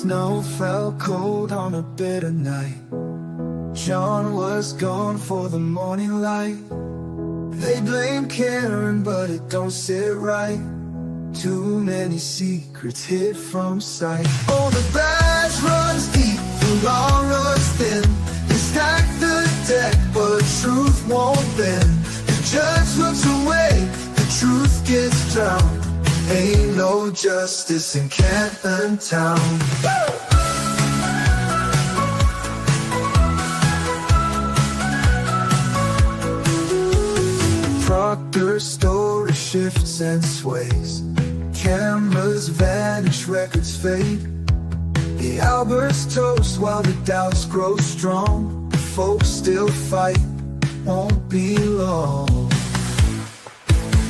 snow fell cold on a bitter night. John was gone for the morning light. They blame Karen, but it don't sit right. Too many secrets hid from sight. Oh, the badge runs deep, the law runs thin. They stack the deck, but truth won't bend. The judge looks away, the truth gets drowned. Ain't no justice in Canton Town. Proctor's story shifts and sways. Cameras vanish, records fade. The Alberts toast while the doubts grow strong. The folks still fight, won't be long.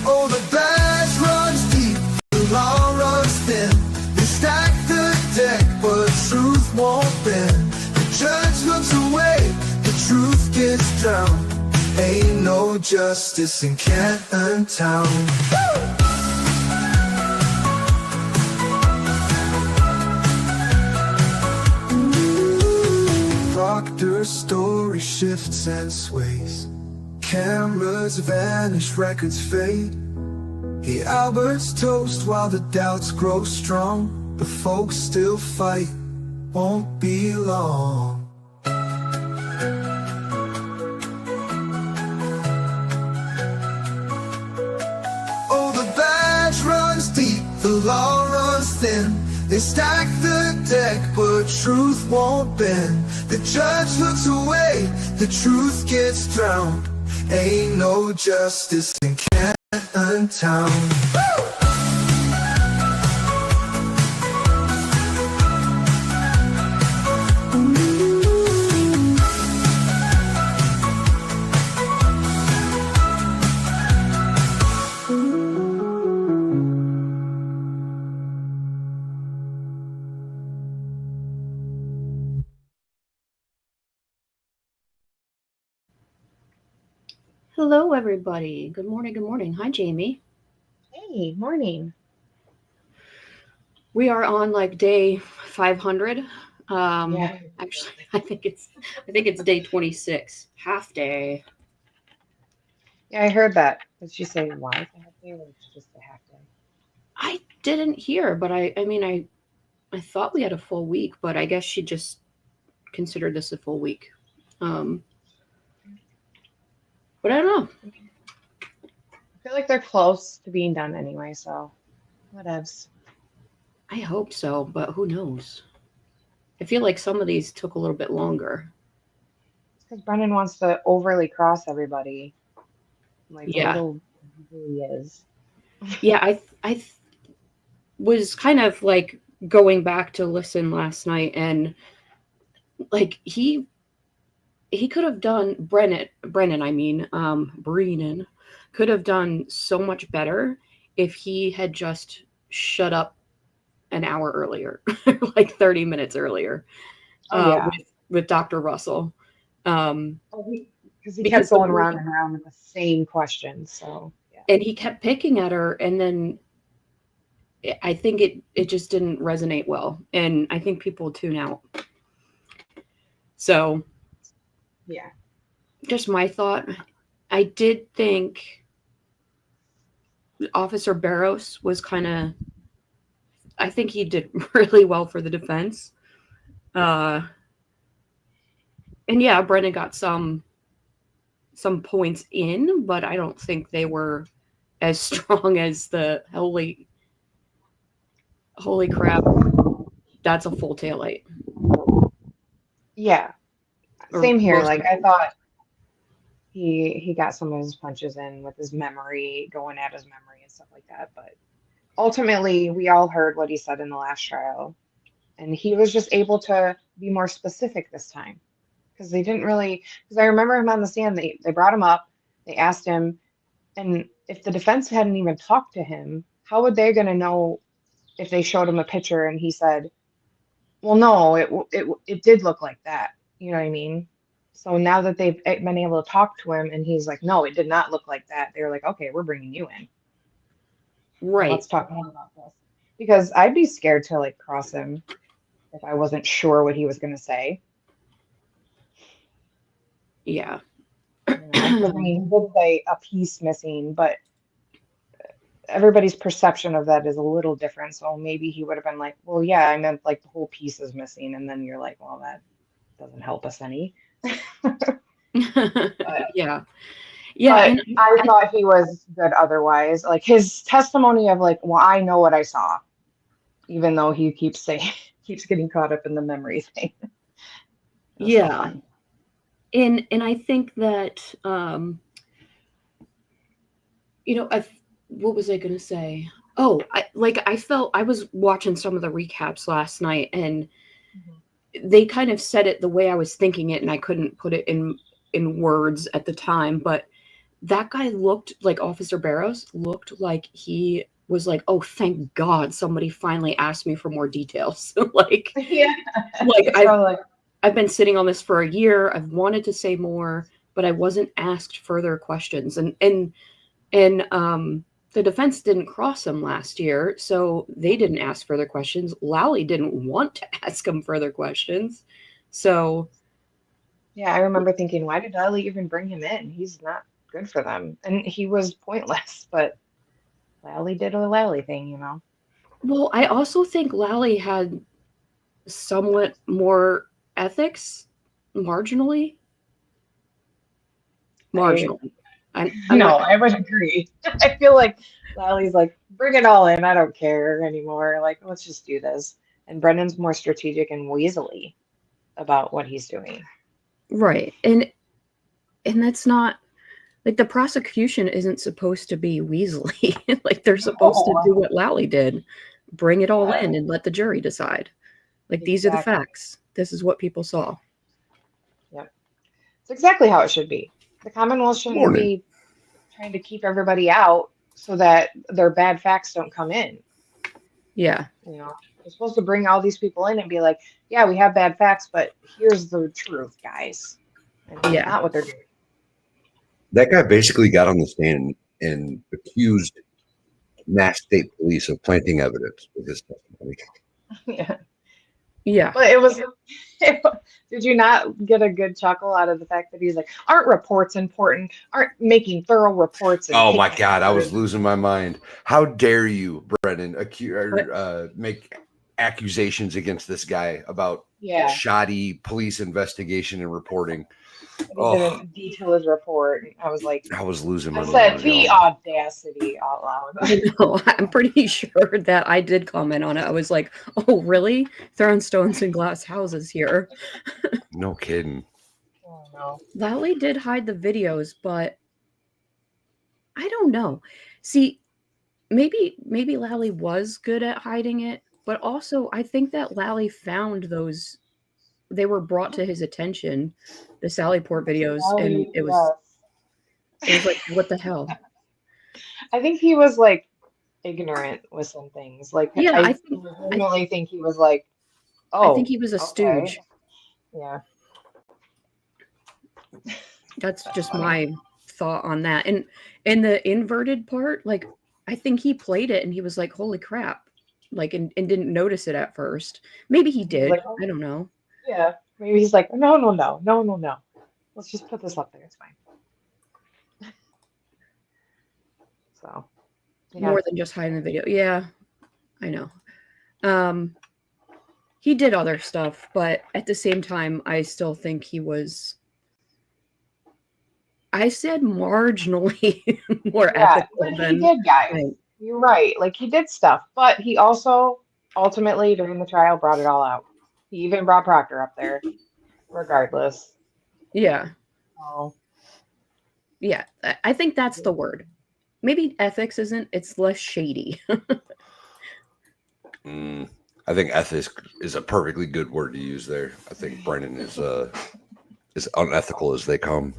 Oh, the badge runs deep, the law runs thin. They stack the deck, but truth won't bend. The judge looks away, the truth gets drowned. Ain't no justice in Canton Town. Proctor's story shifts and sways. Cameras vanish, records fade. The Alberts toast while the doubts grow strong. The folks still fight, won't be long. Oh, the badge runs deep, the law runs thin. They stack the deck, but truth won't bend. The judge looks away, the truth gets drowned. Ain't no justice in Canton Town. Hello, everybody. Good morning. Good morning. Hi, Jamie. Hey, morning. We are on like day 500. Yeah. Actually, I think it's day 26, half day. Yeah, I heard that. Did she say why it's a half day or it's just a half day? I didn't hear, but I mean, I thought we had a full week, but I guess she just considered this a full week. But I don't know. I feel like they're close to being done anyway, so whatevs. I hope so, but who knows? I feel like some of these took a little bit longer. It's because Brennan wants to overly cross everybody. Like Yeah. little he is. Yeah, I was kind of like going back to listen last night, and like he could have done Brennan could have done so much better if he had just shut up an hour earlier, like 30 minutes earlier, with Dr. Russell. Because he kept going around and around with the same questions. So yeah. And he kept picking at her, and then I think it just didn't resonate well, and I think people tune out. So yeah, just my thought. I did think Officer Barros was I think he did really well for the defense. And yeah, Brennan got some points in, but I don't think they were as strong as the holy crap, that's a full taillight. Yeah. Same here. Like I thought he got some of his punches in with his memory, going at his memory and stuff like that. But ultimately, we all heard what he said in the last trial. And he was just able to be more specific this time. Because they didn't really, because I remember him on the stand, they brought him up, they asked him, and if the defense hadn't even talked to him, how would they going to know if they showed him a picture and he said, well, no, it did look like that. You know what I mean? So now that they've been able to talk to him and he's like, no, it did not look like that. They're like, okay, we're bringing you in. Right. Let's talk more about this. Because I'd be scared to like cross him if I wasn't sure what he was going to say. Yeah. You know, 'cause I mean, he did say a piece missing, but everybody's perception of that is a little different. So maybe he would have been like, well, yeah, I meant like the whole piece is missing. And then you're like, well, that doesn't help us any. But, Yeah. but And I thought he was good otherwise. Like his testimony of like, well, I know what I saw, even though he keeps saying, keeps getting caught up in the memory thing. yeah. And I think that, what was I going to say? Oh, I felt I was watching some of the recaps last night, and they kind of said it the way I was thinking it, and I couldn't put it in words at the time. But that guy looked like Officer Barrows looked like he was like, oh, thank God somebody finally asked me for more details. like I've been sitting on this for a year. I've wanted to say more, but I wasn't asked further questions. And the defense didn't cross him last year, so they didn't ask further questions. Lally didn't want to ask him further questions. So yeah, I remember thinking, why did Lally even bring him in? He's not good for them. And he was pointless, but Lally did a Lally thing, you know. Well, I also think Lally had somewhat more ethics, marginally. I would agree. I feel like Lally's like, bring it all in. I don't care anymore. Like, let's just do this. And Brennan's more strategic and weaselly about what he's doing. Right. And that's not like the prosecution isn't supposed to be weaselly. Like they're supposed to do what Lally did. Bring it all in and let the jury decide. Like these are the facts. This is what people saw. Yep. It's exactly how it should be. The Commonwealth shouldn't be trying to keep everybody out so that their bad facts don't come in. Yeah. You know, you're supposed to bring all these people in and be like, yeah, we have bad facts, but here's the truth, guys. And that's not what they're doing. That guy basically got on the stand and accused Mass State Police of planting evidence with his testimony. Yeah. Yeah. But did you not get a good chuckle out of the fact that he's like, aren't reports important? Aren't making thorough reports? Oh my God, I was losing my mind. How dare you, Brennan, make accusations against this guy about shoddy police investigation and reporting? He didn't detail his report. I was like, I was losing my mind. I said the audacity out loud. I know. I'm pretty sure that I did comment on it. I was like, oh, really? Throwing stones in glass houses here. No kidding. Oh, no. Lally did hide the videos, but I don't know. See, maybe Lally was good at hiding it, but also I think that Lally found those. They were brought to his attention, the Sallyport videos, and it was like, what the hell? I think he was like ignorant with some things. Like, yeah, I think he was like, oh, I think he was a stooge. Yeah. That's just my thought on that. And the inverted part, like, I think he played it and he was like, holy crap, like, and didn't notice it at first. Maybe he did. Like, I don't know. Yeah, maybe he's like, no. Let's just put this up there. It's fine. So, more than just hiding the video. Yeah, I know. He did other stuff, but at the same time, I still think he was. I said marginally more ethical than he did, guys. Right. You're right. Like he did stuff, but he also ultimately during the trial brought it all out. He even brought Proctor up there, regardless. Yeah. Oh. Yeah, I think that's the word. Maybe ethics isn't. It's less shady. I think ethics is a perfectly good word to use there. I think Brennan is as unethical as they come.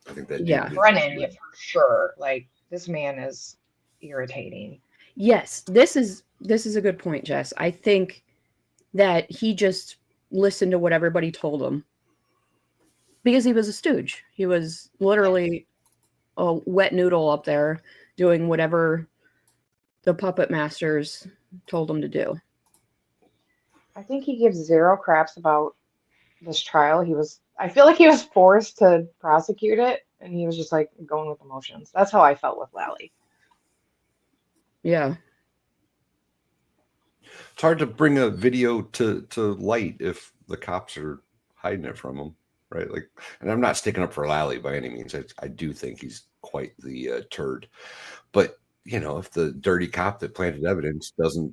I think that. Yeah, Brennan for sure. Like this man is irritating. Yes, this is a good point, Jess. I think that he just listened to what everybody told him because he was a stooge. He was literally a wet noodle up there doing whatever the puppet masters told him to do. I think he gives zero craps about this trial. I feel like he was forced to prosecute it, and he was just like going with emotions. That's how I felt with Lally. Yeah. It's hard to bring a video to light if the cops are hiding it from him, right? Like, and I'm not sticking up for Lally by any means. I do think he's quite the turd, but if the dirty cop that planted evidence doesn't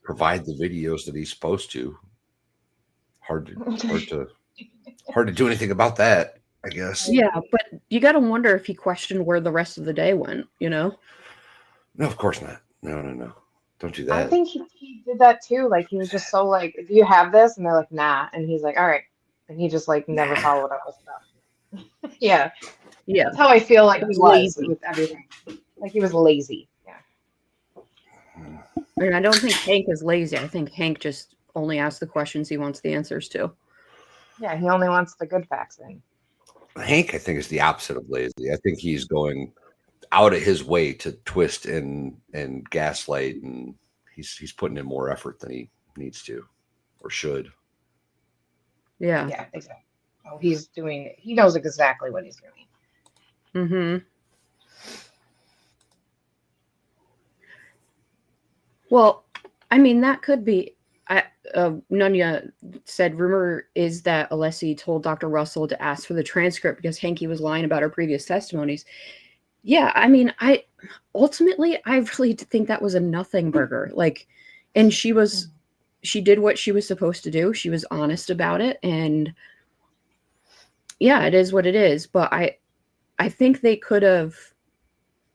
provide the videos that he's supposed to, hard to do anything about that, I guess. Yeah, but you got to wonder if he questioned where the rest of the day went. No, of course not. No. Don't do that. I think he did that too. Like, he was just so like, do you have this? And they're like, nah. And he's like, all right. And he just like never followed up with stuff. Yeah. Yeah. That's how I feel like he was lazy with everything. Like, he was lazy. Yeah. And I don't think Hank is lazy. I think Hank just only asks the questions he wants the answers to. Yeah, he only wants the good facts in. Hank, I think, is the opposite of lazy. I think he's going out of his way to twist and gaslight, and he's putting in more effort than he needs to or should. Yeah. Yeah, exactly. Oh, he knows exactly what he's doing. Mm-hmm. Well, I mean, that could be. Nunya said, rumor is that Alessi told Dr. Russell to ask for the transcript because Hanky was lying about her previous testimonies. Yeah, I mean, I really think that was a nothing burger. Like, and she did what she was supposed to do. She was honest about it. And yeah, it is what it is. But I think they could have,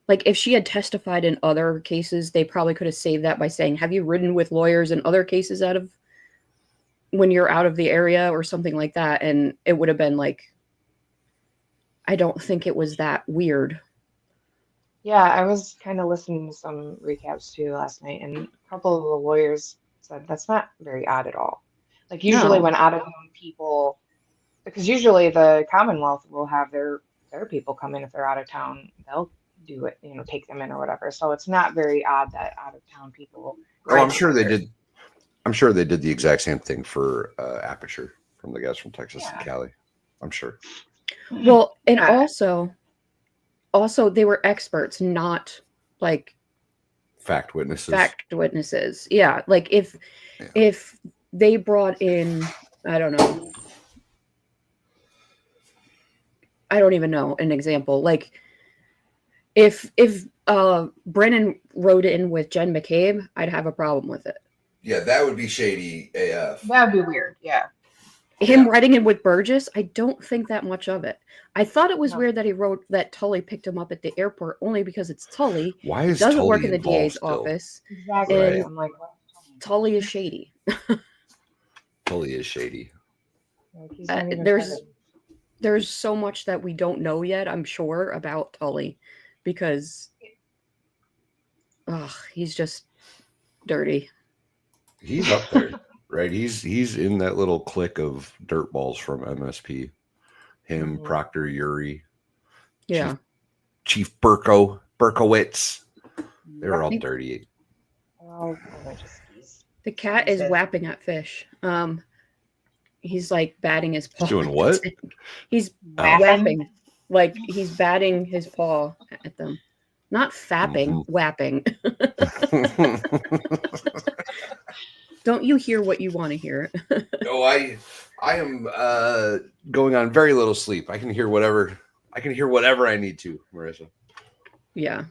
like, if she had testified in other cases, they probably could have saved that by saying, have you ridden with lawyers in other cases when you're out of the area or something like that? And it would have been like, I don't think it was that weird. Yeah, I was kind of listening to some recaps too last night, and a couple of the lawyers said that's not very odd at all. Like, usually when out of town people, because usually the Commonwealth will have their people come in if they're out of town, they'll do it, take them in or whatever. So it's not very odd that out of town people. Oh, I'm sure they did. I'm sure they did the exact same thing for Aperture from the guys from Texas and Cali. I'm sure. Well, and also they were experts, not like fact witnesses. Yeah, like if they brought in, I don't know, I don't even know an example. Like if Brennan wrote in with Jen McCabe, I'd have a problem with it. Yeah, that would be shady AF. That would be weird. Yeah. Him writing in with Burgess, I don't think that much of it. I thought it was weird that he wrote that Tully picked him up at the airport only because it's Tully. Why is doesn't Tully work in the DA's still? office. Exactly. And I'm like, Tully is shady. Tully is shady. There's so much that we don't know yet, I'm sure, about Tully, because he's just dirty. He's up there, right? He's in that little clique of dirtballs from MSP. Him, Proctor Uri, Chief Berkowitz. They were all dirty. The cat is whapping at fish. He's like batting his paw. He's doing what? He's whapping. Like he's batting his paw at them. Not fapping, whapping. Don't you hear what you want to hear? No, I am going on very little sleep. I can hear whatever I need to, Marissa. Yeah.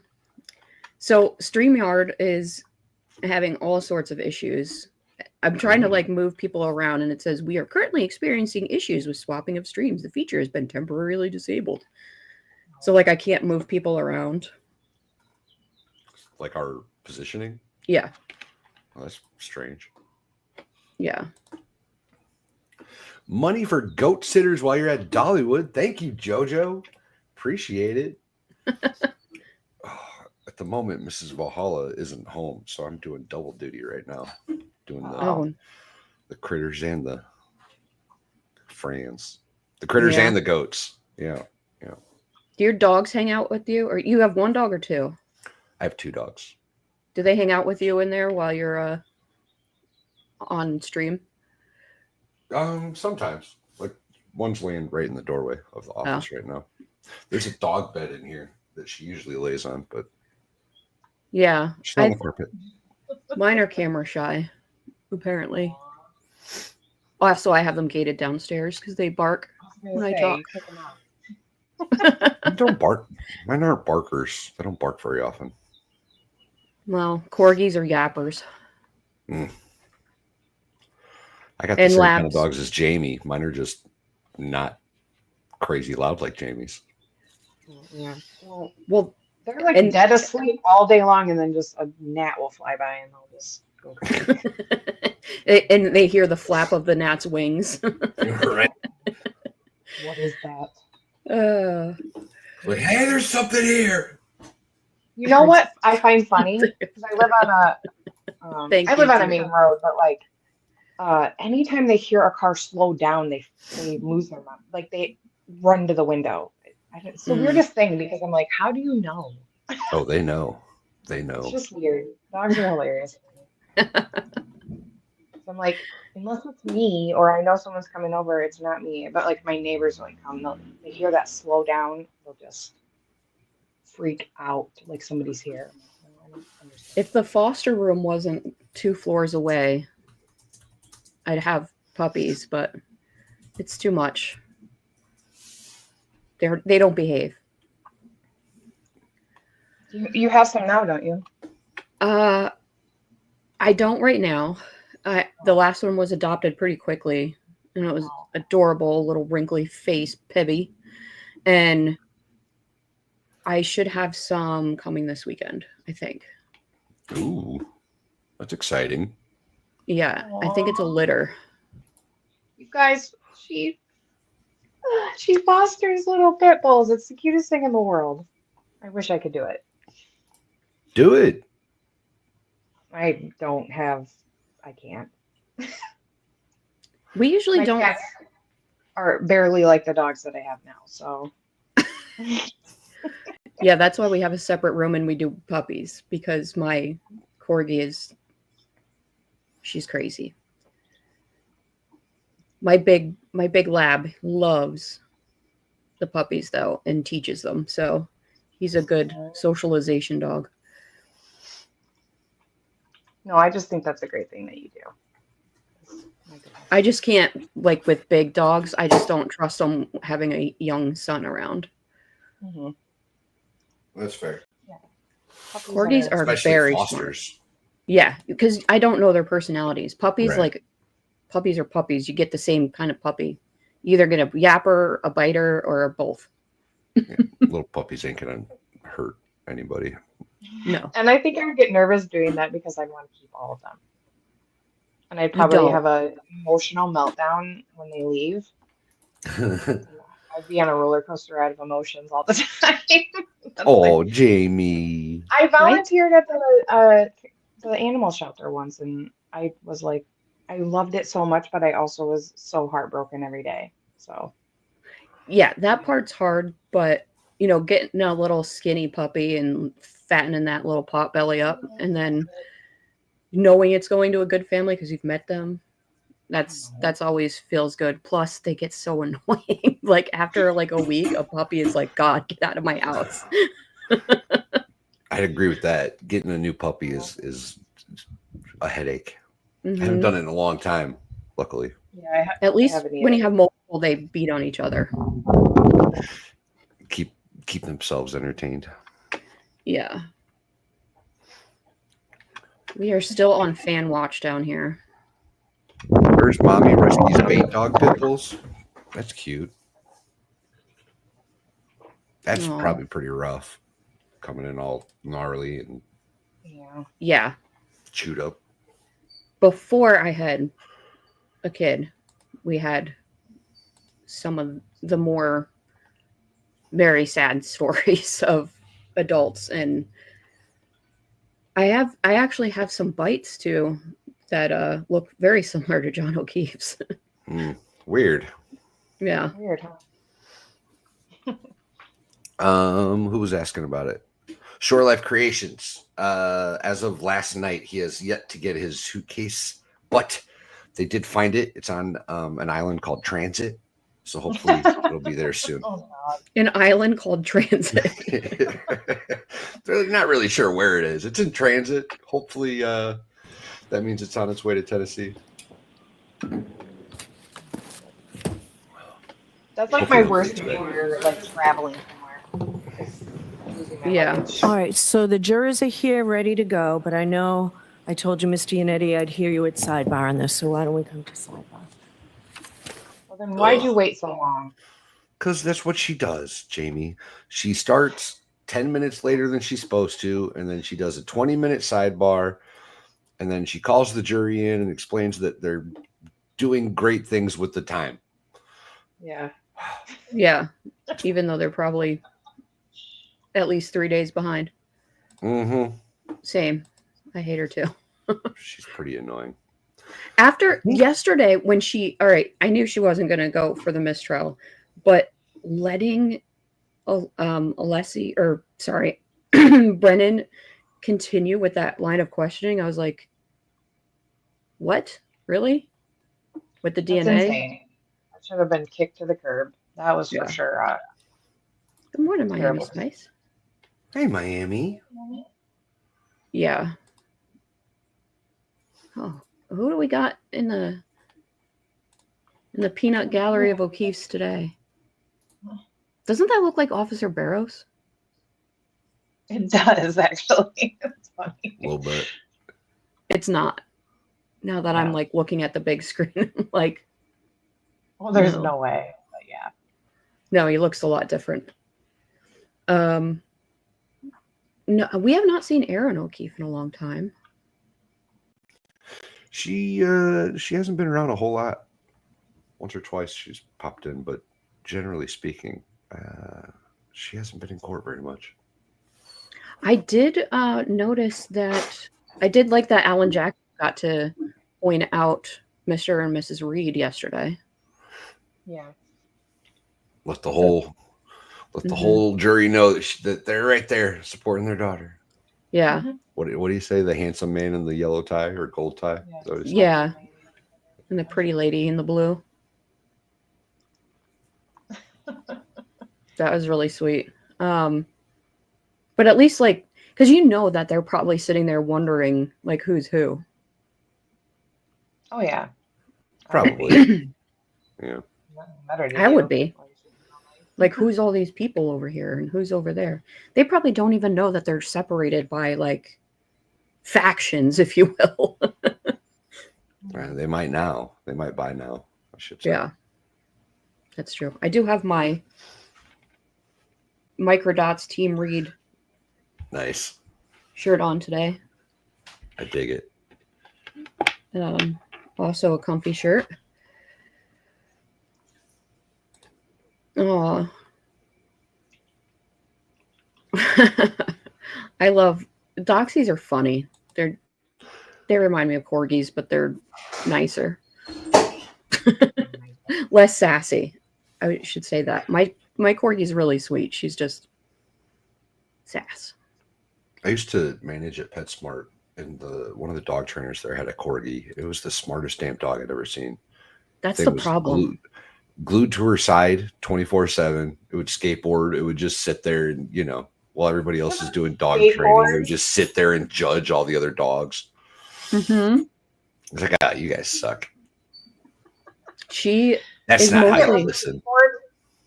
So StreamYard is having all sorts of issues. I'm trying to move people around, and it says we are currently experiencing issues with swapping of streams. The feature has been temporarily disabled. So I can't move people around. Like our positioning? Yeah. Well, that's strange. Yeah. Money for goat sitters while you're at Dollywood. Thank you, JoJo. Appreciate it. At the moment, Mrs. Valhalla isn't home, so I'm doing double duty right now. Doing the critters and the friends. The critters and the goats. Yeah. Yeah. Do your dogs hang out with you? Or you have one dog or two? I have two dogs. Do they hang out with you in there while you're on stream? Sometimes. Like one's laying right in the doorway of the office right now. There's a dog bed in here that she usually lays on, but yeah, she's on the carpet. Mine are camera shy, apparently. Also, I have them gated downstairs because they bark when I talk. Kick them out. They don't bark. Mine aren't barkers. They don't bark very often. Well, corgis are yappers. I got the And same kind of labs. dogs as Jamie. Mine are just not crazy loud like Jamie's. Yeah. Well, they're like dead asleep all day long, and then just a gnat will fly by, and they'll just go crazy. and they hear the flap of the gnat's wings. Right. What is that? Like, hey, there's something here. You know what I find funny? Because I live on a main road, but like anytime they hear a car slow down, they lose their mind. Like they run to the window. It's the weirdest thing because I'm like, how do you know? Oh, they know. They know. It's just weird. Dogs are hilarious. So I'm like, unless it's me or I know someone's coming over, it's not me. But like my neighbors like come, they hear that slow down, they'll just freak out like somebody's here. I don't understand. If the foster room wasn't 2 floors away, I'd have puppies, but it's too much. They don't behave. You have some now, don't you? I don't right now. The last one was adopted pretty quickly, and it was adorable, little wrinkly face, Pebby. And I should have some coming this weekend, I think. Ooh, that's exciting. Yeah, I think it's a litter. You guys, she fosters little pit bulls. It's the cutest thing in the world. I wish I could do it. Do it. I can't. We usually My don't. cats are barely like the dogs that I have now, so. Yeah, that's why we have a separate room and we do puppies, because my corgi she's crazy. My big lab loves the puppies though and teaches them, so he's a good socialization dog. No, I just think that's a great thing that you do. I just can't, like with big dogs, I just don't trust them having a young son around. Mm-hmm. That's fair. Yeah. Corgis are Especially very fosters. smart. Yeah, because I don't know their personalities. Puppies, Right. like puppies are puppies. You get the same kind of puppy. You either get a yapper, a biter, or both. Yeah, little puppies ain't gonna hurt anybody. No. And I think I would get nervous doing that because I'd want to keep all of them. And I'd probably don't. have an emotional meltdown when they leave. I'd be on a roller coaster ride of emotions all the time. Oh, Jamie. I volunteered at the animal shelter once, and I was like, I loved it so much, but I also was so heartbroken every day. So Yeah, that part's hard, but you know, getting a little skinny puppy and fattening that little pot belly up, and then knowing it's going to a good family because you've met them, that's always feels good. Plus, they get so annoying. Like after like a week, a puppy is like, God, get out of my house. I'd agree with that. Getting a new puppy is a headache. Mm-hmm. I haven't done it in a long time, luckily. yeah, At least when you have multiple, they beat on each other. Keep themselves entertained. Yeah. We are still on fan watch down here. Where's Mommy rescues bait dog pit bulls? That's cute. That's Aw. probably pretty rough. Coming in all gnarly and Yeah. chewed up. Before I had a kid, we had some of the more very sad stories of adults, and I actually have some bites too that look very similar to John O'Keefe's. Weird. Yeah. Weird, huh? Who was asking about it? Shore Life Creations. As of last night, he has yet to get his suitcase but they did find it. It's on an island called Transit. So hopefully it'll be there soon. Oh, God. An island called Transit. They're not really sure where it is. It's in transit. Hopefully that means it's on its way to Tennessee. That's like my worst fear, like traveling somewhere. is losing my Yeah. luggage. All right, so the jurors are here, ready to go, but I know I told you, Mr. Yannetti, I'd hear you at sidebar on this, so why don't we come to sidebar? Well, then why'd you wait so long? Because that's what she does, Jamie. She starts 10 minutes later than she's supposed to, and then she does a 20-minute sidebar, and then she calls the jury in and explains that they're doing great things with the time. Yeah. Yeah. Even though they're probably at least 3 days behind. Mm-hmm. Same. I hate her too. She's pretty annoying. After yesterday, when all right, I knew she wasn't going to go for the mistrial, but letting Brennan continue with that line of questioning, I was like, what? Really? With the That's DNA? insane. I should have been kicked to the curb. That was for sure. Good morning, Miami Terrible. Spice. Hey, Miami. Yeah. Oh, who do we got in the peanut gallery of O'Keefe's today? Doesn't that look like Officer Barrows? It does, actually. It's funny. A little bit. It's not. Now that I'm like looking at the big screen, like, Well, there's no way. But yeah. no, he looks a lot different. No, we have not seen Aaron O'Keefe in a long time. She hasn't been around a whole lot. Once or twice she's popped in, but generally speaking, she hasn't been in court very much. I did notice that I did like that Alan Jackson got to point out Mr. and Mrs. Reed yesterday. Yeah. Let the whole jury know that they're right there supporting their daughter. Yeah. Mm-hmm. What do you say? The handsome man in the yellow tie or gold tie? Yeah. Is that what he said? Yeah. And the pretty lady in the blue. That was really sweet. But at least like, because you know that they're probably sitting there wondering like who's who. Oh yeah. Probably. Yeah. I would be. Like, who's all these people over here and who's over there? They probably don't even know that they're separated by like factions, if you will. They might now. They might by now, I should say. Yeah. That's true. I do have my Microdots Team Read Nice. shirt on today. I dig it. Also a comfy shirt. Oh. I love Doxies are funny. They remind me of corgis, but they're nicer. Less sassy. I should say that. My corgi's really sweet. She's just sass. I used to manage at PetSmart, and one of the dog trainers there had a corgi. It was the smartest damn dog I'd ever seen. That's the problem. Glued to her side 24/7. It would skateboard. It would just sit there and, while everybody else is doing dog training, it would just sit there and judge all the other dogs. Mm-hmm. It's like, you guys suck. That's not how you listen.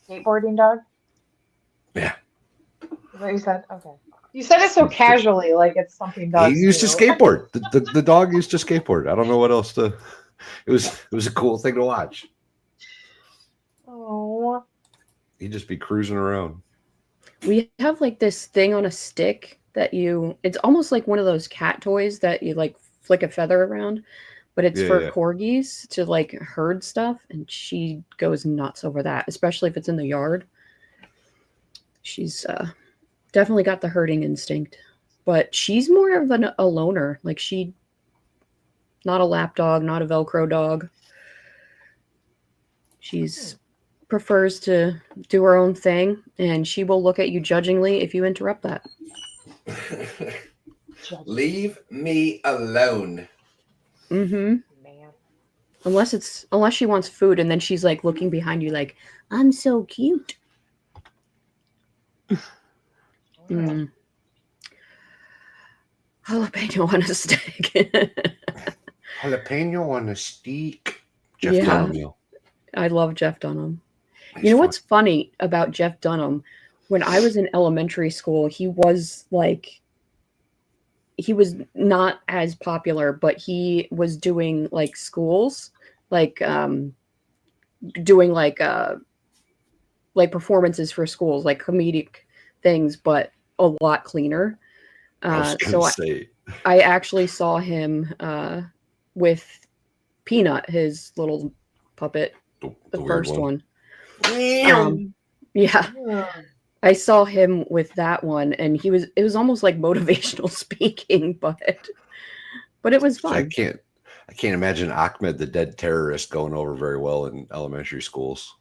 Skateboarding dog? Yeah. Is that what you said? Okay. You said it so casually, like it's something dogs He used do. to skateboard. The dog used to skateboard. I don't know what else to. It was a cool thing to watch. Oh. He'd just be cruising around. We have like this thing on a stick that it's almost like one of those cat toys that you like flick a feather around, but it's for corgis to like herd stuff. And she goes nuts over that, especially if it's in the yard. She's definitely got the herding instinct, but she's more of a loner. Like not a lap dog, not a Velcro dog. She's prefers to do her own thing, and she will look at you judgingly if you interrupt that. Leave me alone. Mm-hmm. Man. Unless she wants food, and then she's like looking behind you like, I'm so cute. Mm. Jalapeno on a stick. Jalapeno on a steak. Jeff Yeah. Dunham, you know. I love Jeff Dunham. He's You know fun. what's funny about Jeff Dunham? When I was in elementary school, he was not as popular, but he was doing like schools, like doing like performances for schools, like comedic things, but a lot cleaner. I was gonna say. I actually saw him with Peanut, his little puppet, the first one. Yeah. I saw him with that one, and it was almost like motivational speaking, but it was fun. I can't imagine Ahmed the dead terrorist going over very well in elementary schools.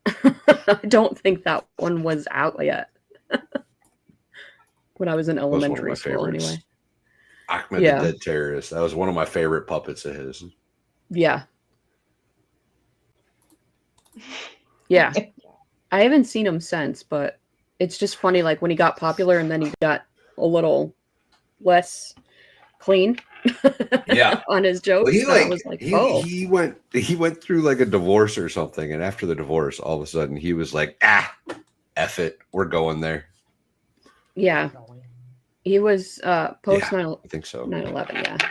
I don't think that one was out yet. When I was in elementary school, anyway. Ahmed the dead terrorist. That was one of my favorite puppets of his. Yeah. Yeah. I haven't seen him since, but it's just funny, like when he got popular and then he got a little less clean on his jokes. Well, he went through like a divorce or something, and after the divorce, all of a sudden he was like, F it, we're going there. Yeah. He was post 9/11. I think so. 9/11,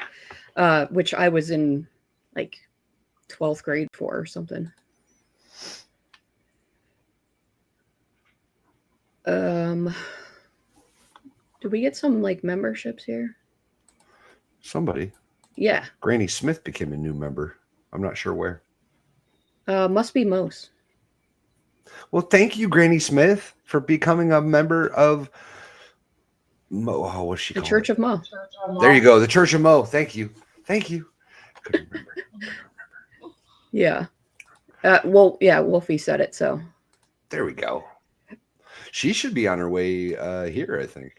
yeah. Which I was in like 12th grade for or something. Did we get some like memberships here? Somebody. Yeah. Granny Smith became a new member. I'm not sure where. Must be Mose. Well, thank you, Granny Smith, for becoming a member of Mo. Oh, what's she called? The Church of Mo. There you go. The Church of Mo. Thank you. Thank you. I couldn't remember. Yeah. Well, yeah, Wolfie said it, so. There we go. She should be on her way here, I think.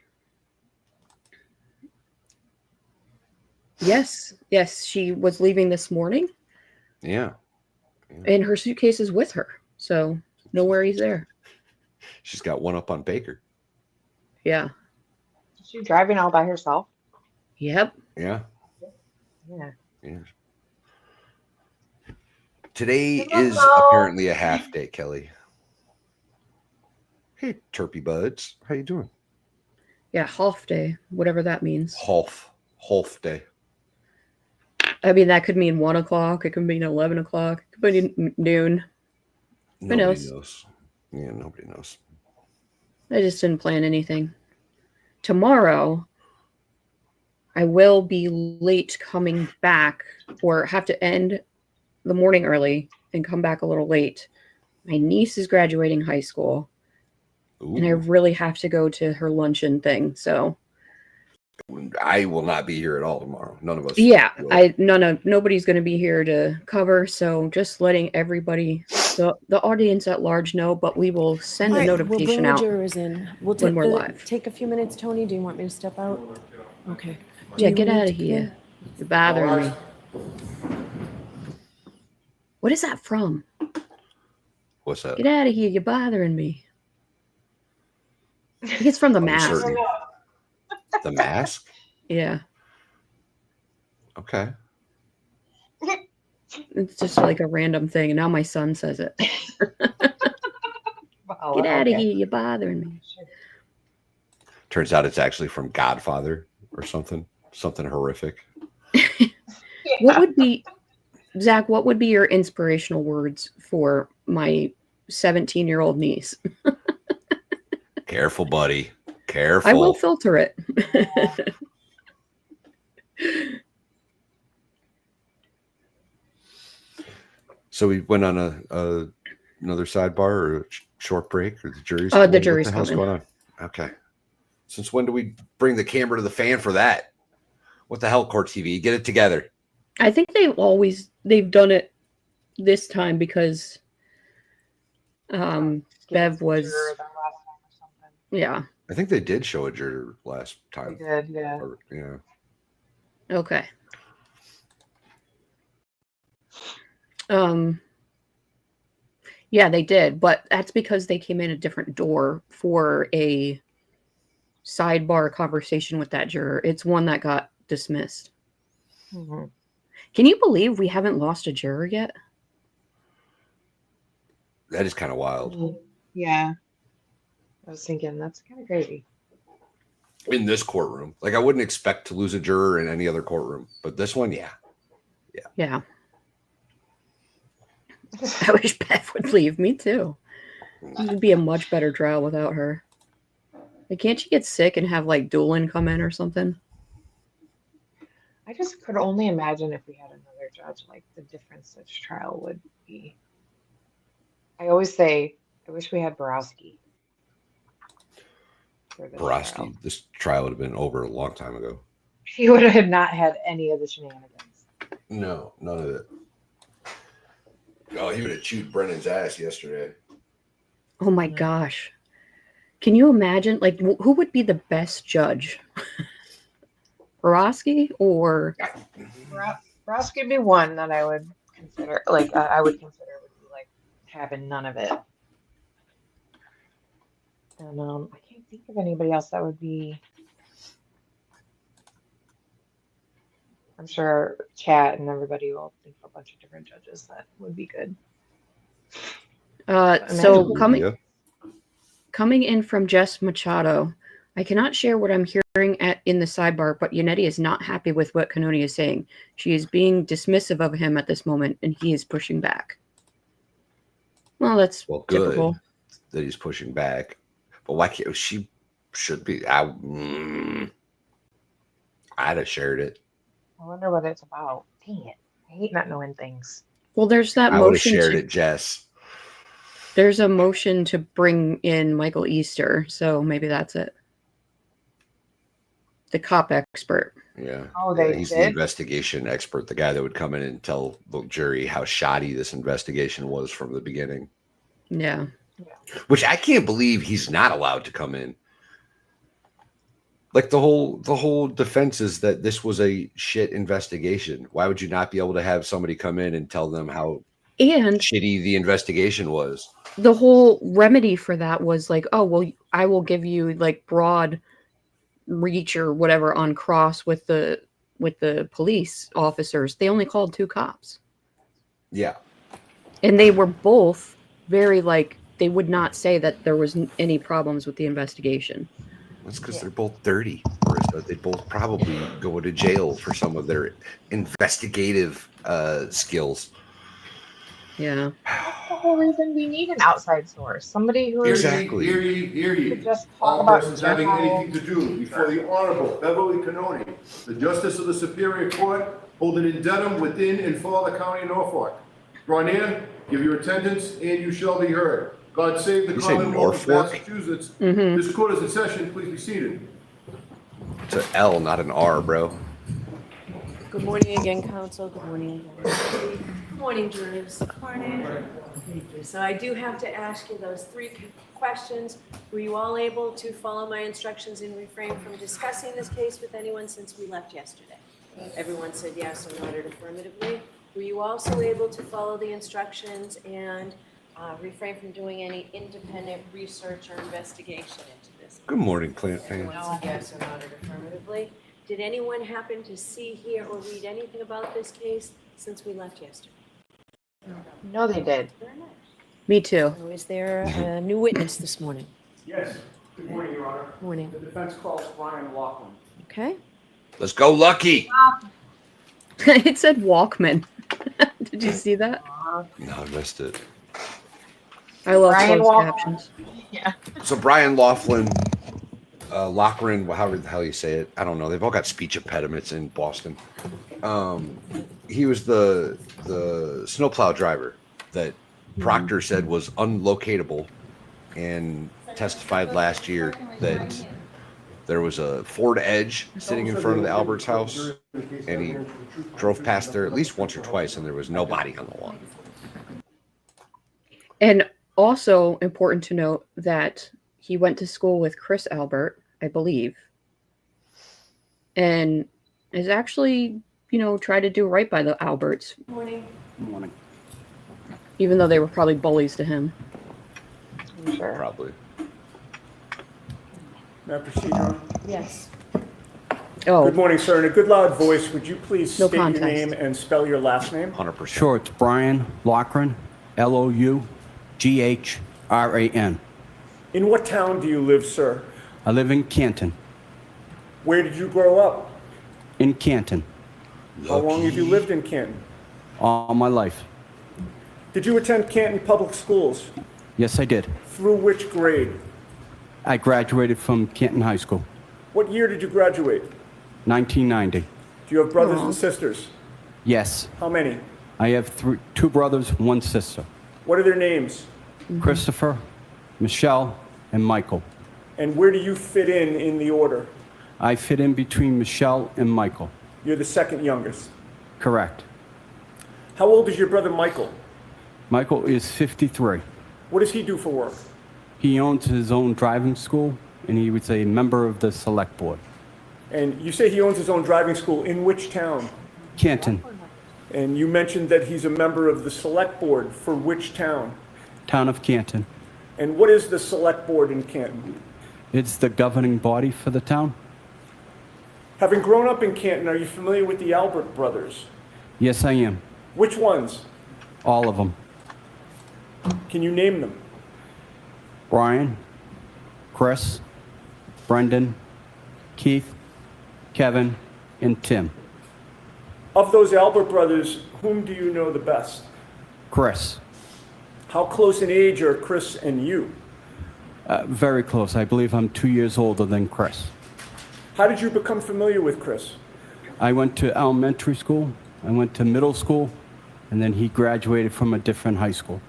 Yes, she was leaving this morning. Yeah. And her suitcase is with her, so no worries there. She's got one up on Baker. Yeah. Is she driving all by herself? Yep. Yeah. Yeah. Today is apparently a half day, Kelly. Hey, Terpy Buds. How you doing? Yeah, half day, whatever that means. Half day. I mean, that could mean 1 o'clock. It could mean 11 o'clock. It could be noon. Nobody knows. Yeah, nobody knows. I just didn't plan anything. Tomorrow, I will be late coming back or have to end the morning early and come back a little late. My niece is graduating high school. Ooh. And I really have to go to her luncheon thing. So I will not be here at all tomorrow. None of us. Yeah, nobody's going to be here to cover. So just letting everybody, the audience at large know, but we will send a notification out. We'll bring the jurors in. When we're live. Take a few minutes, Tony. Do you want me to step out? Okay. Yeah, get out of here. You're bothering me. What is that from? What's that? Get out of here. You're bothering me. I think it's from The Mask. The Mask? Yeah. Okay. It's just like a random thing. And now my son says it. Get out of here. You're bothering me. Turns out it's actually from Godfather or something. Something horrific. What would be, Zach, what would be your inspirational words for my 17-year-old niece? Careful, buddy. Careful. I will filter it. So we went on another sidebar or a short break, or the jury's the jury's what the hell's coming. going on? Okay. Since when do we bring the camera to the fan for that? What the hell, Court TV? Get it together. I think they've done it this time because Bev was yeah. I think they did show a juror last time. They did, yeah. Yeah. Okay. Yeah, they did, but that's because they came in a different door for a sidebar conversation with that juror. It's one that got dismissed. Mm-hmm. Can you believe we haven't lost a juror yet? That is kind of wild. Yeah. I was thinking that's kind of crazy. In this courtroom. Like, I wouldn't expect to lose a juror in any other courtroom, but this one, yeah. Yeah. I wish Beth would leave. Me too. This would be a much better trial without her. Like, can't she get sick and have like Doolin come in or something? I just could only imagine if we had another judge, like the difference this trial would be. I always say, I wish we had Borowski. Borowski, this trial would have been over a long time ago. He would have not had any of the shenanigans. No, none of it. Oh, he would have chewed Brennan's ass yesterday. Oh my gosh. Can you imagine? Like, who would be the best judge? Borowski or? Borowski would be one that I would consider, like, I would consider would be like having none of it. And I can't think of anybody else that would be. I'm sure chat and everybody will think of a bunch of different judges that would be good. So coming in from Jess Machado, I cannot share what I'm hearing in the sidebar, but Yannetti is not happy with what Canoni is saying. She is being dismissive of him at this moment, and he is pushing back. Well, that's typical. Good that he's pushing back. But why can't she? Should be. I'd have shared it. I wonder what it's about. Dang it. I hate not knowing things. Well, there's that I would have motion. shared it, Jess. There's a motion to bring in Michael Easter, so maybe that's it. The cop expert. Yeah. Oh, He's the investigation expert, the guy that would come in and tell the jury how shoddy this investigation was from the beginning. Yeah. Which I can't believe he's not allowed to come in. Like the whole defense is that this was a shit investigation. Why would you not be able to have somebody come in and tell them how shitty the investigation was? The whole remedy for that was like, oh, well, I will give you like broad reach or whatever on cross with the police officers. They only called 2 cops. Yeah. And they were both very like, they would not say that there was any problems with the investigation. That's because they're both dirty. They both probably go to jail for some of their investigative skills. Yeah. That's the whole reason we need an outside source. Somebody who exactly. Hear ye. Just All about persons having anything to do before the Honorable Beverly Canoni, the Justice of the Superior Court, holding in Dedham, within and for the County of Norfolk. Draw near, give your attendance, and you shall be heard. God save the Commonwealth of Massachusetts. Mm-hmm. This court is in session. Please be seated. It's an L, not an R, bro. Good morning again, counsel. Good morning again. Good morning, jurors. Good morning. So I do have to ask you those 3 questions. Were you all able to follow my instructions and refrain from discussing this case with anyone since we left yesterday? Everyone said yes or nodded affirmatively. Were you also able to follow the instructions and refrain from doing any independent research or investigation into this? Good morning, plant fan. Everyone said yes or nodded affirmatively. Did anyone happen to see, hear, or read anything about this case since we left yesterday? No, they did. Very nice. Me too. So is there a new witness this morning? Yes. Good morning, Your Honor. Morning. The defense calls Brian Laughlin. Okay. Let's go, Lucky. It said Walkman. Did you see that? No, I missed it. I love Brian closed Walkman. captions. Yeah. So Brian Laughlin, Loughran, however the hell you say it, I don't know. They've all got speech impediments in Boston. He was the snowplow driver that Proctor said was unlocatable, and testified last year that there was a Ford Edge sitting in front of the Alberts house, and he drove past there at least once or twice, and there was nobody on the lawn. And also important to note that he went to school with Chris Albert, I believe, and is actually, tried to do right by the Alberts. Morning. Good morning. even though they were probably bullies to him. I'm sure. Probably. May I proceed, Your Honor? Yes. Oh, Good morning, sir. In a good loud voice, would you please No state your contest. name and spell your last name? 100%. Sure, it's Brian Loughran, Loughran. In what town do you live, sir? I live in Canton. Where did you grow up? In Canton, How long have you lived in Canton? all my life. Did you attend Canton Public Schools? Yes, I did. Through which grade? I graduated from Canton High School, What year did you graduate? 1990. Do you have brothers and sisters? Yes, How many? I have two brothers, one sister. What are their names? Christopher, Michelle, and Michael. And where do you fit in the order? I fit in between Michelle and Michael. You're the second youngest. Correct. How old is your brother Michael? Michael is 53. What does he do for work? He owns his own driving school, and he was a member of the select board. And you say he owns his own driving school. In which town? Canton, And you mentioned that he's a member of the select board. For which town? town of Canton. And what is the select board in Canton? It's the governing body for the town. Having grown up in Canton, are you familiar with the Albert brothers? Yes, I am. Which ones? All of them. Can you name them? Brian, Chris, Brendan, Keith, Kevin, and Tim. Of those Albert brothers, whom do you know the best? Chris, How close in age are Chris and you? very close. I believe I'm 2 years older than Chris. How did you become familiar with Chris? I went to elementary school, I went to middle school, and then he graduated from a different high school.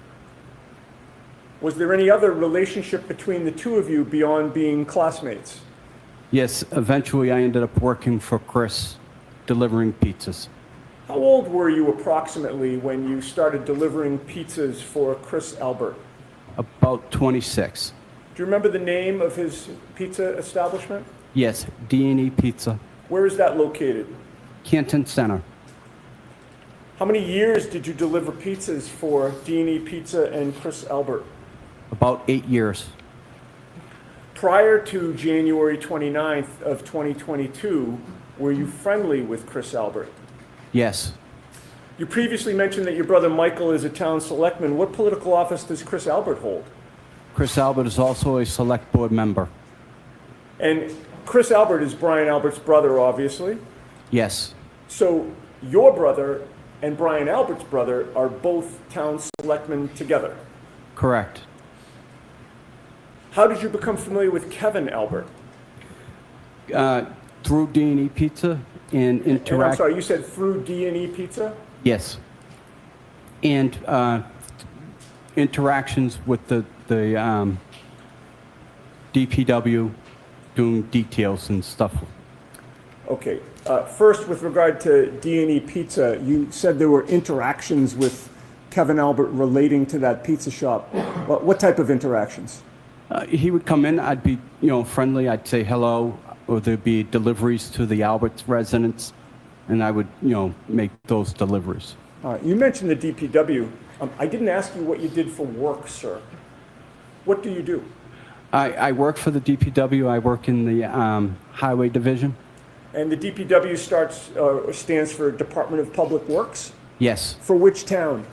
Was there any other relationship between the two of you beyond being classmates? Yes, eventually I ended up working for Chris, delivering pizzas. How old were you approximately when you started delivering pizzas for Chris Albert? About 26. Do you remember the name of his pizza establishment? Yes, D&E Pizza, Where is that located? Canton Center. How many years did you deliver pizzas for D&E Pizza and Chris Albert? About 8 years. Prior to January 29th of 2022, were you friendly with Chris Albert? Yes, You previously mentioned that your brother Michael is a town selectman. What political office does Chris Albert hold? Chris Albert is also a select board member. And Chris Albert is Brian Albert's brother, obviously. Yes, So your brother and Brian Albert's brother are both town selectmen together. correct. How did you become familiar with Kevin Albert? Through D&E Pizza and And I'm interact. sorry, you said through D&E Pizza? Yes. And interactions with the DPW, doing details and stuff. Okay. First, with regard to D&E Pizza, you said there were interactions with Kevin Albert relating to that pizza shop. What type of interactions? He would come in, I'd be, friendly, I'd say hello, or there'd be deliveries to the Alberts residents, and I would, make those deliveries. You mentioned the DPW. I didn't ask you what you did for work, sir. What do you do? I work for the DPW, I work in the Highway Division. And the DPW stands for Department of Public Works? Yes, For which town?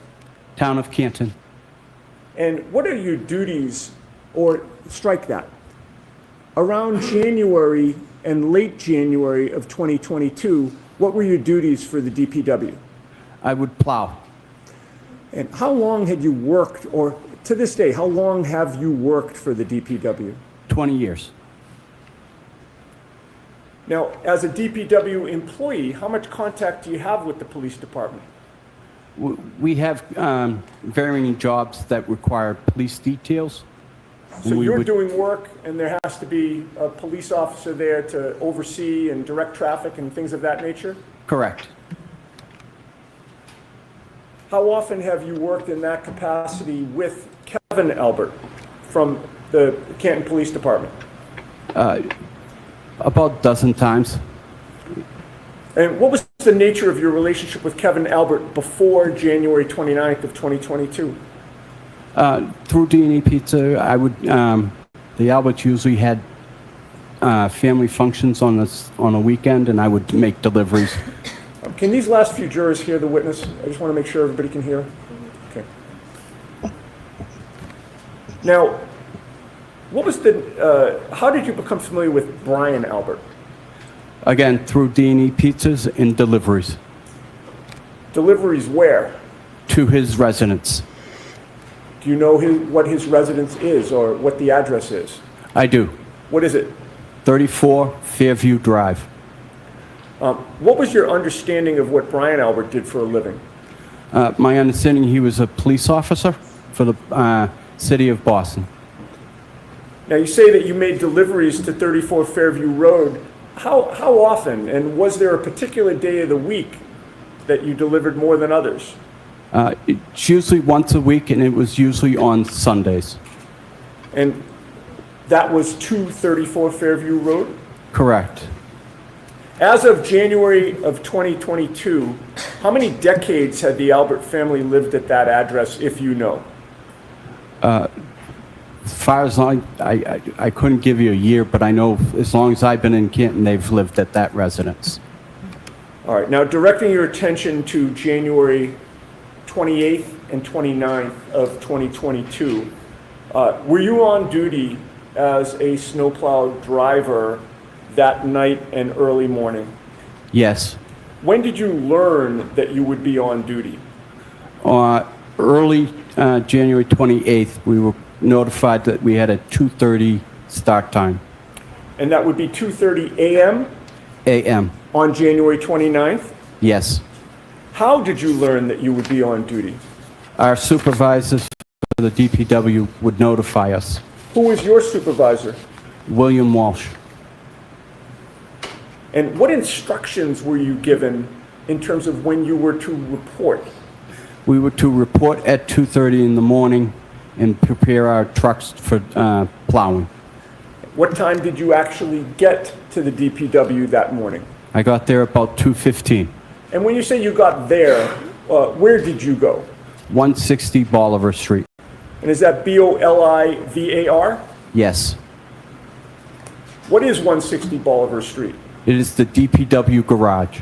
town of Canton. And what are your duties, or strike that, around January and late January of 2022, what were your duties for the DPW? I would plow. And how long had you worked, or to this day, how long have you worked for the DPW? 20 years. Now, as a DPW employee, how much contact do you have with the police department? We have varying jobs that require police details. So and we you're would- doing work, and there has to be a police officer there to oversee and direct traffic and things of that nature? Correct. How often have you worked in that capacity with Kevin Albert from the Canton Police Department? About a dozen times. And what was the nature of your relationship with Kevin Albert before January 29th of 2022? Through D&E Pizza, I would, the Alberts usually had family functions on a weekend, and I would make deliveries. Can these last few jurors hear the witness? I just want to make sure everybody can hear. Okay. Now, what was how did you become familiar with Brian Albert? Again, through D&E Pizzas and deliveries Deliveries where? to his residence. Do you know what his residence is or what the address is? I do. What is it? 34 Fairview Drive. What was your understanding of what Brian Albert did for a living? My understanding, he was a police officer for the city of Boston. Now, you say that you made deliveries to 34 Fairview Road. How often, and was there a particular day of the week that you delivered more than others? It's usually once a week, and it was usually on Sundays. And that was to 34 Fairview Road? Correct. As of January of 2022, how many decades had the Albert family lived at that address, if you know? As far as I couldn't give you a year, but I know as long as I've been in Canton, they've lived at that residence. All right, now directing your attention to January 28th and 29th of 2022, were you on duty as a snowplow driver that night and early morning? Yes. When did you learn that you would be on duty? Early January 28th, we were notified that we had a 2:30 start time. And that would be 2:30 a.m. A.M. on January 29th? Yes. How did you learn that you would be on duty? Our supervisors for the DPW would notify us. Who was your supervisor? William Walsh. And what instructions were you given in terms of when you were to report? We were to report at 2:30 in the morning and prepare our trucks for plowing. What time did you actually get to the DPW that morning? I got there about 2:15. And when you say you got there, where did you go? 160 Bolivar Street. And is that Bolivar? Yes. What is 160 Bolivar Street? It is the DPW garage.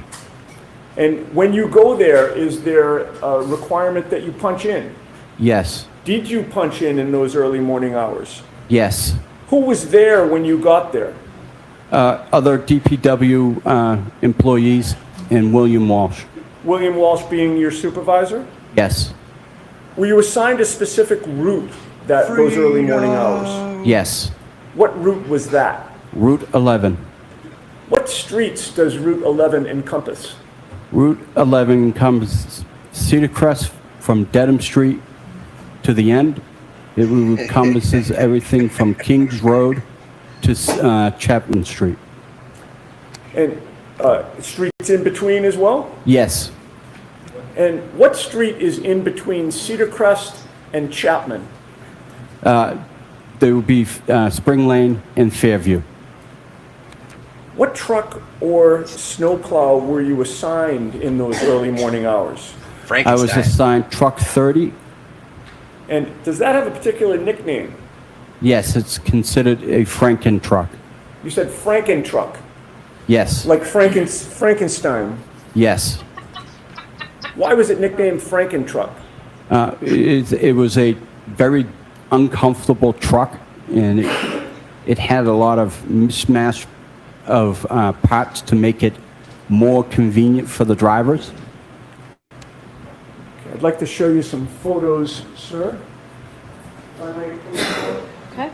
And when you go there, is there a requirement that you punch in? Yes. Did you punch in those early morning hours? Yes. Who was there when you got there? Other DPW employees and William Walsh. William Walsh being your supervisor? Yes. Were you assigned a specific route those early morning hours? Yes. What route was that? Route 11. What streets does Route 11 encompass? Route 11 encompasses Cedar Crest from Dedham Street to the end. It encompasses everything from Kings Road to Chapman Street. And streets in between as well? Yes. And what street is in between Cedar Crest and Chapman? There would be Spring Lane and Fairview. What truck or snowplow were you assigned in those early morning hours? I was assigned truck 30. And does that have a particular nickname? Yes, it's considered a Franken truck. You said Franken truck, Yes. like Frankenstein. Yes. Why was it nicknamed Franken truck? It was a very uncomfortable truck, and it had a lot of mishmash of parts to make it more convenient for the drivers. Okay, I'd like to show you some photos, sir. Okay.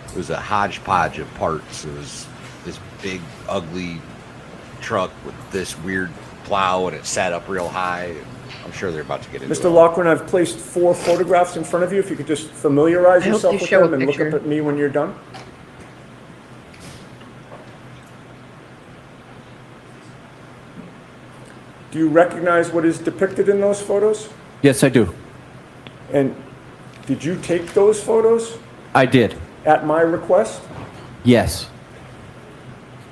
It was a hodgepodge of parts. It was this big, ugly truck with this weird plow, and it sat up real high. I'm sure they're about to get into Mr. it. Loughran, I've placed 4 photographs in front of you. If you could just familiarize I hope yourself you with show a them and look picture. up at me when you're done. Do you recognize what is depicted in those photos? Yes, I do. And did you take those photos I did. at my request? Yes.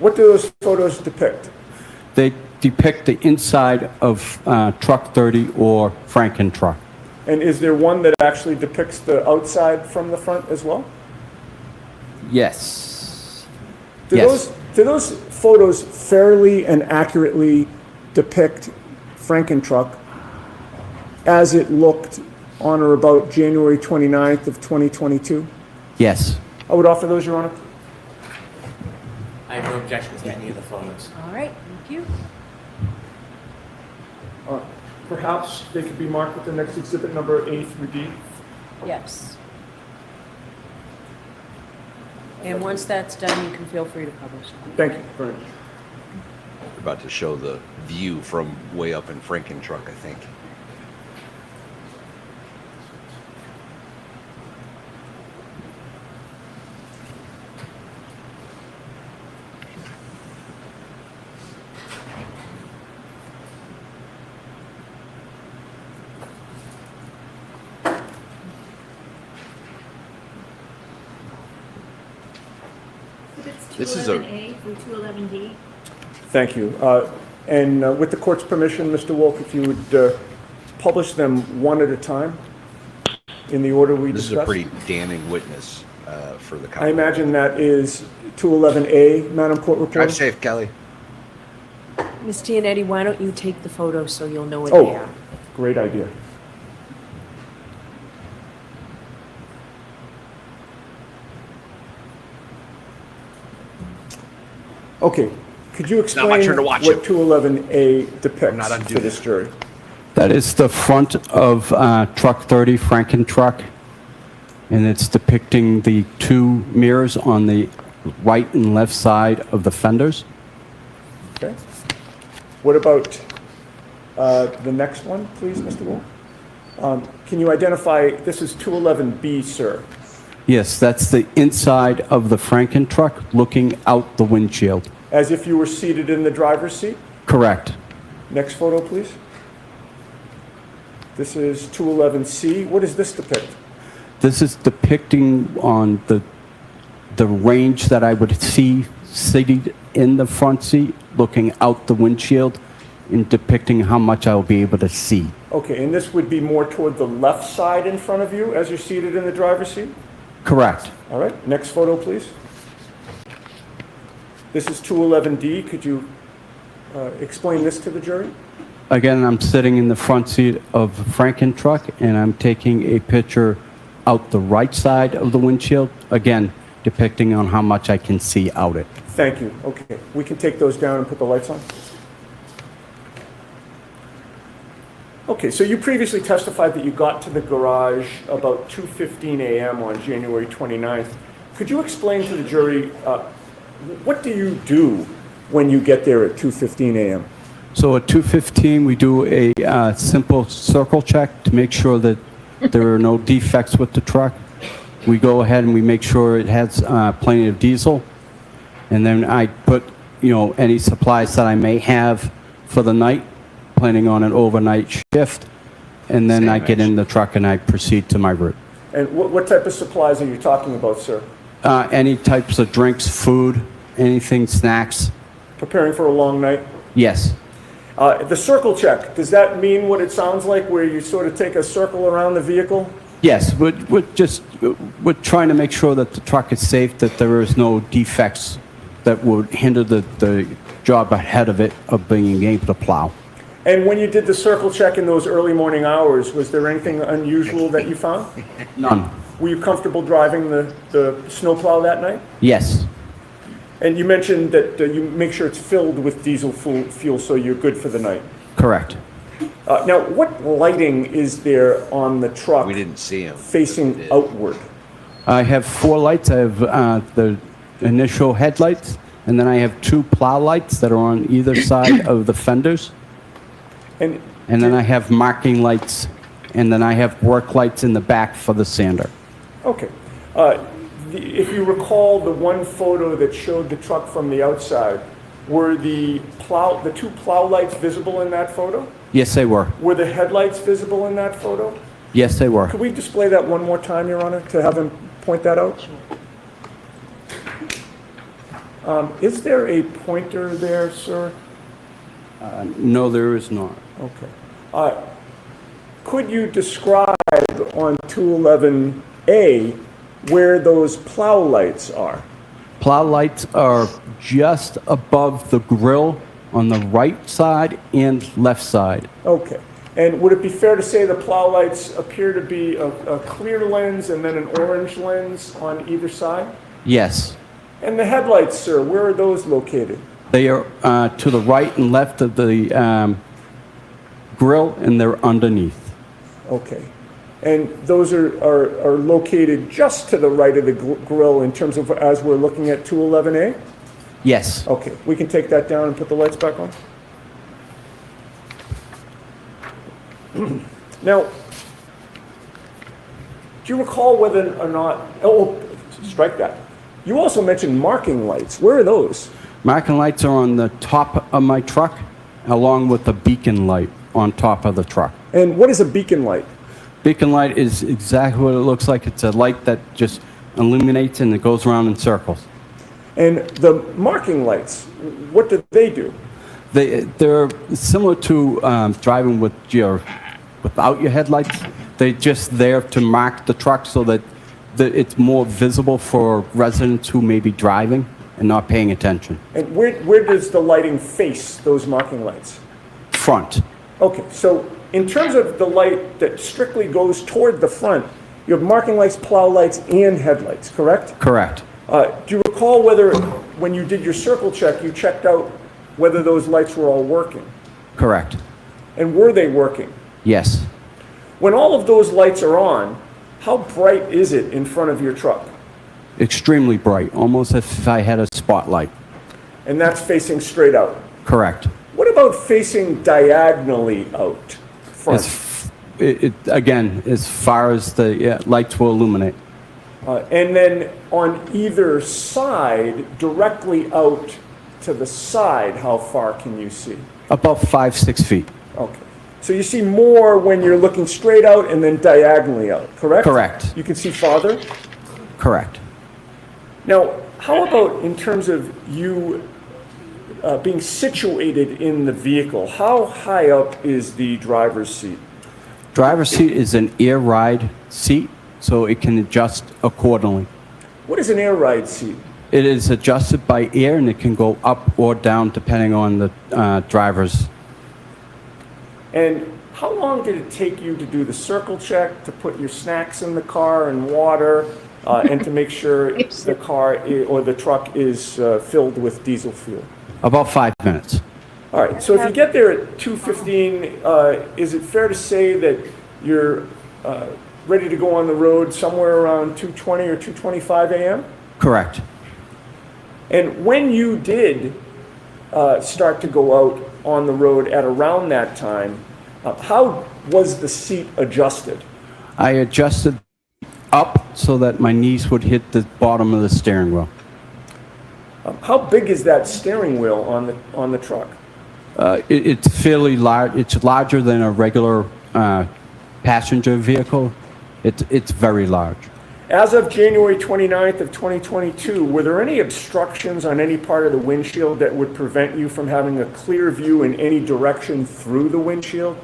What do those photos depict? They depict the inside of truck 30 or Franken truck. And is there one that actually depicts the outside from the front as well? Yes. Do those photos fairly and accurately depict Franken truck as it looked on or about January 29th of 2022? Yes. I would offer those, Your Honor. I have no objections to any of the photos. All right, thank you. Perhaps they could be marked with the next exhibit number A through D. Yes. And once that's done, you can feel free to publish. Thank you very much. We're about to show the view from way up in Franken truck, I think. This is a 211A through 211D. Thank you. And with the court's permission, Mr. Wolk, if you would publish them one at a time in the order we this discussed. is a pretty damning witness for the. I imagine that is 211A, Madam Court Reporter. Drive safe, Kelly. Ms. Gianetti, why don't you take the photos so you'll know what they are? Oh, great idea. Okay, could you explain my turn to watch what it. 211A depicts not on for duty. this jury? That is the front of truck 30, Franken truck. And it's depicting the two mirrors on the right and left side of the fenders. Okay. What about the next one, please, Mr. Wolf? Can you identify, this is 211B, sir. Yes, that's the inside of the Franken truck looking out the windshield. As if you were seated in the driver's seat? Correct. Next photo, please. This is 211C. What does this depict? This is depicting on the range that I would see seated in the front seat, looking out the windshield, and depicting how much I'll be able to see. Okay, and this would be more toward the left side in front of you as you're seated in the driver's seat? Correct. All right, next photo, please. This is 211D. Could you explain this to the jury? Again, I'm sitting in the front seat of the Franken truck, and I'm taking a picture out the right side of the windshield, again, depicting on how much I can see out it. Thank you. Okay, we can take those down and put the lights on. Okay, so you previously testified that you got to the garage about 2:15 a.m. on January 29th. Could you explain to the jury, what do you do when you get there at 2:15 a.m.? So at 2:15, we do a simple circle check to make sure that there are no defects with the truck. We go ahead and we make sure it has plenty of diesel. And then I put, any supplies that I may have for the night, planning on an overnight shift. And then I get in the truck and I proceed to my route. And what type of supplies are you talking about, sir? Any types of drinks, food, anything, snacks. Preparing for a long night? Yes. The circle check, does that mean what it sounds like, where you sort of take a circle around the vehicle? Yes, we're trying to make sure that the truck is safe, that there is no defects that would hinder the job ahead of it of being able to plow. And when you did the circle check in those early morning hours, was there anything unusual that you found? None. Were you comfortable driving the snowplow that night? Yes. And you mentioned that you make sure it's filled with diesel fuel so you're good for the night. Correct. Now, what lighting is there on the truck We didn't see him. facing outward? I have 4 lights. I have the initial headlights, and then I have 2 plow lights that are on either side of the fenders. And And then I have marking lights, and then I have work lights in the back for the sander. okay. If you recall the one photo that showed the truck from the outside, were the 2 plow lights visible in that photo? Yes, they were. Were the headlights visible in that photo? Yes, they were. Could we display that one more time, Your Honor, to have him point that out? Is there a pointer there, sir? No, there is not. Okay. Could you describe on 211A where those plow lights are? Plow lights are just above the grill on the right side and left side. Okay. And would it be fair to say the plow lights appear to be a clear lens and then an orange lens on either side? Yes. And the headlights, sir, where are those located? They are to the right and left of the grill, and they're underneath. Okay. And those are located just to the right of the grill in terms of as we're looking at 211A? Yes. Okay. We can take that down and put the lights back on? Now, do you recall whether or not, oh, strike that. You also mentioned marking lights. Where are those? Marking lights are on the top of my truck, along with the beacon light on top of the truck. And what is a beacon light? Beacon light is exactly what it looks like. It's a light that just illuminates and it goes around in circles. And the marking lights, what do they do? They're similar to driving without your headlights. They're just there to mark the truck so that it's more visible for residents who may be driving and not paying attention. And where does the lighting face those marking lights? Front. Okay, so in terms of the light that strictly goes toward the front, you have marking lights, plow lights, and headlights, correct? Correct. Do you recall whether, when you did your circle check, you checked out whether those lights were all working? Correct. And were they working? Yes. When all of those lights are on, how bright is it in front of your truck? Extremely bright, almost as if I had a spotlight. And that's facing straight out? Correct. What about facing diagonally out front? Again, as far as the lights will illuminate. And then on either side, directly out to the side, how far can you see? About 5-6 feet. Okay. So you see more when you're looking straight out and then diagonally out, correct? Correct. You can see farther? Correct. Now, how about in terms of you being situated in the vehicle? How high up is the driver's seat? Driver's seat is an air ride seat, so it can adjust accordingly. What is an air ride seat? It is adjusted by air, and it can go up or down depending on the driver's. And how long did it take you to do the circle check, to put your snacks in the car and water, and to make sure the car or the truck is filled with diesel fuel? About 5 minutes. All right, so if you get there at 2:15, is it fair to say that you're ready to go on the road somewhere around 2:20 or 2:25 a.m.? Correct. And when you did start to go out on the road at around that time, how was the seat adjusted? I adjusted up so that my knees would hit the bottom of the steering wheel. How big is that steering wheel on the truck? It's fairly large. It's larger than a regular passenger vehicle. It's very large. As of January 29th of 2022, were there any obstructions on any part of the windshield that would prevent you from having a clear view in any direction through the windshield?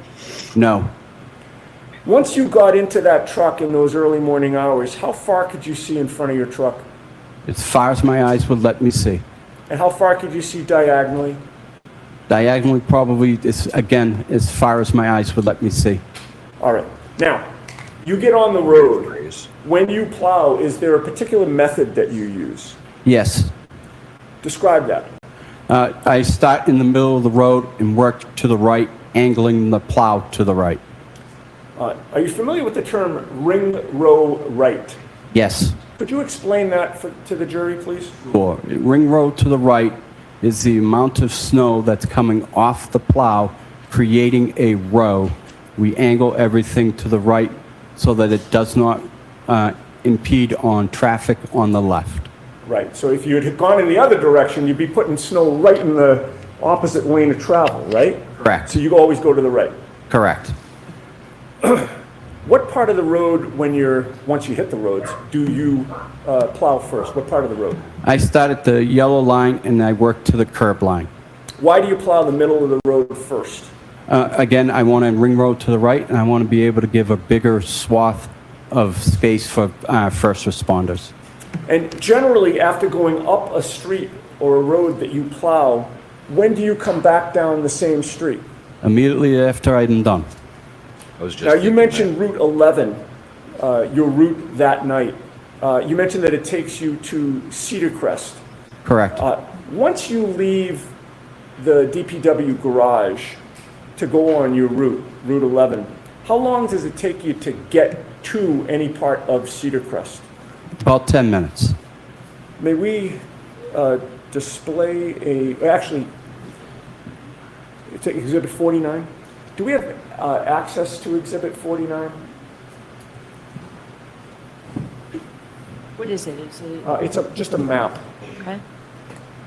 No. Once you got into that truck in those early morning hours, how far could you see in front of your truck? As far as my eyes would let me see. And how far could you see diagonally? Diagonally, probably, again, as far as my eyes would let me see. All right. Now, you get on the road. When you plow, is there a particular method that you use? Yes. Describe that. I start in the middle of the road and work to the right, angling the plow to the right. Are you familiar with the term ring row right? Yes. Could you explain that to the jury, please? Sure. Ring row to the right is the amount of snow that's coming off the plow, creating a row. We angle everything to the right so that it does not impede on traffic on the left. Right. So if you had gone in the other direction, you'd be putting snow right in the opposite lane of travel, right? Correct. So you always go to the right. Correct. What part of the road, once you hit the roads, do you plow first? What part of the road? I start at the yellow line and I work to the curb line. Why do you plow the middle of the road first? Again, I want a ring road to the right, and I want to be able to give a bigger swath of space for first responders. And generally, after going up a street or a road that you plow, when do you come back down the same street? Immediately after I'm done. I was just Now, you thinking mentioned that. Route 11, your route that night. You mentioned that it takes you to Cedar Crest. Correct. Once you leave the DPW garage to go on your route, Route 11, how long does it take you to get to any part of Cedar Crest? About 10 minutes. May we display actually, it's Exhibit 49? Do we have access to Exhibit 49? What is it? Is it, It's just a map. okay?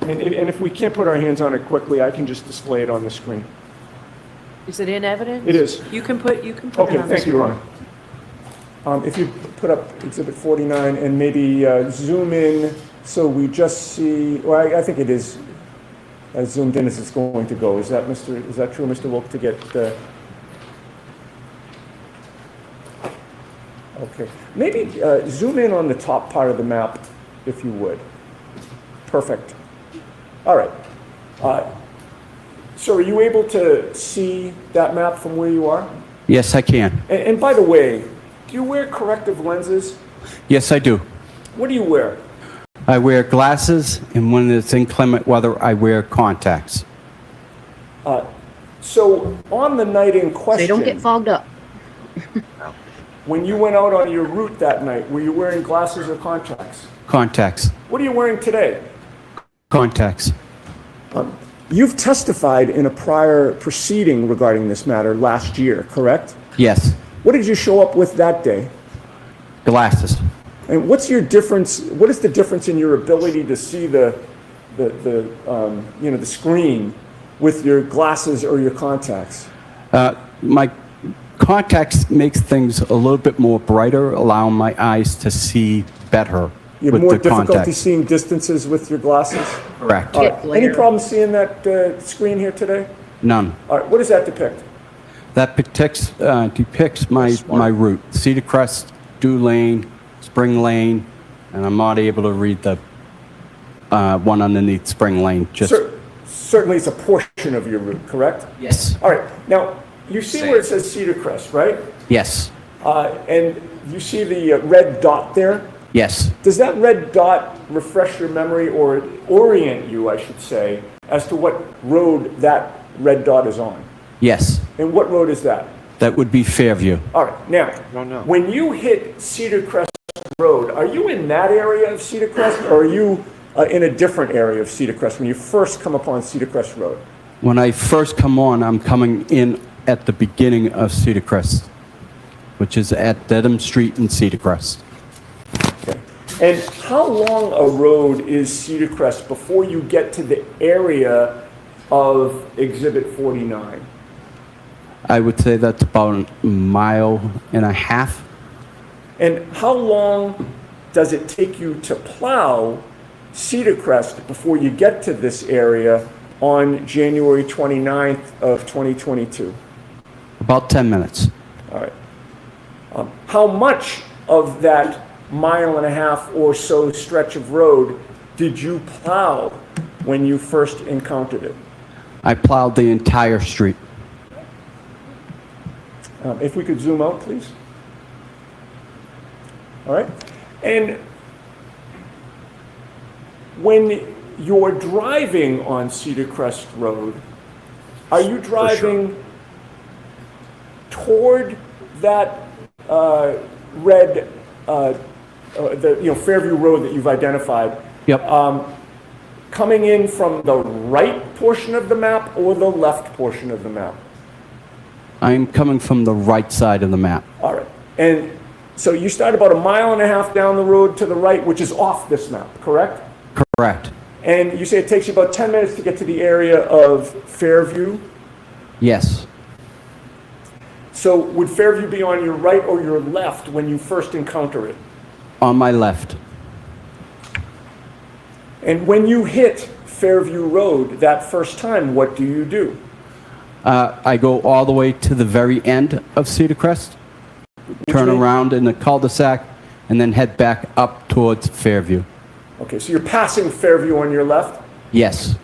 And if we can't put our hands on it quickly, I can just display it on the screen. Is it in evidence? It is. You can put it Okay, on the thank you, Ron. If you put up Exhibit 49 and maybe zoom in so we just see, well, I think it is as zoomed in as it's going to go. Is that true, Mr. Wilk, to get the... Okay, maybe zoom in on the top part of the map, if you would. Perfect. All right. So are you able to see that map from where you are? Yes, I can. And by the way, do you wear corrective lenses? Yes, I do. What do you wear? I wear glasses, and when it's inclement weather, I wear contacts. So on the night in question, They don't get fogged up. when you went out on your route that night, were you wearing glasses or contacts? Contacts. What are you wearing today? Contacts. You've testified in a prior proceeding regarding this matter last year, correct? Yes. What did you show up with that day? Glasses. And what's your difference? What is the difference in your ability to see the screen with your glasses or your contacts? My contacts makes things a little bit more brighter, allowing my eyes to see better You have with more the difficulty contacts. seeing distances with your glasses? Correct. All right. Get Any glare. problem seeing that screen here today? None. All right. What does that depict? That depicts my route. Cedar Crest, Dew Lane, Spring Lane, and I'm not able to read the one underneath Spring Lane. Just Certainly it's a portion of your route, correct? yes. All right. Now, you see where it says Cedar Crest, right? Yes. And you see the red dot there? Yes. Does that red dot refresh your memory or orient you, I should say, as to what road that red dot is on? Yes. And what road is that? That would be Fairview. All right. Now, when you hit Cedar Crest Road, are you in that area of Cedar Crest or are you in a different area of Cedar Crest when you first come upon Cedar Crest Road? When I first come on, I'm coming in at the beginning of Cedar Crest, which is at Dedham Street in Cedar Crest. Okay. And how long a road is Cedar Crest before you get to the area of Exhibit 49? I would say that's about a mile and a half. And how long does it take you to plow Cedar Crest before you get to this area on January 29th of 2022? About 10 minutes. All right. How much of that mile and a half or so stretch of road did you plow when you first encountered it? I plowed the entire street. If we could zoom out, please. All right. And when you're driving on Cedar Crest Road, are you driving toward that red, Fairview Road that you've identified? Yep. Coming in from the right portion of the map or the left portion of the map? I'm coming from the right side of the map. All right. And so you start about a mile and a half down the road to the right, which is off this map, correct? Correct. And you say it takes you about 10 minutes to get to the area of Fairview? Yes. So would Fairview be on your right or your left when you first encounter it? On my left. And when you hit Fairview Road that first time, what do you do? I go all the way to the very end of Cedar Crest, turn way? around in the cul-de-sac, and then head back up towards Fairview. Okay, so you're passing Fairview on your left, Yes,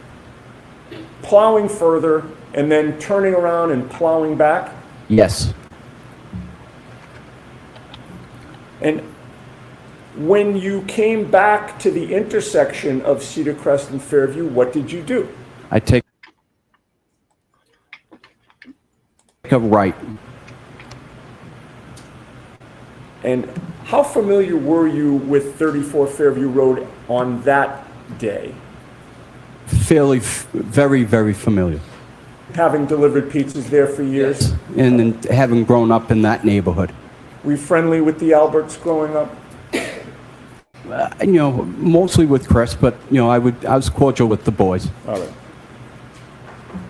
plowing further, and then turning around and plowing back? yes. And when you came back to the intersection of Cedar Crest and Fairview, what did you do? I take a right. And how familiar were you with 34 Fairview Road on that day, Very, very familiar. having delivered pizzas there for years? And then having grown up in that neighborhood. Were you friendly with the Alberts growing up? Mostly with Chris, but, I was cordial with the boys. All right.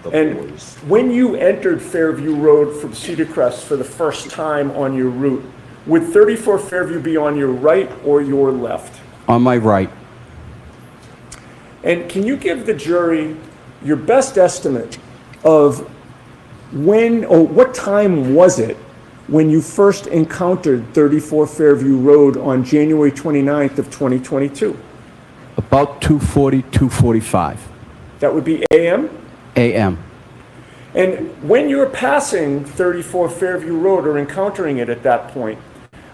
The And boys. when you entered Fairview Road from Cedar Crest for the first time on your route, would 34 Fairview be on your right or your left? On my right, And can you give the jury your best estimate of when or what time was it when you first encountered 34 Fairview Road on January 29th of 2022? about 2:40, 2:45 That would be AM? a.m. And when you were passing 34 Fairview Road or encountering it at that point,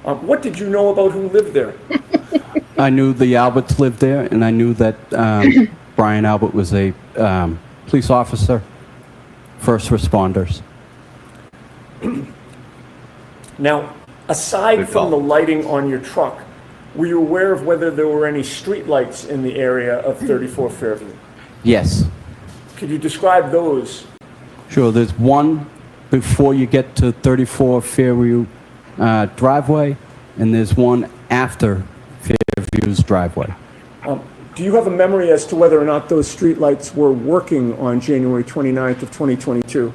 what did you know about who lived there? I knew the Alberts lived there, and I knew that Brian Albert was a police officer, first responders. Now, aside Good from call. the lighting on your truck, were you aware of whether there were any streetlights in the area of 34 Fairview? Yes, Could you describe those? sure. There's one before you get to 34 Fairview driveway, and there's one after Fairview's driveway. Do you have a memory as to whether or not those streetlights were working on January 29th of 2022?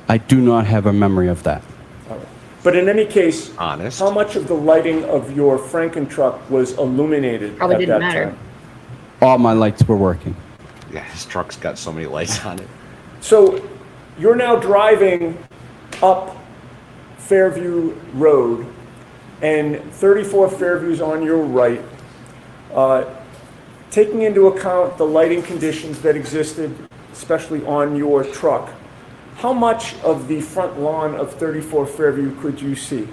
I do not have a memory of that. But in any case, Honest. how much of the lighting of your Franken truck was illuminated Probably at didn't that matter. time? All my lights were working. Yeah, his truck's got so many lights on it. So you're now driving up Fairview Road, and 34 Fairview's on your right. Taking into account the lighting conditions that existed, especially on your truck, how much of the front lawn of 34 Fairview could you see?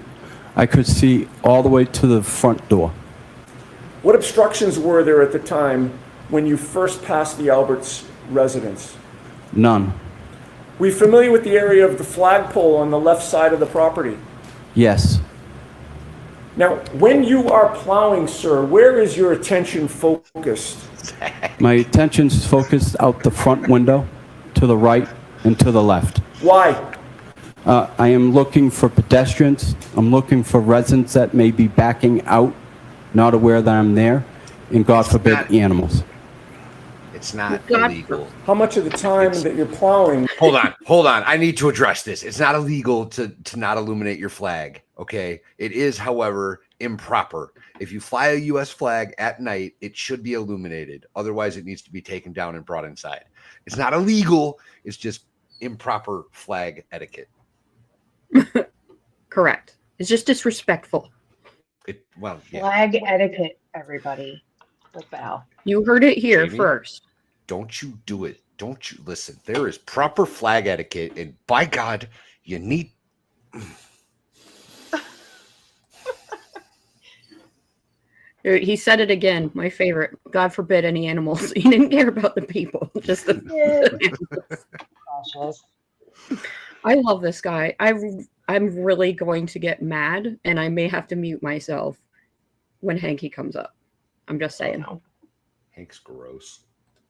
I could see all the way to the front door. What obstructions were there at the time when you first passed the Alberts residence? None. Were you familiar with the area of the flagpole on the left side of the property? Yes. Now, when you are plowing, sir, where is your attention focused? My attention's focused out the front window, to the right and to the left. Why? I am looking for pedestrians. I'm looking for residents that may be backing out, not aware that I'm there, and God forbid, not- animals. It's not God- illegal. How much of the time that you're plowing? Hold on. I need to address this. It's not illegal to not illuminate your flag, okay? It is, however, improper. If you fly a U.S. flag at night, it should be illuminated. Otherwise, it needs to be taken down and brought inside. It's not illegal. It's just improper flag etiquette. Correct. It's just disrespectful. Yeah. Flag etiquette, everybody. With Val. You heard it here Jamie? first. Don't you do it. Don't you listen. There is proper flag etiquette, and by God, you need. He said it again. My favorite. God forbid any animals. He didn't care about the people. Just the Cautious. I love this guy. I'm really going to get mad, and I may have to mute myself when Hanky comes up. I'm just saying. Hank's gross.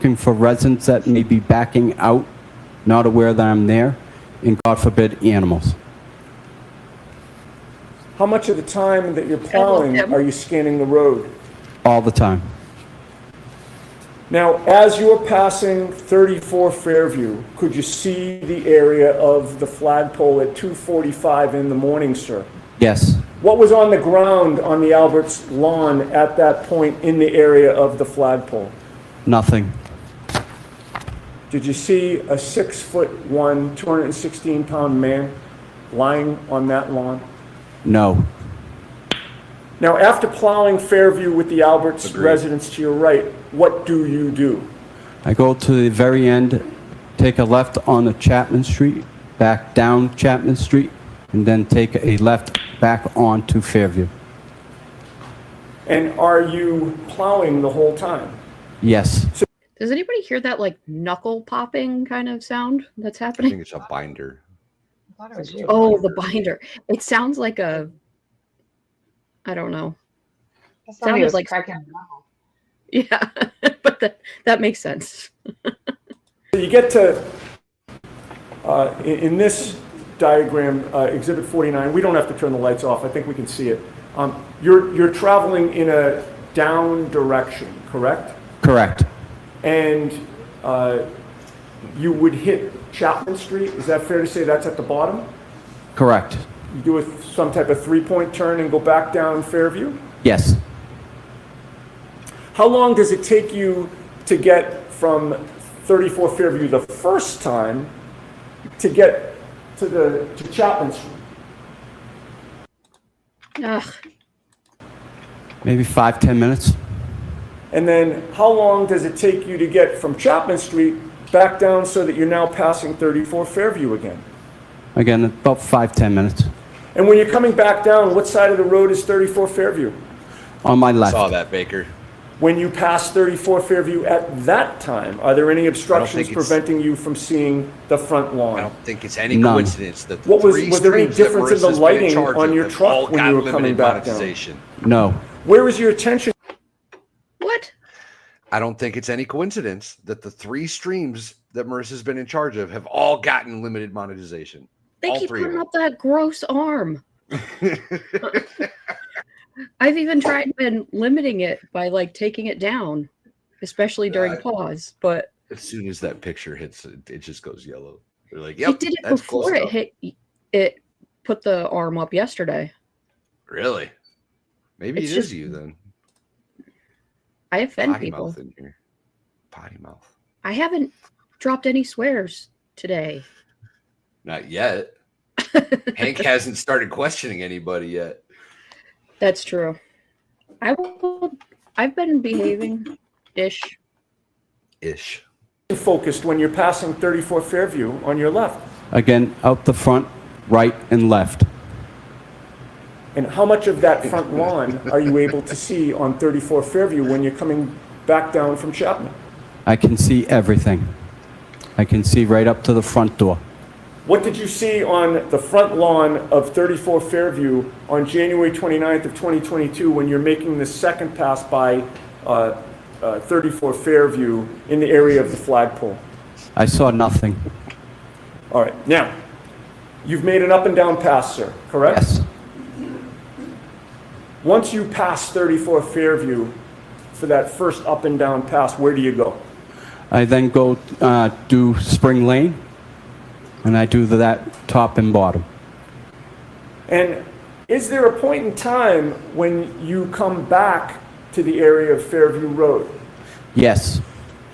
Looking for residents that may be backing out, not aware that I'm there, and God forbid, animals. How much of the time that you're plowing him. are you scanning the road? All the time. Now, as you were passing 34 Fairview, could you see the area of the flagpole at 2:45 in the morning, sir? Yes. What was on the ground on the Alberts lawn at that point in the area of the flagpole? Nothing. did you see a 6'1", 216-pound man lying on that lawn? No. Now, after plowing Fairview with the Alberts Agreed. residence to your right, what do you do? I go to the very end, take a left on the Chapman Street, back down Chapman Street, and then take a left back onto Fairview. And are you plowing the whole time? Yes. Does anybody hear that like knuckle popping kind of sound that's I happening? think it's a binder. I thought it was you. Oh, the binder. It sounds like a, I don't know. Somebody was like- cracking them out. Yeah, but that makes sense. So you get to, in this diagram, Exhibit 49, we don't have to turn the lights off. I think we can see it. You're traveling in a down direction, correct? Correct. And you would hit Chapman Street. Is that fair to say that's at the bottom? Correct. You do some type of three-point turn and go back down Fairview? Yes. How long does it take you to get from 34 Fairview the first time to get to Chapman Street? Ugh, Maybe 5-10 minutes. And then how long does it take you to get from Chapman Street back down so that you're now passing 34 Fairview again? Again, about 5-10 minutes. And when you're coming back down, what side of the road is 34 Fairview? On my left. Saw that, Baker. When you pass 34 Fairview at that time, are there any obstructions think it's- preventing you from seeing the front I lawn? don't think it's any None. coincidence that the What was three there any streams that difference in the Marissa's been lighting charge on of your have truck all when got you were coming limited back down? monetization. No. Where was your attention? what? I don't think it's any coincidence that the three streams that Marissa's been in charge of have all gotten limited monetization. They All keep three of putting them. up that gross arm. I've even tried and limiting it by like taking it down, especially during pause. But As soon as that picture hits, it just goes yellow. They're like, he "Yep, did it that's close before it enough." hit. It put the arm up yesterday. Really? Maybe It's it is just- you then. I offend Potty people. mouth in here. Potty mouth. I haven't dropped any swears today. Not yet. Hank hasn't started questioning anybody yet. That's true. I've been behaving ish. Ish. Focused when you're passing 34 Fairview on your left? Again, out the front, right and left. And how much of that front lawn are you able to see on 34 Fairview when you're coming back down from Chapman? I can see everything. I can see right up to the front door. What did you see on the front lawn of 34 Fairview on January 29th of 2022 when you're making the second pass by 34 Fairview in the area of the flagpole? I saw nothing. All right, now, you've made an up and down pass, sir, correct? Yes. Once you pass 34 Fairview for that first up and down pass, where do you go? I then go do Spring Lane, and I do that top and bottom. And is there a point in time when you come back to the area of Fairview Road? Yes.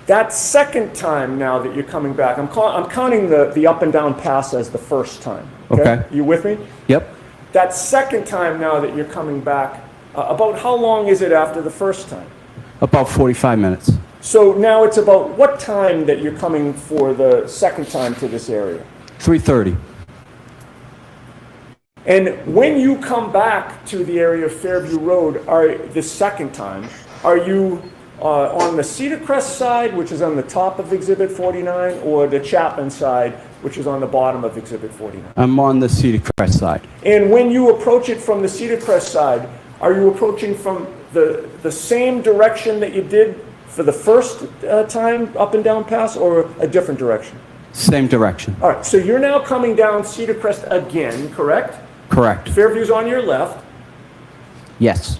That second time now that you're coming back, I'm counting the up and down pass as the first time. Okay. You with me? Yep. That second time now that you're coming back, about how long is it after the first time? About 45 minutes. So now it's about what time that you're coming for the second time to this area? 3:30. And when you come back to the area of Fairview Road, the second time, are you on the Cedar Crest side, which is on the top of Exhibit 49, or the Chapman side, which is on the bottom of Exhibit 49? I'm on the Cedar Crest side. And when you approach it from the Cedar Crest side, are you approaching from the same direction that you did for the first time up and down pass, or a different direction? Same direction. All right, so you're now coming down Cedar Crest again, correct? Correct. Fairview's on your left. Yes.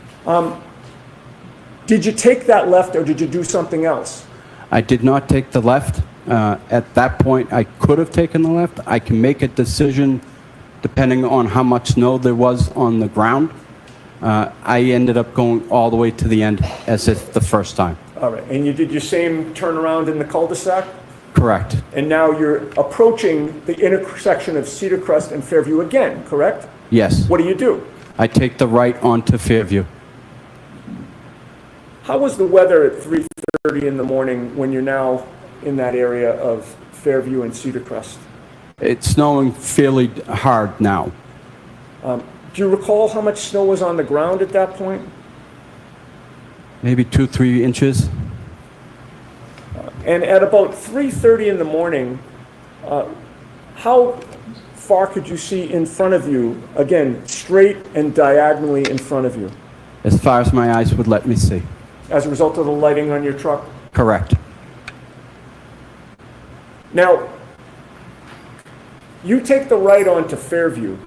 Did you take that left or did you do something else? I did not take the left. At that point, I could have taken the left. I can make a decision depending on how much snow there was on the ground. I ended up going all the way to the end as if the first time. All right, and you did your same turnaround in the cul-de-sac? Correct. And now you're approaching the intersection of Cedar Crest and Fairview again, correct? Yes. What do? I take the right onto Fairview. How was the weather at 3:30 in the morning when you're now in that area of Fairview and Cedar Crest? It's snowing fairly hard now. Do you recall how much snow was on the ground at that point? Maybe 2-3 inches. And at about 3:30 in the morning, how far could you see in front of you, again, straight and diagonally in front of you, As far as my eyes would let me see. as a result of the lighting on your truck? Correct. Now, you take the right onto Fairview.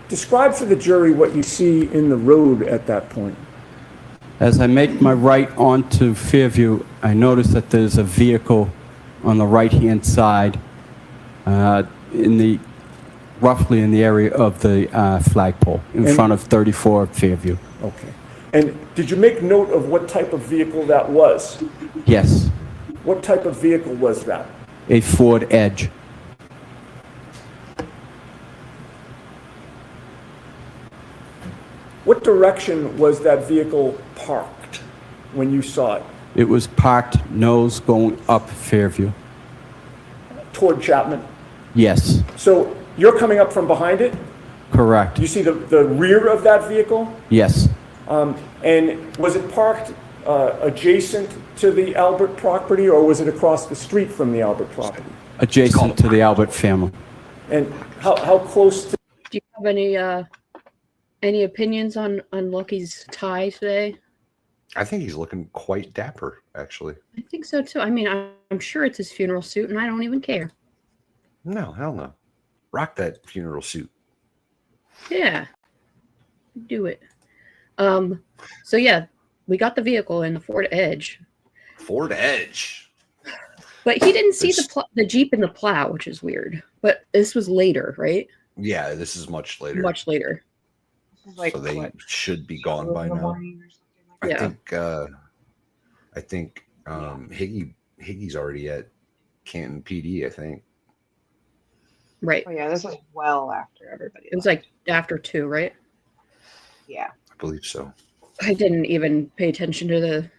Describe for the jury what you see in the road at that point. As I make my right onto Fairview, I notice that there's a vehicle on the right-hand side, roughly in the area of the flagpole, in front of 34 Fairview. Okay. And did you make note of what type of vehicle that was? Yes, What type of vehicle was that? a Ford Edge. What direction was that vehicle parked when you saw it? It was parked nose going up Fairview. Toward Chapman? Yes, So you're coming up from behind it? correct. Do you see the rear of that vehicle? Yes, And was it parked adjacent to the Albert property, or was it across the street from the Albert property? adjacent to the Albert family. And how close to... Do you have any opinions on Lucky's tie today? I think he's looking quite dapper, actually. I think so too. I mean, I'm sure it's his funeral suit, and I don't even care. No, hell no. Rock that funeral suit. Yeah, do it. So yeah, we got the vehicle in the Ford Edge, Ford Edge. but he didn't see It's- the Jeep and the plow, which is weird. But this was later, right? Yeah, this is much later. Much later. Like, so they what, should be gone 2 by in the now. morning or something like Yeah. I think Higgy's already at Canton PD, I think. Right. that? Oh yeah, this was well after everybody. It was left. like after 2, right? Yeah. I believe so. I didn't even pay attention to the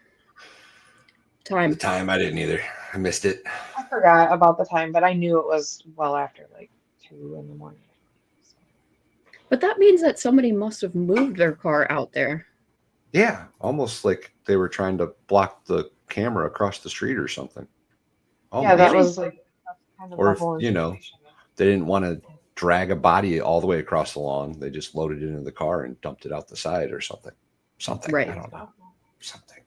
time. The time I didn't either. I missed it. I forgot about the time, but I knew it was well after like 2 in the morning. But that means that somebody must have moved their car out there. Yeah, almost like they were trying to block the camera across the street or something. Oh, Yeah, that maybe. was like kind of Or the if, whole you know, information. they didn't want to drag a body all the way across the lawn. They just loaded it into the car and dumped it out the side or something. Something. Right. I don't know. Something.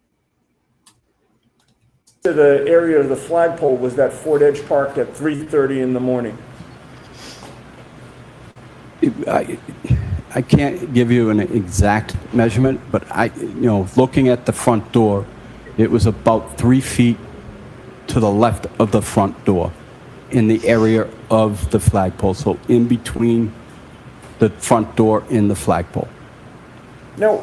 To the area of the flagpole was that Ford Edge parked at 3:30 in the morning. I can't give you an exact measurement, but looking at the front door, it was about 3 feet to the left of the front door in the area of the flagpole, so in between the front door and the flagpole. Now,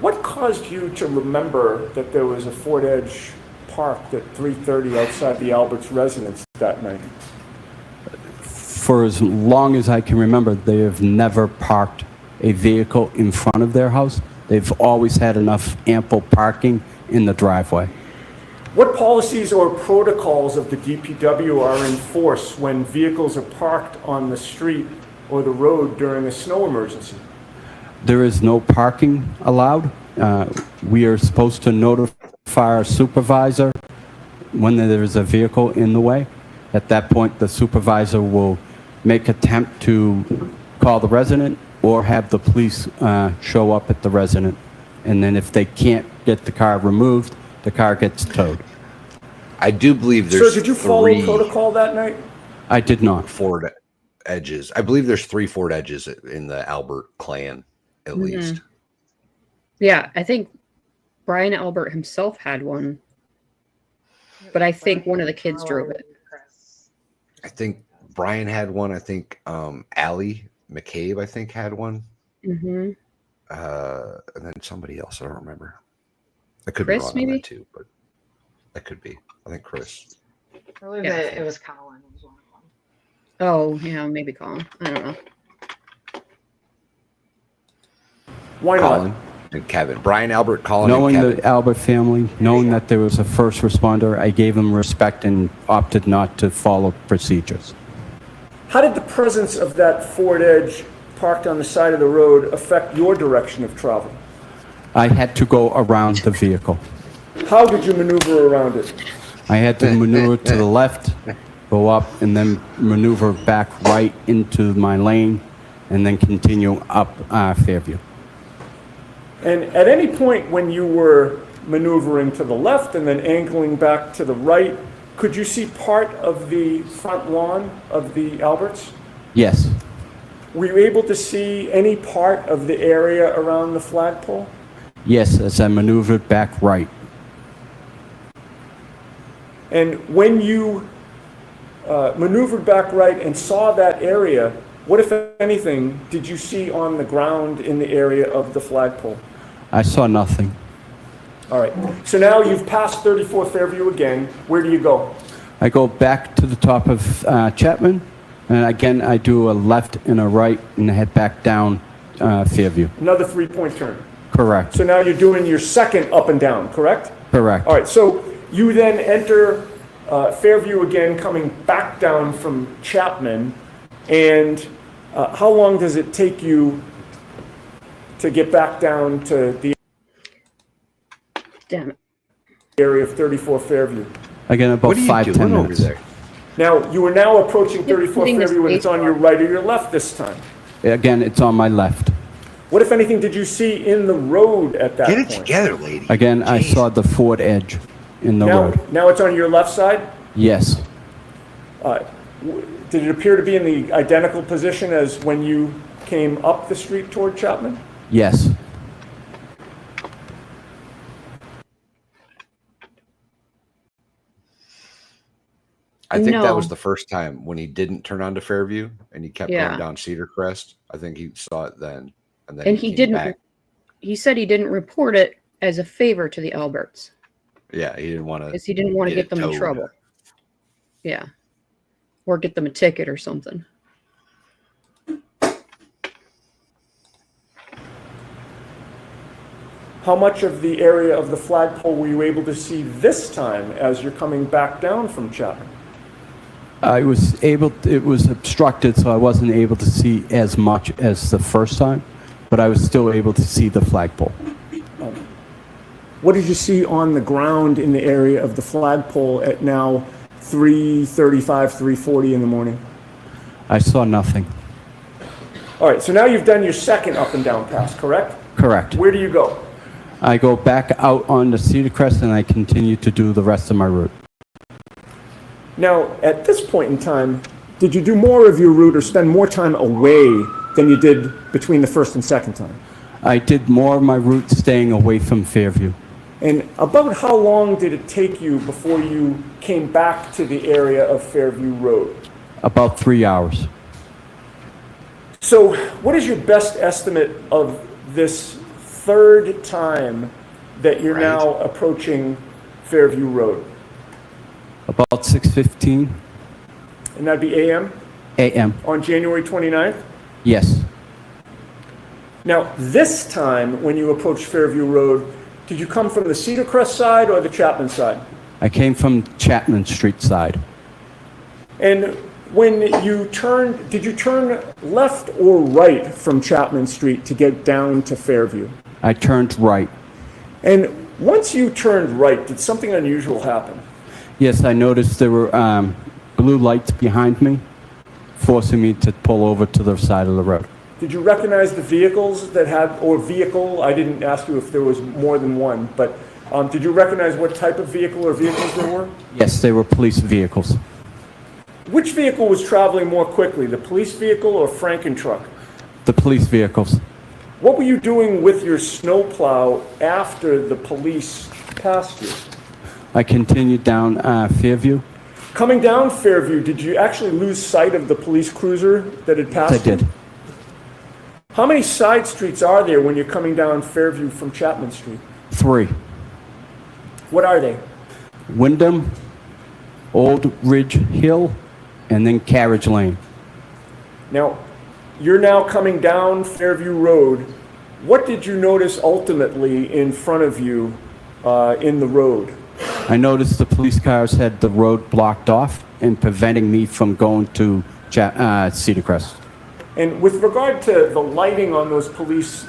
what caused you to remember that there was a Ford Edge parked at 3:30 outside the Alberts residence that night? For as long as I can remember, they have never parked a vehicle in front of their house. They've always had enough ample parking in the driveway. What policies or protocols of the DPW are in force when vehicles are parked on the street or the road during a snow emergency? There is no parking allowed. We are supposed to notify our supervisor when there is a vehicle in the way. At that point, the supervisor will make attempt to call the resident or have the police show up at the resident. And then if they can't get the car removed, the car gets towed. I do believe there's Sir, did you follow 3 protocol that night? I did not. Ford Edges. I believe there's 3 Ford Edges in the Albert clan, at Mhm. least. Yeah, I think Brian Albert himself had one, but I think one of the kids drove it. Chris. I think Brian had one. I think Allie McCabe, I think, had one. Mm-hmm. And then somebody else. I don't remember. I could Chris, be wrong on maybe? that too, but that could be. I think Chris. I believe Yeah. that it was Colin was one of them. Oh, yeah, maybe Colin. I don't know. Why Colin not? and Kevin. Brian, Albert, Colin, Knowing and Kevin. the Albert family, knowing that there was a first responder, I gave them respect and opted not to follow procedures. How did the presence of that Ford Edge parked on the side of the road affect your direction of travel? I had to go around the vehicle. How did you maneuver around it? I had to maneuver to the left, go up, and then maneuver back right into my lane, and then continue up Fairview. And at any point when you were maneuvering to the left and then angling back to the right, could you see part of the front lawn of the Alberts? Yes, Were you able to see any part of the area around the flagpole? yes, as I maneuvered back right. And when you maneuvered back right and saw that area, what, if anything, did you see on the ground in the area of the flagpole? I saw nothing. All right. So now you've passed 34 Fairview again. Where do you go? I go back to the top of Chapman, and again I do a left and a right and head back down Fairview. Another 3-point turn. Correct. So now you're doing your second up and down, correct? Correct. All right. So you then enter Fairview again, coming back down from Chapman. And how long does it take you to get back down to the Damn it. area of 34 Fairview? Again, about What are you 5-10 doing over minutes. there? Now, you are now approaching You're 34 putting the Fairview, and it's space on your bar. right or your left this time. Again, it's on my left. What, if anything, did you see in the road at that Get it point? together, lady. Again, I Jeez. saw the Ford Edge in the road. Now it's on your left side? Yes, Did it appear to be in the identical position as when you came up the street toward Chapman? yes. I think that No. was the first time when he didn't turn onto Fairview and he kept Yeah. going down Cedar Crest. I think he saw it then. And then And he came didn't, back. he said he didn't report it as a favor to the Alberts Yeah, he didn't want to. because he didn't want to Get get it them in towed. trouble. Yeah. Or get them a ticket or something. How much of the area of the flagpole were you able to see this time as you're coming back down from Chapman? I was able, it was obstructed, so I wasn't able to see as much as the first time, but I was still able to see the flagpole. What did you see on the ground in the area of the flagpole at now 3:35, 3:40 in the morning? I saw nothing. All right, so now you've done your second up and down pass, correct? Correct. Where do you go? I go back out on the Cedar Crest and I continue to do the rest of my route. Now, at this point in time, did you do more of your route or spend more time away than you did between the first and second time? I did more of my route staying away from Fairview. And about how long did it take you before you came back to the area of Fairview Road? About 3 hours. So, what is your best estimate of this third time that you're Right. now approaching Fairview Road? About 6:15 And that'd be AM a.m. on January 29th? Yes. Now, this time when you approached Fairview Road, did you come from the Cedar Crest side or the Chapman side? I came from Chapman Street side. And when you turned, did you turn left or right from Chapman Street to get down to Fairview? I turned right. And once you turned right, did something unusual happen? Yes, I noticed there were blue lights behind me, forcing me to pull over to the side of the road. Did you recognize the vehicles that had, or vehicle? I didn't ask you if there was more than one, but did you recognize what type of vehicle or vehicles there were? Yes, they were police vehicles. Which vehicle was traveling more quickly, the police vehicle or Franken truck? The police vehicles. What were you doing with your snowplow after the police passed you? I continued down Fairview. Coming down Fairview, did you actually lose sight of the police cruiser that had passed Yes, I did. you? How many side streets are there when you're coming down Fairview from Chapman Street? 3. What are they? Wyndham, Old Ridge Hill, and then Carriage Lane. Now, you're now coming down Fairview Road. What did you notice ultimately in front of you in the road? I noticed the police cars had the road blocked off and preventing me from going to Cedar Crest. And with regard to the lighting on those police...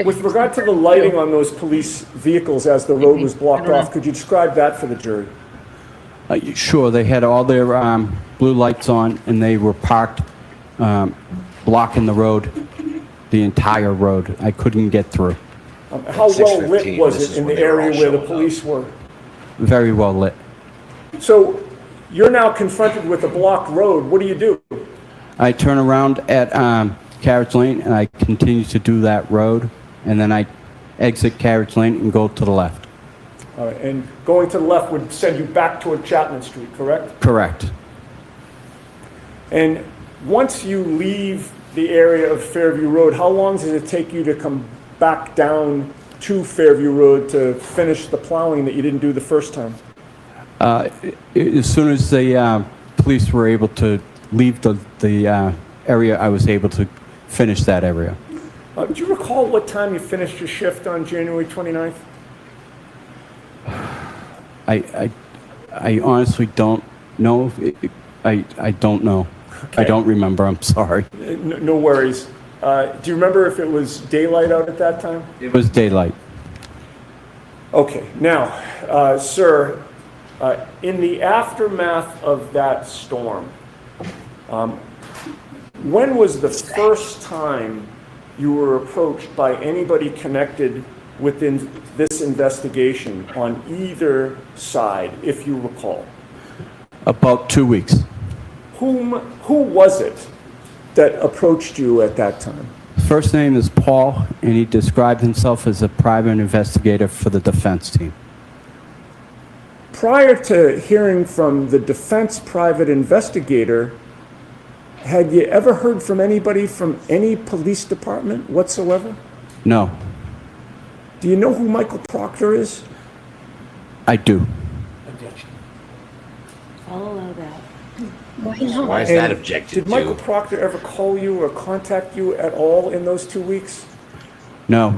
With regard to the lighting on those police vehicles as the road was blocked off, could you describe that for the jury? Sure, they had all their blue lights on, and they were parked, blocking the road, the entire road. I couldn't get through. How well lit was it in the area where the police were? Very well lit. So you're now confronted with a blocked road. What do you do? I turn around at Carriage Lane, and I continue to do that road, and then I exit Carriage Lane and go to the left. All right, and going to the left would send you back toward Chapman Street, correct? Correct. And once you leave the area of Fairview Road, how long does it take you to come back down to Fairview Road to finish the plowing that you didn't do the first time? As soon as the police were able to leave the area, I was able to finish that area. Do you recall what time you finished your shift on January 29th? I honestly don't know. I don't know. Okay. I don't remember. I'm sorry. No worries. Do you remember if it was daylight out at that time? It was daylight. Okay. Now, sir, in the aftermath of that storm, when was the first time you were approached by anybody connected within this investigation on either side, if you recall? About 2 weeks. Who was it that approached you at that time? First name is Paul, and he described himself as a private investigator for the defense team. Prior to hearing from the defense private investigator, had you ever heard from anybody from any police department whatsoever? No. Do you know who Michael Proctor is? I do. Objection. I'll allow that. Why not? Why is And that objected did Michael to? Proctor ever call you or contact you at all in those 2 weeks? No.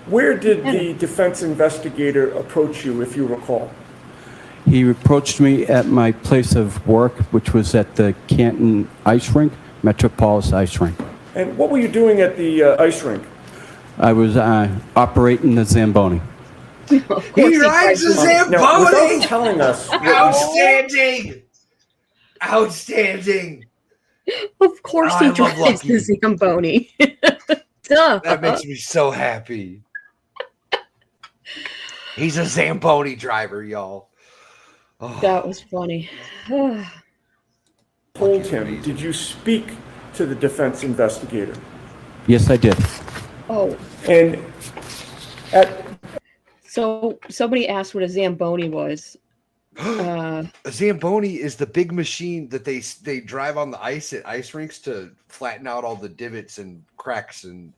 Where did the defense investigator approach you, if you recall? He approached me at my place of work, which was at the Canton Ice Rink, Metropolis Ice Rink. And what were you doing at the ice rink? I was operating the Zamboni. Of course He rides a Now, without Zamboni! telling us, Outstanding! Outstanding! Of course Oh, he I love drives Lucky. the Zamboni. Duh. That makes me so happy. He's a Zamboni driver, y'all. Oh, That was funny. told him, did you speak to the defense investigator? Yes, I did. Oh, And at so somebody asked what a Zamboni was. A Zamboni is the big machine that they drive on the ice at ice rinks to flatten out all the divots and cracks and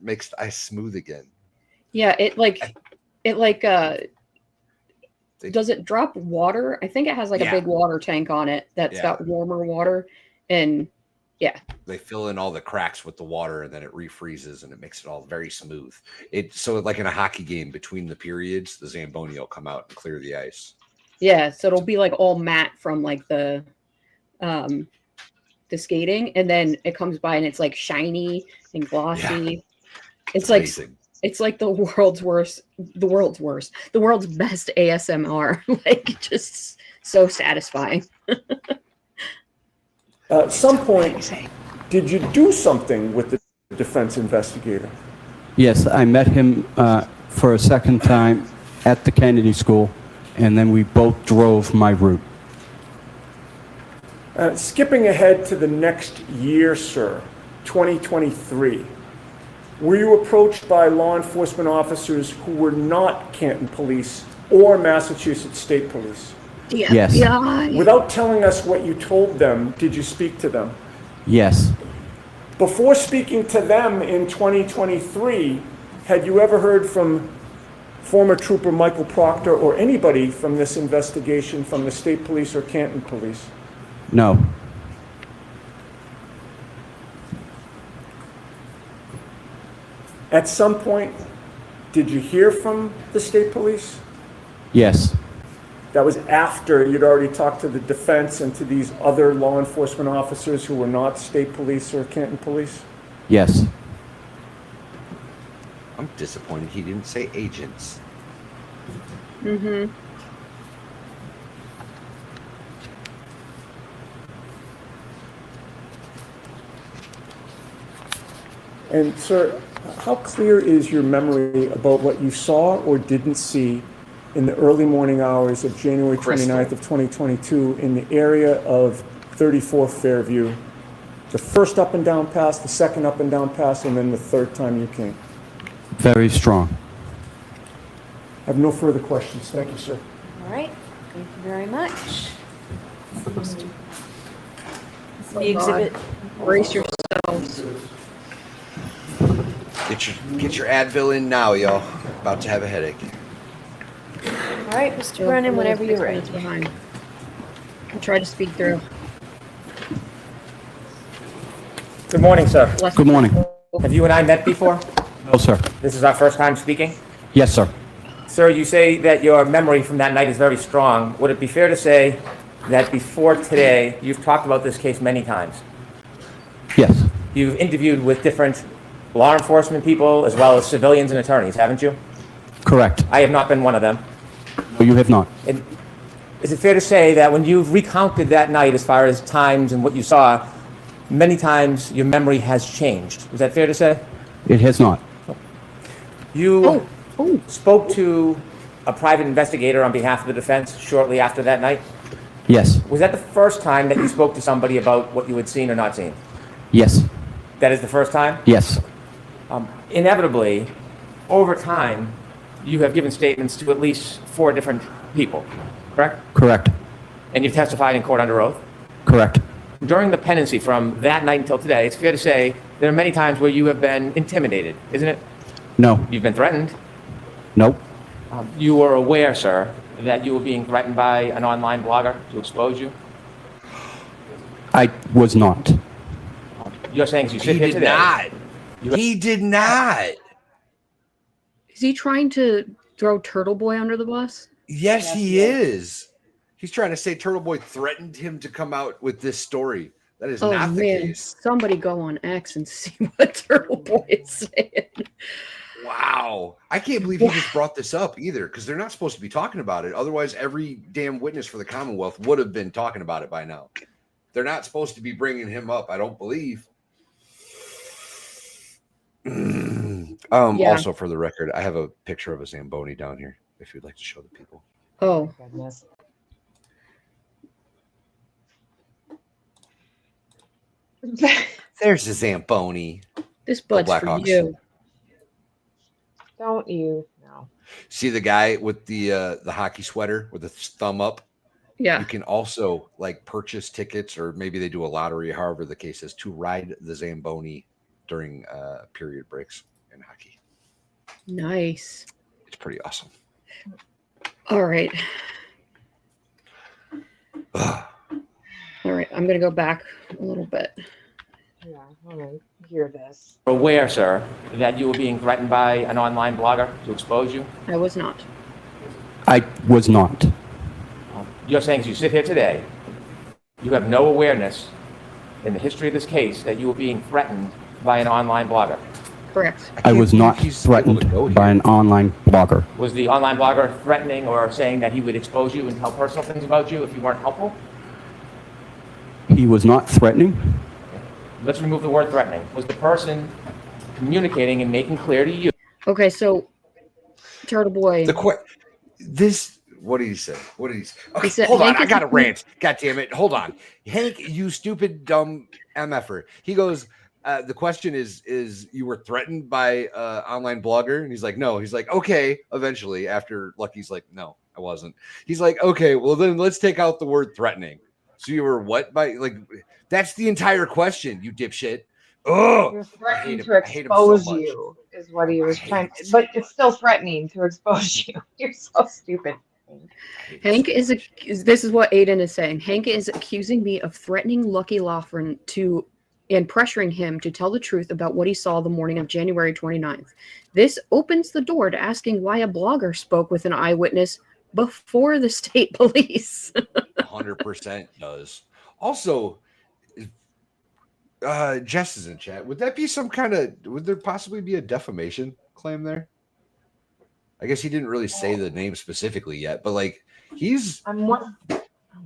makes the ice smooth again. Yeah, does it drop water? I think it has like a big water tank on it that's got warmer water, and They fill in all the cracks with the water and then it refreezes and it makes it all very smooth. So like in a hockey game between the periods, the Zamboni will come out and clear the ice. yeah, so it'll be like all matte from like the skating, and then it comes by and it's like shiny and glossy. It's like amazing. it's like the world's best ASMR. Like just so satisfying. At some point, did you do something with the defense investigator? Yes, I met him for a second time at the Kennedy School, and then we both drove my route. Skipping ahead to the next year, sir, 2023, were you approached by law enforcement officers who were not Canton Police or Massachusetts State Police? The Yes. FBI. Without telling us what you told them, did you speak to them? Yes. Before speaking to them in 2023, had you ever heard from former Trooper Michael Proctor or anybody from this investigation from the State Police or Canton Police? No. At some point, did you hear from the State Police? Yes. That was after you'd already talked to the defense and to these other law enforcement officers who were not State Police or Canton Police? Yes. I'm disappointed he didn't say agents. Mm-hmm. And sir, how clear is your memory about what you saw or didn't see in the early morning hours of January 29th of 2022 in the area of 34 Fairview? The first up and down pass, the second up and down pass, and then the third time you came. Very strong. I have no further questions. Thank you, sir. All right, thank you very much. The exhibit. Brace yourselves. Get your Advil in now, y'all. About to have a headache. All right, Mr. Brennan, whenever you're ready. Behind. I'll try to speak through. Good morning, sir. Good morning. Have you and I met before? No, sir. This is our first time speaking? Yes, sir. Sir, you say that your memory from that night is very strong. Would it be fair to say that before today, you've talked about this case many times? Yes. You've interviewed with different law enforcement people as well as civilians and attorneys, haven't you? Correct. I have not been one of them. No, you have not. And is it fair to say that when you've recounted that night as far as times and what you saw, many times your memory has changed? Is that fair to say? It has not. You spoke to a private investigator on behalf of the defense shortly after that night? Yes. Was that the first time that you spoke to somebody about what you had seen or not seen? Yes. That is the first time? Yes. Inevitably, over time, you have given statements to at least 4 different people, correct? Correct. And you've testified in court under oath? Correct. During the pendency from that night until today, it's fair to say there are many times where you have been intimidated, isn't it? No. You've been threatened. Nope. You were aware, sir, that you were being threatened by an online blogger to expose you? I was not. You're saying you sit He here did today. not. He did not. Is he trying to throw Turtle Boy under the bus? Yes, he is. He's trying to say Turtle Boy threatened him to come out with this story. That is not the case. Somebody go on X and see what Turtle Boy is saying. Wow. I can't believe he just brought this up either, because they're not supposed to be talking about it. Otherwise, every damn witness for the Commonwealth would have been talking about it by now. They're not supposed to be bringing him up, I don't believe. Also, for the record, I have a picture of a Zamboni down here, if you'd like to show the people. Oh. Goodness. There's a Zamboni. This bud's for Blackhawks. you. Don't you? No. See the guy with the hockey sweater with the thumb up? Yeah. You can also like purchase tickets, or maybe they do a lottery, however the case is, to ride the Zamboni during period breaks in hockey. Nice. It's pretty awesome. All right. Ugh. All right. I'm going to go back a little bit. Yeah, I want to hear this. Aware, sir, that you were being threatened by an online blogger to expose you? I was not. I was not. You're saying as you sit here today, you have no awareness in the history of this case that you were being threatened by an online blogger? Correct. I was not threatened by an online blogger. Was the online blogger threatening or saying that he would expose you and tell personal things about you if you weren't helpful? He was not threatening. Let's remove the word threatening. Was the person communicating and making clear to you? Okay, so Turtle Boy. What did he say? What did he say? Okay, He said, hold on, Hank I is got a a- rant. God damn it. Hold on. Hank, you stupid, dumb MFer. He goes, the question is you were threatened by online blogger? And he's like, no. He's like, okay, eventually, after Lucky's like, no, I wasn't. He's like, okay, well then let's take out the word threatening. So you were what by like? That's the entire question, you dipshit. Oh, He was threatening to expose you, is what he was trying. But it's still threatening to expose you. You're so stupid. Hank is this is what Aiden is saying. Hank is accusing me of threatening Lucky Loughran and pressuring him to tell the truth about what he saw the morning of January 29th. This opens the door to asking why a blogger spoke with an eyewitness before the state police. 100% does. Also, Jess is in chat. Would that be would there possibly be a defamation claim there? I guess he didn't really say the name specifically yet, but like he's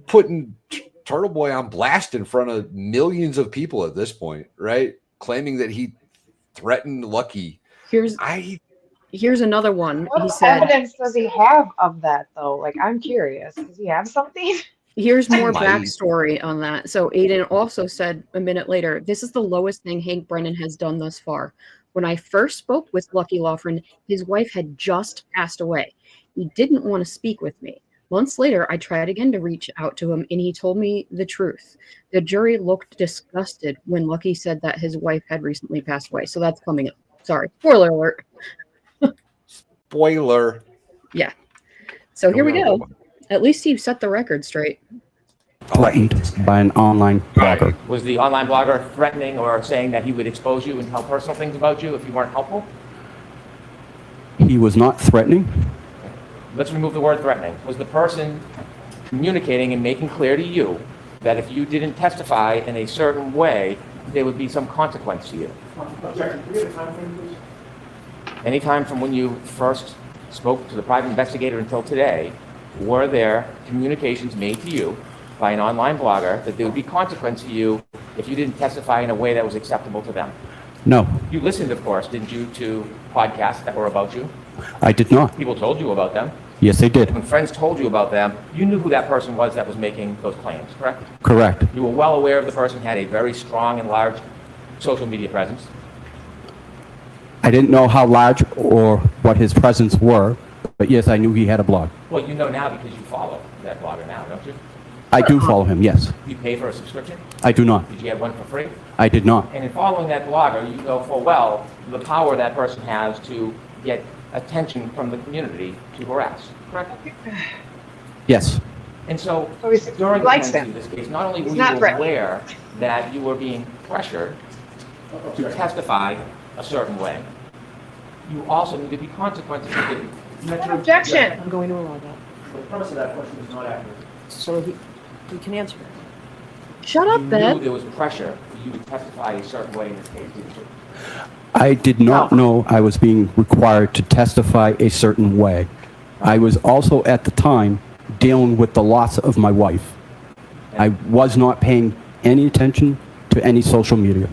putting Turtle Boy on blast in front of millions of people at this point, right? Claiming that he threatened Lucky. Here's another one. What He said, evidence does he have of that, though? Like, I'm curious. Does he have something? here's more backstory on that. So Aiden also said a minute later, this is the lowest thing Hank Brennan has done thus far. When I first spoke with Lucky Loughran, his wife had just passed away. He didn't want to speak with me. Months later, I tried again to reach out to him, and he told me the truth. The jury looked disgusted when Lucky said that his wife had recently passed away. So that's coming up. Sorry. Spoiler alert. Spoiler. Yeah. So here we go. At least he set the record straight. Threatened by an online blogger. Was the online blogger threatening or saying that he would expose you and tell personal things about you if you weren't helpful? He was not threatening. Let's remove the word threatening. Was the person communicating and making clear to you that if you didn't testify in a certain way, there would be some consequence to you? Objection. Can we have a time frame, please? Anytime from when you first spoke to the private investigator until today, were there communications made to you by an online blogger that there would be consequence to you if you didn't testify in a way that was acceptable to them? No, You listened, of course, didn't you, to podcasts that were about you? I did not. People told you about them. Yes, they did. When friends told you about them, you knew who that person was that was making those claims, correct? Correct. You were well aware of the person had a very strong and large social media presence. I didn't know how large or what his presence were, but yes, I knew he had a blog. Well, you know now because you follow that blogger now, don't you? I do follow him, yes. You pay for a subscription? I do not. Did you get one for free? I did not. And in following that blogger, you know full well the power that person has to get attention from the community to harass, correct? Yes. And so, So he during the likes pendency him. of this case, not only were He's you not threatening. aware that you were being pressured to testify a certain way, you also knew there'd be consequences if you didn't. Objection. I'm going to allow that. The premise of that question is not accurate. So he can answer it. Shut up, You knew Beth. there was pressure for you to testify a certain way in this case, didn't you? I did not know I was being required to testify a certain way. I was also at the time dealing with the loss of my wife. I was not paying any attention to any social media.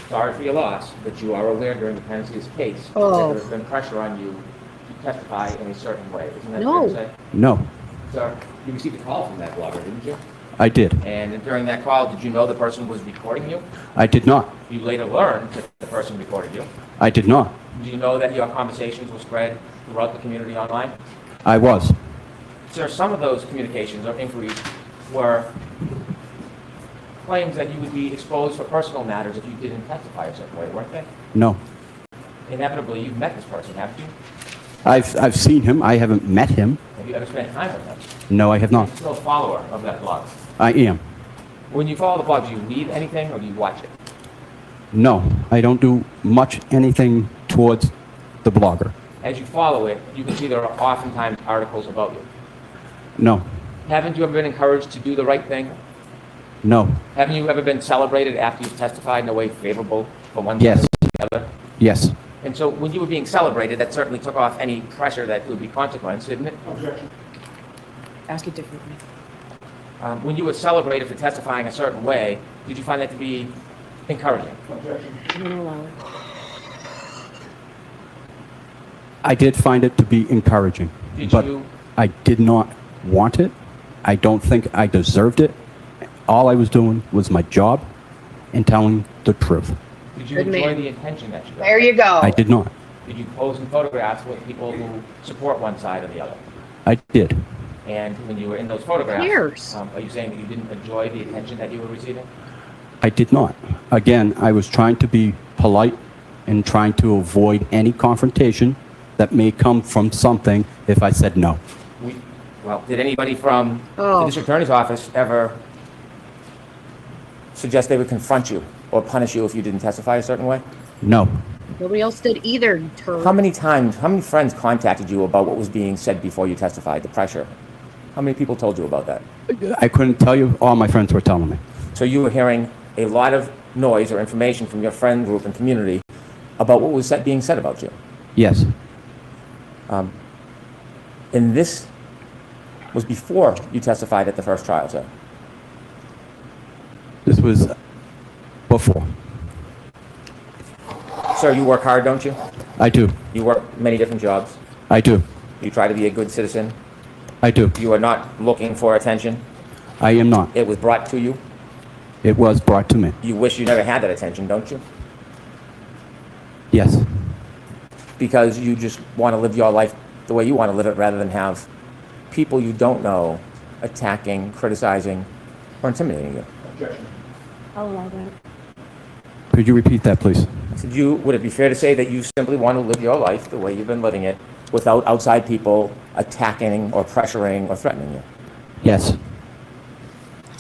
Sorry for your loss, but you are aware during the pendency of this case that Oh. there's been pressure on you to testify in a certain way. Isn't that No. fair to say? No, Sir, you received a call from that blogger, didn't you? I did. And during that call, did you know the person was recording you? I did not. You later learned that the person recorded you. I did not. Do you know that your conversations were spread throughout the community online? I was. Sir, some of those communications or inquiries were claims that you would be exposed for personal matters if you didn't testify a certain way, weren't they? No. Inevitably, you've met this person, haven't you? I've seen him. I haven't met him. Have you ever spent time with him? No, I have not. You're still a follower of that blog. I am. When you follow the blog, do you read anything or do you watch it? No, I don't do much anything towards the blogger. As you follow it, you can see there are oftentimes articles about you. No, Haven't you ever been encouraged to do the right thing? no, Haven't you ever been celebrated after you've testified in a way favorable for one Yes. side or the other? yes, And so when you were being celebrated, that certainly took off any pressure that would be consequence, didn't it? Objection. Ask it differently. When you were celebrated for testifying a certain way, did you find that to be encouraging? Objection. I'm going to allow it. I did find it to be encouraging, Did but you, I did not want it. I don't think I deserved it. All I was doing was my job and telling the truth. did you Good enjoy man. the attention that you got? There you go. I did not. Did you pose in photographs with people who support one side or the other? I did. And when you were in those photographs, cares? Are you saying that you didn't enjoy the attention that you were receiving? I did not. Again, I was trying to be polite and trying to avoid any confrontation that may come from something if I said no. Well, did anybody from the Oh. district attorney's office ever suggest they would confront you or punish you if you didn't testify a certain way? No. Nobody else did either, turd. How many friends contacted you about what was being said before you testified, the pressure? How many people told you about that? I couldn't tell you. All my friends were telling me. So you were hearing a lot of noise or information from your friend group and community about what was being said about you. Yes. And this was before you testified at the first trial, sir. This was before. Sir, you work hard, don't you? I do. You work many different jobs. I do. You try to be a good citizen. I do. You are not looking for attention. I am not. It was brought to you. It was brought to me. You wish you never had that attention, don't you? Yes. Because you just want to live your life the way you want to live it rather than have people you don't know attacking, criticizing, or intimidating you. I'll allow that. Could you repeat that, please? So would it be fair to say that you simply want to live your life the way you've been living it without outside people attacking or pressuring or threatening you? Yes.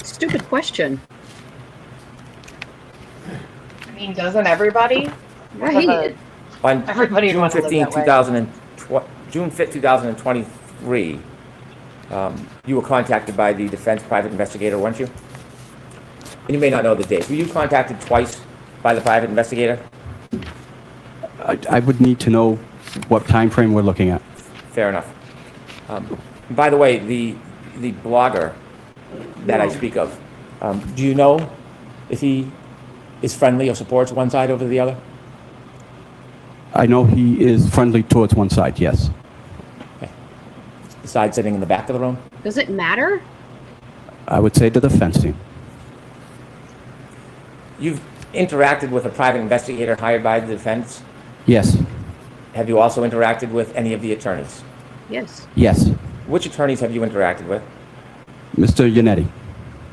Stupid question. I mean, doesn't everybody? Right. On Everybody June wants to live 15, that way. June 5th, 2023, you were contacted by the defense private investigator, weren't you? And you may not know the date. Were you contacted twice by the private investigator? I would need to know what time frame we're looking at. Fair enough. By the way, the blogger that I speak of, do you know if he is friendly or supports one side over the other? I know he is friendly towards one side, yes. Okay. The side sitting in the back of the room? Does it matter? I would say to the defense team. You've interacted with a private investigator hired by the defense. Yes. Have you also interacted with any of the attorneys? Yes. Yes. Which attorneys have you interacted with? Mr. Yannetti.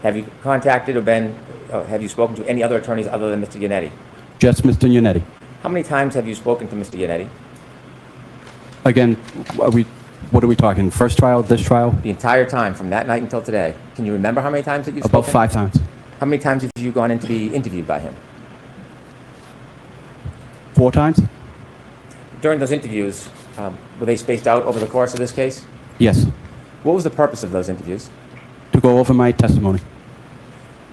Have you contacted or have you spoken to any other attorneys other than Mr. Yannetti? Just Mr. Yannetti. How many times have you spoken to Mr. Yannetti? Again, what are we talking? First trial, this trial? The entire time, from that night until today. Can you remember how many times that you've spoken? About 5 times. How many times have you gone in to be interviewed by him? 4 times? During those interviews, were they spaced out over the course of this case? Yes. What was the purpose of those interviews? To go over my testimony.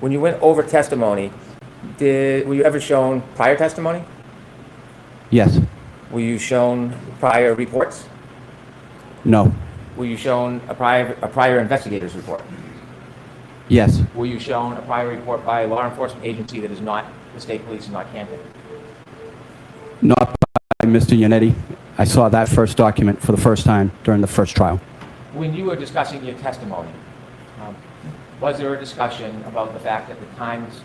When you went over testimony, were you ever shown prior testimony? Yes. Were you shown prior reports? No. Were you shown a prior investigator's report? Yes. Were you shown a prior report by a law enforcement agency that is not the state police and not Canton? Not by Mr. Yannetti. I saw that first document for the first time during the first trial. When you were discussing your testimony, was there a discussion about the fact that the times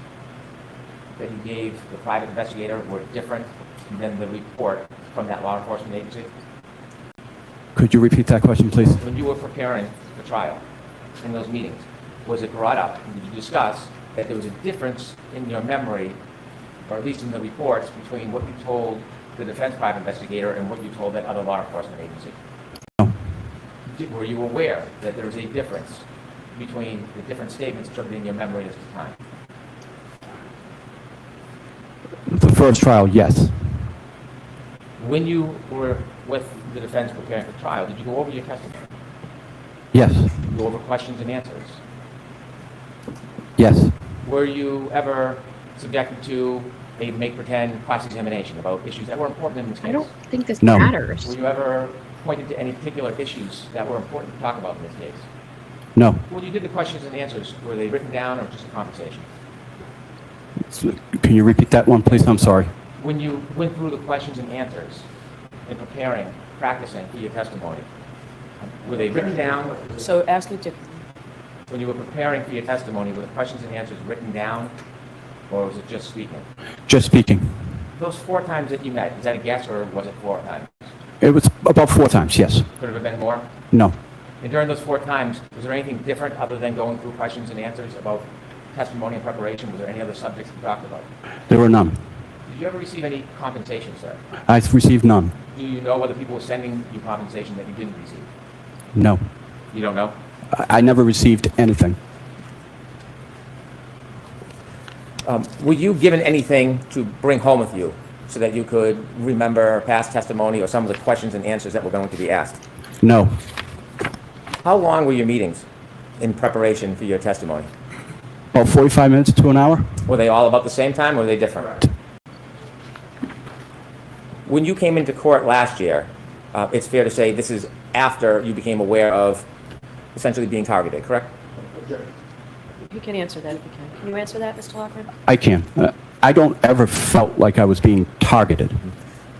that you gave the private investigator were different than the report from that law enforcement agency? Could you repeat that question, please? When you were preparing the trial in those meetings, was it brought up, and did you discuss that there was a difference in your memory, or at least in the reports, between what you told the defense private investigator and what you told that other law enforcement agency? No. Were you aware that there was a difference between the different statements attributed in your memory at the time? The first trial, yes. When you were with the defense preparing for trial, did you go over your testimony? Yes. Did you go over questions and answers? Yes. Were you ever subjected to a make-pretend cross-examination about issues that were important in this case? I don't think this No. matters. Were you ever pointed to any particular issues that were important to talk about in this case? No. When you did the questions and answers, were they written down or just a conversation? Can you repeat that one, please? I'm sorry. When you went through the questions and answers in preparing, practicing for your testimony, were they written down? So ask it differently. When you were preparing for your testimony, were the questions and answers written down, or was it just speaking? Just speaking. Those 4 times that you met, is that a guess, or was it 4 times? It was about 4 times, yes. Could it have been more? No. And during those 4 times, was there anything different other than going through questions and answers about testimony and preparation? Was there any other subjects you talked about? There were none. Did you ever receive any compensation, sir? I've received none. Do you know whether people were sending you compensation that you didn't receive? No. You don't know? I never received anything. Were you given anything to bring home with you so that you could remember past testimony or some of the questions and answers that were going to be asked? No. How long were your meetings in preparation for your testimony? About 45 minutes to an hour? Were they all about the same time or were they different? When you came into court last year, it's fair to say this is after you became aware of essentially being targeted, correct? You can answer that if you can. Can you answer that, Mr. Lockman? I can. I don't ever felt like I was being targeted.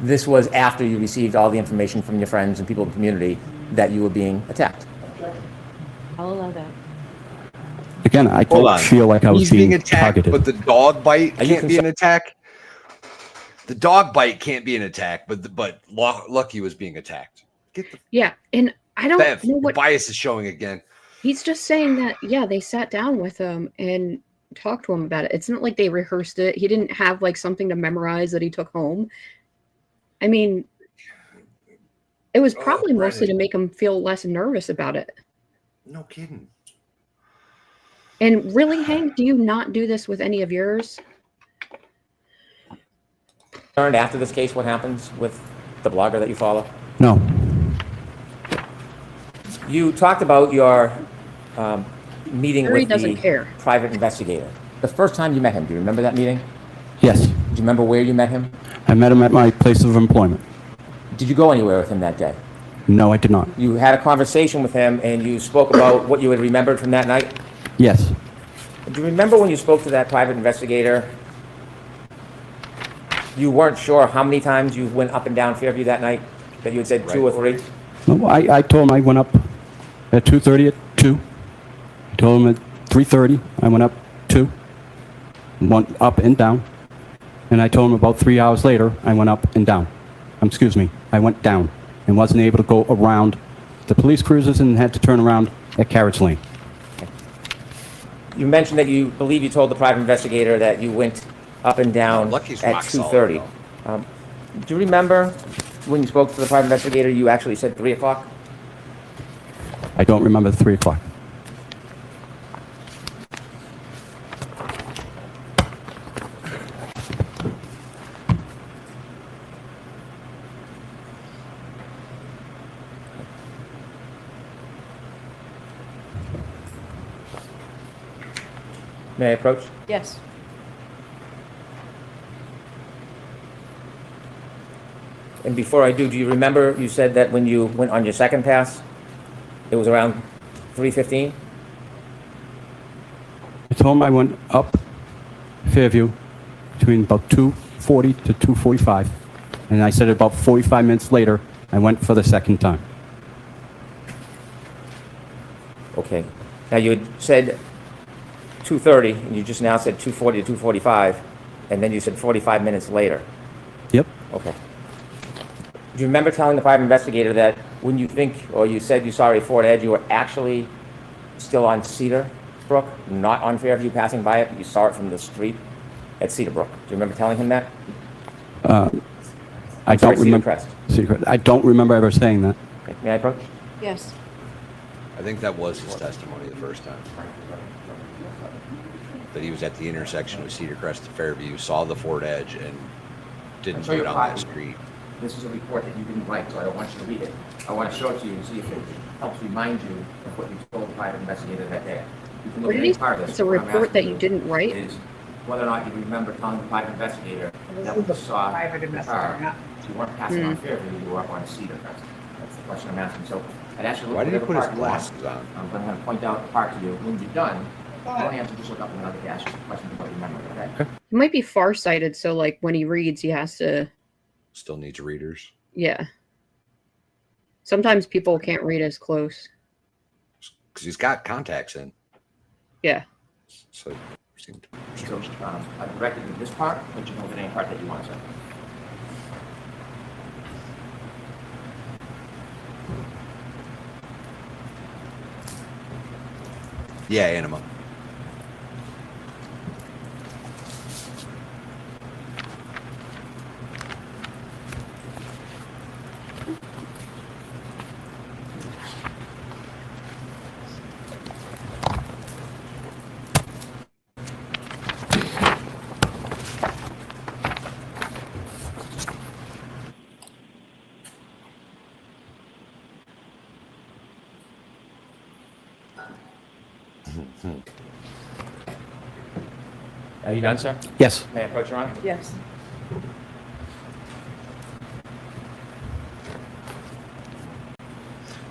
This was after you received all the information from your friends and people in the community that you were being attacked. I'll allow that. Again, I Hold don't on. feel like I was He's being attacked, targeted. but the dog bite Are you can't be an attack. The dog bite can't be an attack, but Lucky was being attacked. Get the Yeah, and I don't Bev, know your what bias is showing again. he's just saying that. Yeah, they sat down with him and talked to him about it. It's not like they rehearsed it. He didn't have like something to memorize that he took home. I mean, it was probably mostly to Brennan. make him feel less nervous about it. No kidding. And really, Hank, do you not do this with any of yours? Learned after this case what happens with the blogger that you follow? No. You talked about your meeting Jury with doesn't the care. private investigator. The first time you met him, do you remember that meeting? Yes. Do you remember where you met him? I met him at my place of employment. Did you go anywhere with him that day? No, I did not. You had a conversation with him and you spoke about what you had remembered from that night? Yes. Do you remember when you spoke to that private investigator, you weren't sure how many times you went up and down Fairview that night? That you had said 2 or 3? No, I told him I went up at 2:30 at 2. I told him at 3:30 I went up 2. Went up and down. And I told him about 3 hours later I went up and down. Excuse me, I went down and wasn't able to go around the police cruisers and had to turn around at Carriage Lane. You mentioned that you believe you told the private investigator that you went up and down Lucky's at rock solid, 2:30. Do you remember when you spoke to the private investigator, you actually said 3 o'clock? I don't remember the 3 o'clock. May I approach? Yes. And before I do you remember you said that when you went on your second pass, it was around 3:15? I told him I went up Fairview between about 2:40 to 2:45. And I said about 45 minutes later, I went for the second time. Okay. Now you had said 2:30, and you just now said 2:40 to 2:45, and then you said 45 minutes later. Yep. Okay. Do you remember telling the private investigator that when you think, or you said you saw a Ford Edge, you were actually still on Cedar Brook, not on Fairview passing by it, but you saw it from the street at Cedar Brook? Do you remember telling him that? I Sorry, don't remember. Cedar Crest. I don't remember ever saying that. Okay. May I approach? Yes. I think that was his testimony the first time. That he was at the intersection with Cedar Crest and Fairview, saw the Ford Edge, and didn't show you get a on that copy. street. This is a report that you didn't write, so I don't want you to read it. I want to show it to you and see if it helps remind you of what you told the private investigator that day. You can look What at did any he? part of this. It's a What I'm report that asking you didn't write. Is whether or not you remember telling the private investigator This that is when the you saw private the investigator, car, not- you weren't passing on Fairview, you were up on Cedar Crest. That's the question I'm asking. So I'd ask you to Why look did at he the put his part you want. glasses on? I'm going to point out the part to you. When you're done, don't answer, just look up and I'll get to ask you questions about your memory, okay? He might be farsighted, so like when he reads, he has to. Still needs readers. Yeah. Sometimes people can't read as close. Because he's got contacts in. Yeah. So seemed So I've directed you to this part, but you can look at any part that you want to say. Yeah, Anima. Are you done, sir? Yes. May I approach, Your Honor? Yes.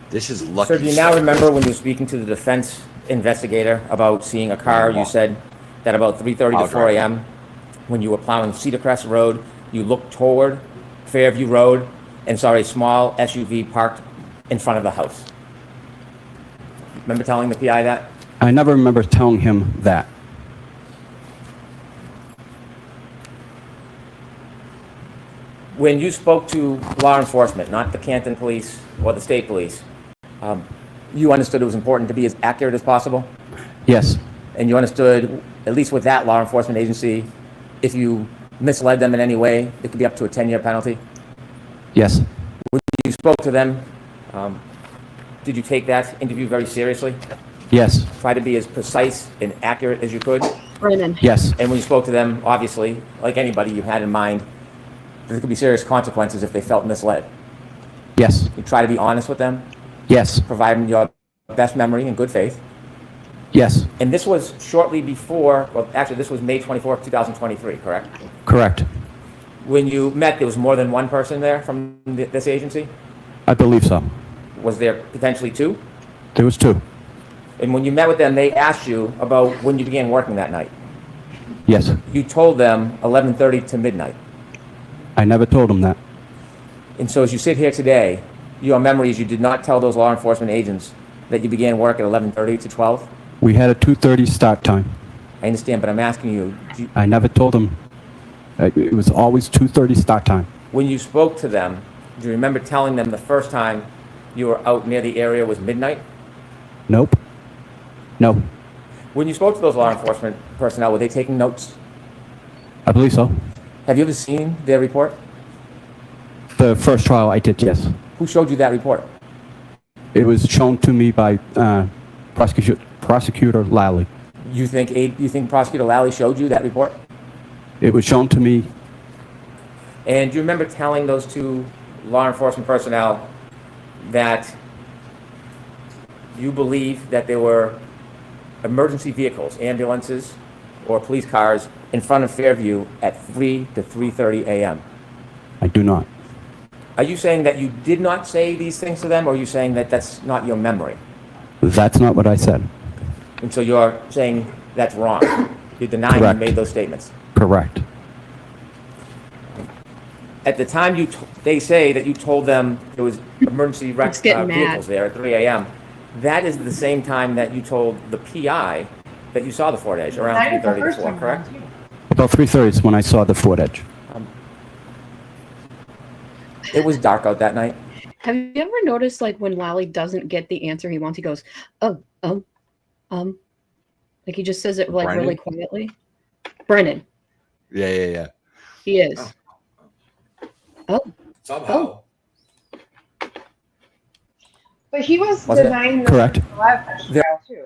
This is lucky. So do you now remember when you were speaking to the defense investigator about seeing a car? You said that about 3:30 to 4 a.m. when you were plowing Cedar Crest Road, you looked toward Fairview Road and saw a small SUV parked in front of the house. Remember telling the PI that? I never remember telling him that. When you spoke to law enforcement, not the Canton Police or the state police, you understood it was important to be as accurate as possible? Yes. And you understood, at least with that law enforcement agency, if you misled them in any way, it could be up to a 10-year penalty? Yes. When you spoke to them, did you take that interview very seriously? Yes. Try to be as precise and accurate as you could? Brennan. Yes. And when you spoke to them, obviously, like anybody, you had in mind there could be serious consequences if they felt misled. Yes. You try to be honest with them, Yes. provide them your best memory and good faith. Yes. And this was shortly before, well, actually, this was May 24th, 2023, correct? Correct. When you met, there was more than one person there from this agency? I believe so. Was there potentially two? There was two. And when you met with them, they asked you about when you began working that night. Yes. You told them 11:30 to midnight. I never told him that. And so as you sit here today, your memory is you did not tell those law enforcement agents that you began work at 11:30 to 12? We had a 2:30 start time. I understand, but I'm asking you, I never told him. It was always 2:30 start time. when you spoke to them, do you remember telling them the first time you were out near the area was midnight? Nope. No. When you spoke to those law enforcement personnel, were they taking notes? I believe so. Have you ever seen their report? The first trial I did, yes. Who showed you that report? It was shown to me by prosecutor Lally. You think Prosecutor Lally showed you that report? It was shown to me. And do you remember telling those two law enforcement personnel that you believe that there were emergency vehicles, ambulances, or police cars in front of Fairview at 3 to 3:30 a.m.? I do not. Are you saying that you did not say these things to them, or are you saying that that's not your memory? That's not what I said. And so you're saying that's wrong? You're denying Correct. you made those statements? Correct. At the time they say that you told them there was emergency It's getting vehicles mad. there at 3 a.m., that is the same time that you told the PI that you saw the Ford Edge around 3:30 to 4, correct? About 3:30 is when I saw the Ford Edge. It was dark out that night. Have you ever noticed, like, when Lally doesn't get the answer he wants, he goes, like he just says it like Brennan? really quietly? Brennan. Yeah. He is. Oh. Somehow. But he was Was it? denying the Correct. last trial too.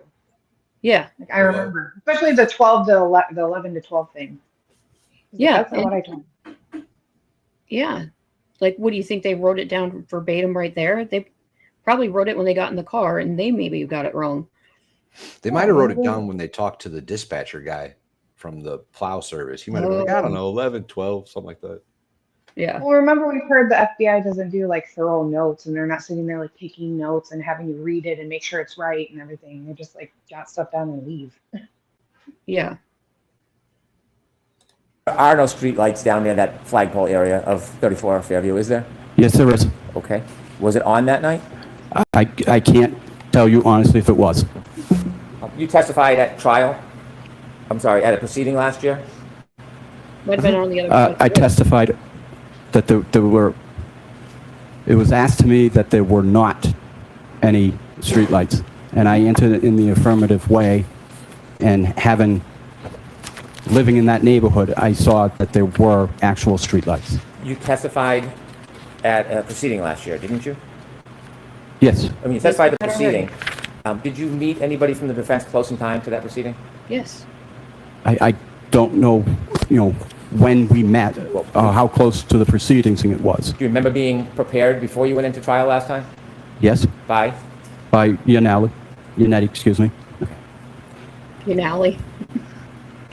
Yeah. Like I remember, especially the 12 to 11 to 12 thing. Yeah. That's not what I told him. Yeah. Like, what do you think? They wrote it down verbatim right there? They probably wrote it when they got in the car, and they maybe got it wrong. They might have wrote it down when they talked to the dispatcher guy from the plow service. He might have been like, I don't know, 11, 12, something like that. Yeah. Well, remember we've heard the FBI doesn't do like thorough notes, and they're not sitting there like taking notes and having you read it and make sure it's right and everything. They just like jot stuff down and leave. Yeah. There are no street lights down near that flagpole area of 34 Fairview, is there? Yes, there is. Okay. Was it on that night? I can't tell you honestly if it was. You testified at trial? I'm sorry, at a proceeding last year? Might have been on the other side. I testified that there were, it was asked to me that there were not any streetlights. and I answered it in the affirmative way. And living in that neighborhood, I saw that there were actual streetlights. You testified at a proceeding last year, didn't you? Yes, I mean, you testified at the Yes, I heard. proceeding. Did you meet anybody from the defense close in time to that proceeding? Yes. I don't know, when we met, how close to the proceedings it was. Do you remember being prepared before you went into trial last time? Yes, By? by Yannetti, excuse me. Unali.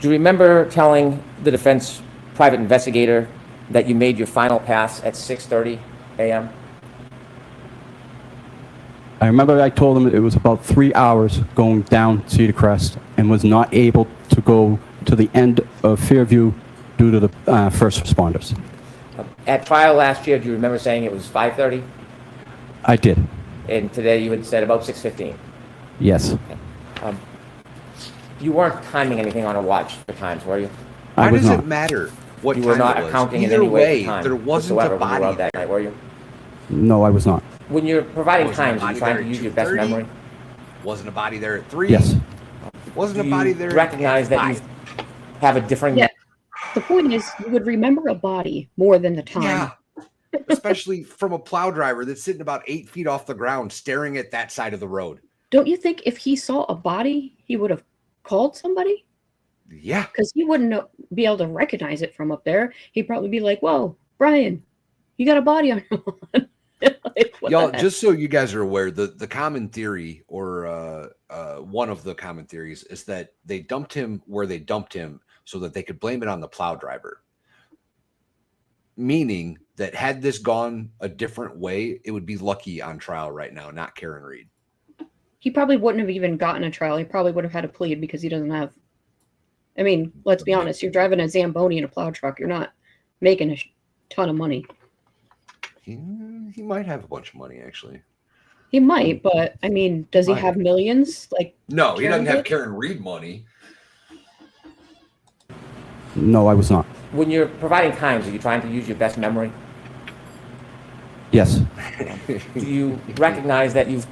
Do you remember telling the defense private investigator that you made your final pass at 6:30 a.m.? I remember I told him it was about 3 hours going down Cedar Crest and was not able to go to the end of Fairview due to the first responders. At trial last year, do you remember saying it was 5:30? I did, And today you had said about 6:15. yes. You weren't timing anything on a watch for times, were you? I Why was does not. it matter what You time were not it was? accounting in Either any way way, for time. there wasn't whatsoever a when you were body out that there. night, were you? No, I was not. When you're providing Wasn't a times, are body you trying there to at use your best 2:30? memory? Wasn't a body there at 3. Yes, Wasn't Do a body you there recognize at that you 5. have a different... Yeah. The point is, you would remember a body more than the time. Yeah. Especially from a plow driver that's sitting about 8 feet off the ground staring at that side of the road. Don't you think if he saw a body, he would have called somebody? Yeah. Because he wouldn't be able to recognize it from up there. He'd probably be like, "Whoa, Brian, you got a body on your lawn." Like, what Y'all, the heck? just so you guys are aware, the common theory, or one of the common theories, is that they dumped him where they dumped him so that they could blame it on the plow driver. Meaning that had this gone a different way, it would be Lucky on trial right now, not Karen Reed. He probably wouldn't have even gotten a trial. He probably would have had to plead because he doesn't have. I mean, let's be honest. You're driving a Zamboni in a plow truck. You're not making a ton of money. He might have a bunch of money, actually. He might, but I mean, does he Might. have millions? Like, No, he doesn't have did? Karen Reed money. no, I was not. When you're providing times, are you trying to use your best memory? Yes, Do you recognize that you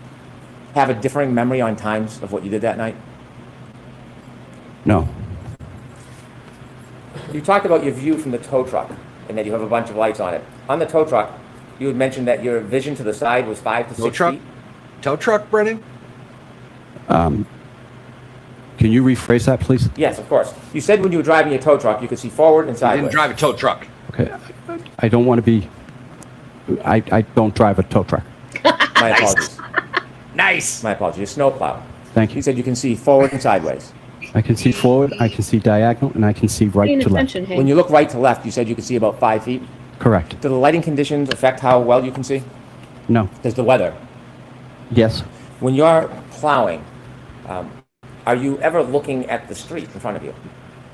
have a differing memory on times of what you did that night? no, You talked about your view from the tow truck and that you have a bunch of lights on it. On the tow truck, you had mentioned that your vision to the side was 5 to 6 Tow truck? feet. Tow truck, Brennan? can you rephrase that, please? Yes, of course. You said when you were driving your tow truck, you could see forward and I sideways. didn't drive a tow truck. Okay, I don't want to be, I don't drive a tow truck. My apologies. Nice. My apologies. A snowplow. Thank You you. said you can see forward and sideways. I can see forward, I can see diagonal, and I can see right paying to left. attention, Hank. When you look right to left, you said you could see about 5 feet. Correct. Do the lighting conditions affect how well you can see? No, Does the weather? yes, When you're plowing, are you ever looking at the street in front of you?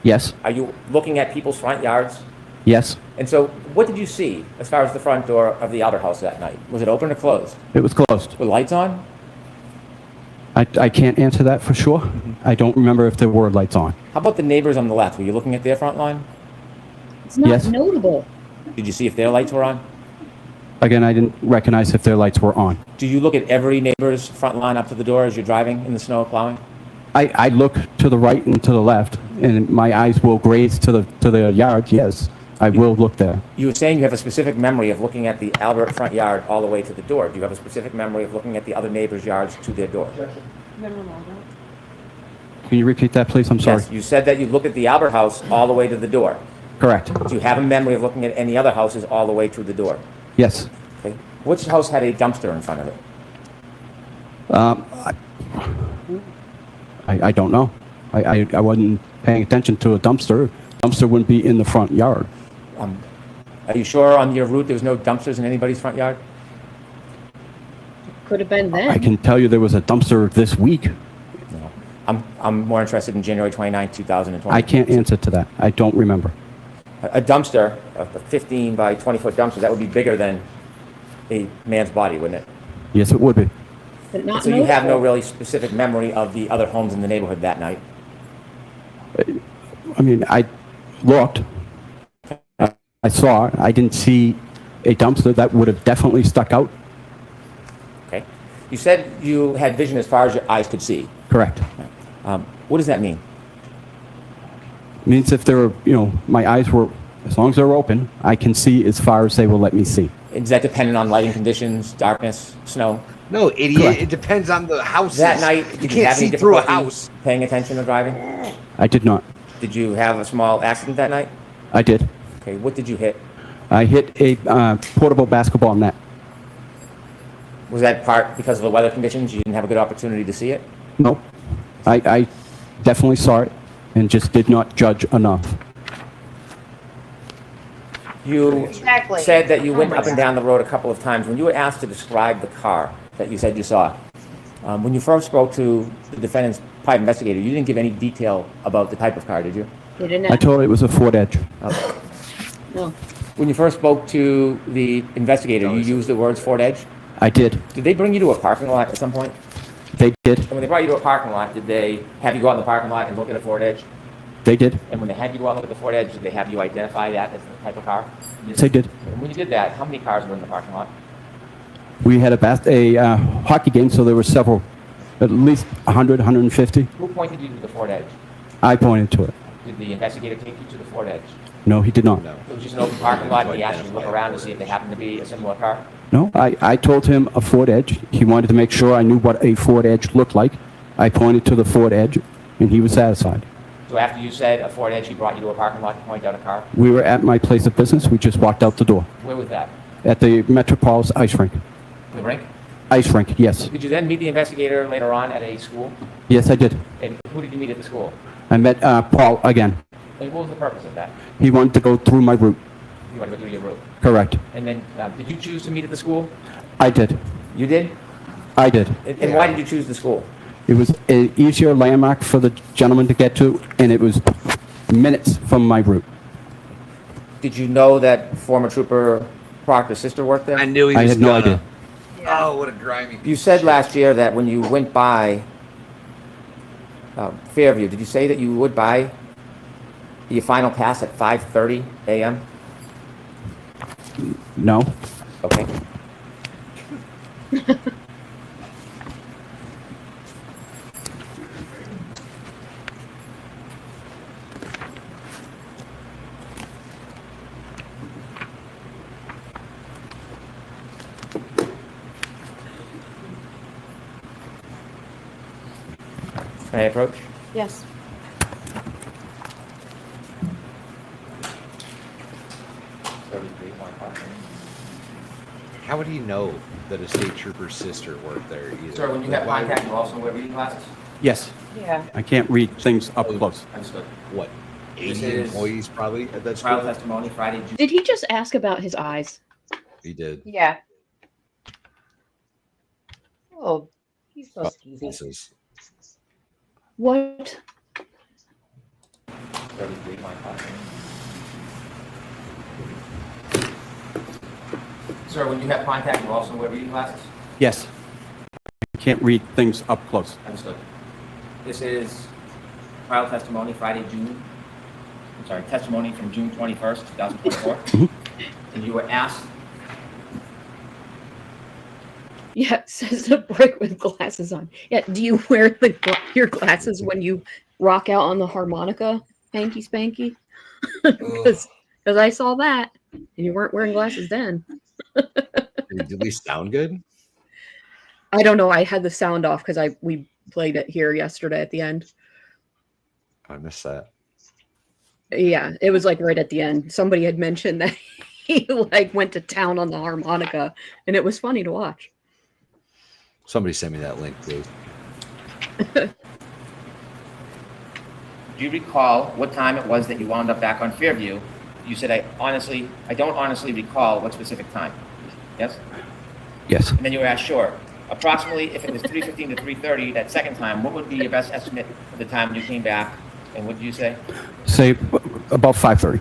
yes, Are you looking at people's front yards? yes, And so, what did you see as far as the front door of the outer house that night? Was it open or closed? it was closed. Were lights on? I can't answer that for sure. I don't remember if there were lights on. How about the neighbors on the left? Were you looking at their front line? It's not Yes. notable. Did you see if their lights were on? Again, I didn't recognize if their lights were on. Do you look at every neighbor's front line up to the door as you're driving in the snow plowing? I look to the right and to the left, and my eyes will graze to the yard. Yes, I will look there. You were saying you have a specific memory of looking at the Albert front yard all the way to the door. Do you have a specific memory of looking at the other neighbors' yards to their door? Can you repeat that, please? I'm sorry. Yes, you said that you looked at the Albert house all the way to the door. Correct. Do you have a memory of looking at any other houses all the way to the door? Yes. Okay. Which house had a dumpster in front of it? I don't know. I wasn't paying attention to a dumpster. Dumpster wouldn't be in the front yard. Are you sure on your route there was no dumpsters in anybody's front yard? Could have been then. I can tell you there was a dumpster this week. No. I'm more interested in January 29, 2020. I can't answer to that. I don't remember. A dumpster, a 15 by 20 foot dumpster, that would be bigger than a man's body, wouldn't it? Yes, it would be. But not So you have no notable. really specific memory of the other homes in the neighborhood that night? I mean, I looked. I saw. I didn't see a dumpster that would have definitely stuck out. Okay. You said you had vision as far as your eyes could see. Correct. What does that mean? Means if there were, my eyes were, as long as they're open, I can see as far as they will let me see. Is that dependent on lighting conditions, darkness, snow? No, idiot. Correct. It depends on the house. That night, you did can't have any see through a difficulty house. paying attention or driving? I did not. Did you have a small accident that night? I did. Okay, what did you hit? I hit a portable basketball net. Was that part because of the weather conditions? You didn't have a good opportunity to see it? No. I definitely saw it and just did not judge enough. You Exactly. said that you Oh went my up and God. down the road a couple of times. When you were asked to describe the car that you said you saw, when you first spoke to the defendant's private investigator, you didn't give any detail about the type of car, did you? He didn't I told her it was a Ford Edge. no. When you first spoke to the investigator, you used the words Ford Edge? I did. Did they bring you to a parking lot at some point? They did. And when they brought you to a parking lot, did they have you go out in the parking lot and look at a Ford Edge? They did. And when they had you go out and look at the Ford Edge, did they have you identify that as the type of car? Yes, they did. And when you did that, how many cars were in the parking lot? We had a hockey game, so there were several, at least 100, 150. Who pointed you to the Ford Edge? I pointed to it. Did the investigator take you to the Ford Edge? No, he did not. No. It was just an open parking lot, and he asked you to look around to see if they happened to be a similar car? No, I told him a Ford Edge. He wanted to make sure I knew what a Ford Edge looked like. I pointed to the Ford Edge, and he was satisfied. So after you said a Ford Edge, he brought you to a parking lot to point out a car? We were at my place of business. We just walked out the door. Where was that? At the Metropolis ice rink. The rink? Ice rink, yes. Did you then meet the investigator later on at a school? Yes, I did. And who did you meet at the school? I met Paul again. And what was the purpose of that? He wanted to go through my route. You want to go through your route? Correct. And then, did you choose to meet at the school? I did. You did? I did. And why did you choose the school? It was an easier landmark for the gentleman to get to, and it was minutes from my route. Did you know that former Trooper Proctor's sister worked there? I knew he I was had no gonna. idea. Oh, what a grimy. You said last year that when you went by Fairview, did you say that you would buy your final pass at 5:30 a.m.? No. Okay. Can I approach? Yes. How would he know that a state trooper's sister worked there either? Sir, when you have contact, you also wear reading glasses? Yes. Yeah. I can't read things up close. Understood. What? This 80 is employees probably at that Trial school? testimony Friday, June. Did he just ask about his eyes? He did. Yeah. Oh, he's so skeezy. This is What? 33 my class. Sir, when you have contact, you also wear reading glasses? Yes. I can't read things up close. Understood. This is trial testimony Friday, testimony from June 21st, 2024. And you were asked, Yeah, it says the brick with glasses on. Yeah, do you wear your glasses when you rock out on the harmonica, hanky spanky? Because I saw that, and you weren't wearing glasses then. did we sound good? I don't know. I had the sound off because we played it here yesterday at the end. I missed that. Yeah, it was like right at the end. Somebody had mentioned that he like went to town on the harmonica, and it was funny to watch. Somebody send me that link, please. do you recall what time it was that you wound up back on Fairview? You said, I don't honestly recall what specific time. Yes? Yes. And then you were asked, sure. Approximately, if it was 3:15 to 3:30 that second time, what would be your best estimate of the time when you came back? And what did you say? Say about 5:30.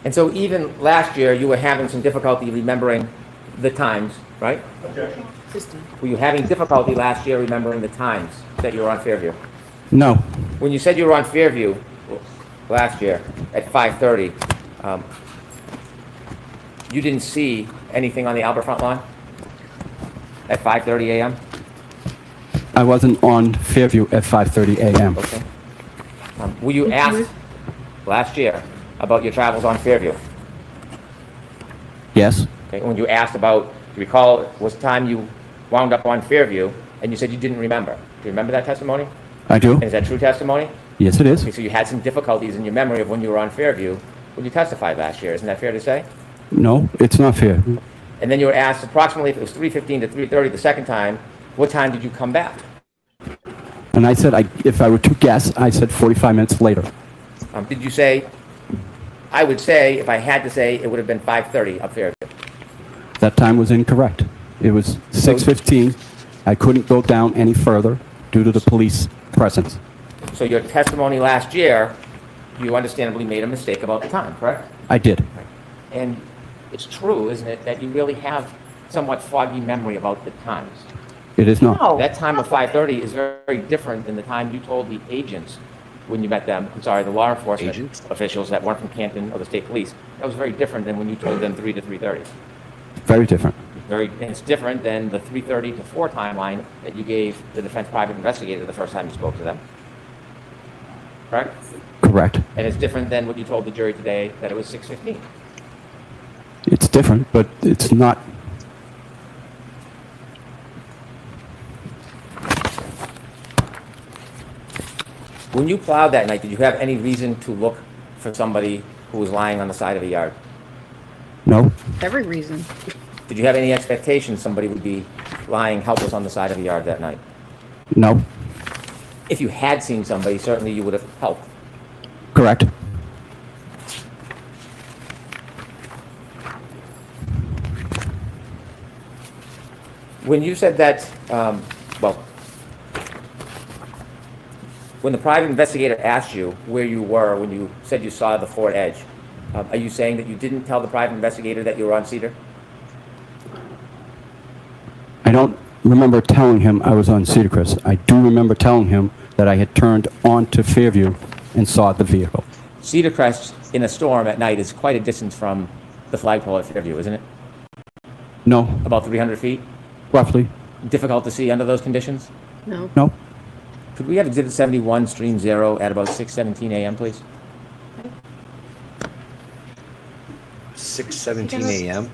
And so even last year, you were having some difficulty remembering the times, right? Objection. Were you having difficulty last year remembering the times that you were on Fairview? No. When you said you were on Fairview last year at 5:30, you didn't see anything on the Alberfront lawn at 5:30 a.m.? I wasn't on Fairview at 5:30 a.m. Okay. Were you asked last year about your travels on Fairview? Yes, Okay. When you asked about, do you recall it was time you wound up on Fairview, and you said you didn't remember. Do you remember that testimony? I do. And is that true testimony? Yes, it is. Okay, so you had some difficulties in your memory of when you were on Fairview when you testified last year. Isn't that fair to say? No, it's not fair. And then you were asked approximately, if it was 3:15 to 3:30 the second time, what time did you come back? And I said, if I were to guess, I said 45 minutes later. Did you say, I would say, if I had to say, it would have been 5:30 up Fairview? That time was incorrect. It was 6:15. I couldn't go down any further due to the police presence. So your testimony last year, you understandably made a mistake about the time, correct? I did. And it's true, isn't it, that you really have somewhat foggy memory about the times? It is not. No. That time of 5:30 is very different than the time you told the agents when you met them, I'm sorry, the law enforcement Agents? officials that weren't from Canton or the state police. That was very different than when you told them 3 to 3:30. Very different. And it's different than the 3:30 to 4 timeline that you gave the defense private investigator the first time you spoke to them. Correct? Correct. And it's different than what you told the jury today, that it was 6:15. It's different, but it's not. When you plowed that night, did you have any reason to look for somebody who was lying on the side of a yard? No. Every reason. Did you have any expectation somebody would be lying helpless on the side of a yard that night? No. If you had seen somebody, certainly you would have helped. Correct. When you said that, when the private investigator asked you where you were when you said you saw the Ford Edge, are you saying that you didn't tell the private investigator that you were on Cedar? I don't remember telling him I was on Cedar Crest. I do remember telling him that I had turned onto Fairview and saw the vehicle. Cedar Crest in a storm at night is quite a distance from the flagpole at Fairview, isn't it? No. About 300 feet? Roughly. Difficult to see under those conditions? No. No. Could we have Exhibit 71, Stream 0, at about 6:17 a.m., please? 6:17 a.m.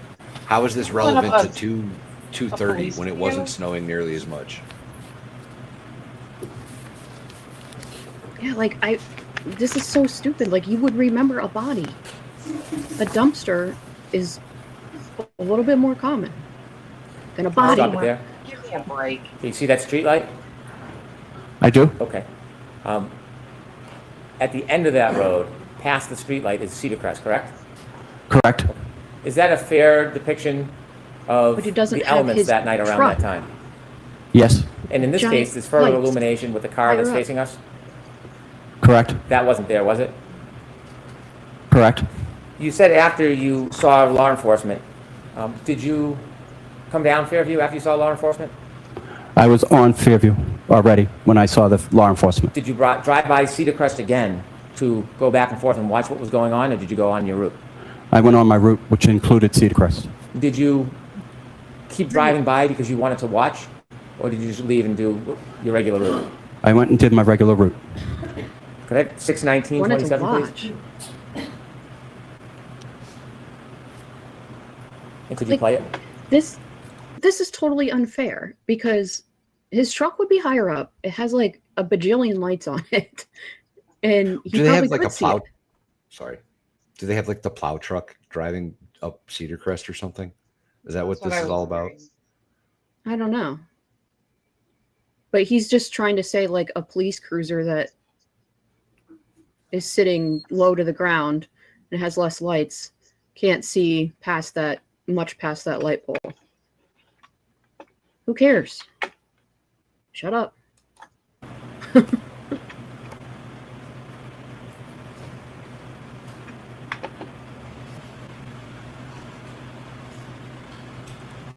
How is this relevant to 2:30 when it wasn't snowing nearly as much? Yeah, like this is so stupid. Like you would remember a body. A dumpster is a little bit more common than a body. Stop it there. Give me a break. Okay, you see that street light? I do. Okay. At the end of that road, past the street light, is Cedar Crest, correct? Correct. Is that a fair depiction of But it doesn't the have elements his that night around truck. that time? Yes. And in this Giant case, there's further lights. illumination with the car that's Higher up. facing us? Correct. That wasn't there, was it? Correct. You said after you saw law enforcement, did you come down Fairview after you saw law enforcement? I was on Fairview already when I saw the law enforcement. Did you drive by Cedar Crest again to go back and forth and watch what was going on, or did you go on your route? I went on my route, which included Cedar Crest. Did you keep driving by because you wanted to watch, or did you just leave and do your regular route? I went and did my regular route. Could I have 6:19, Wanted to 27, please? watch. And could you Like- play it? This is totally unfair because his truck would be higher up. It has like a bajillion lights on it, and he Do they probably have like could a see plow? it. Sorry. Do they have like the plow truck driving up Cedar Crest or something? Is that what That's this I is was all about? wondering. I don't know, but he's just trying to say like a police cruiser that is sitting low to the ground and has less lights can't see past that past that light pole. Who cares? Shut up.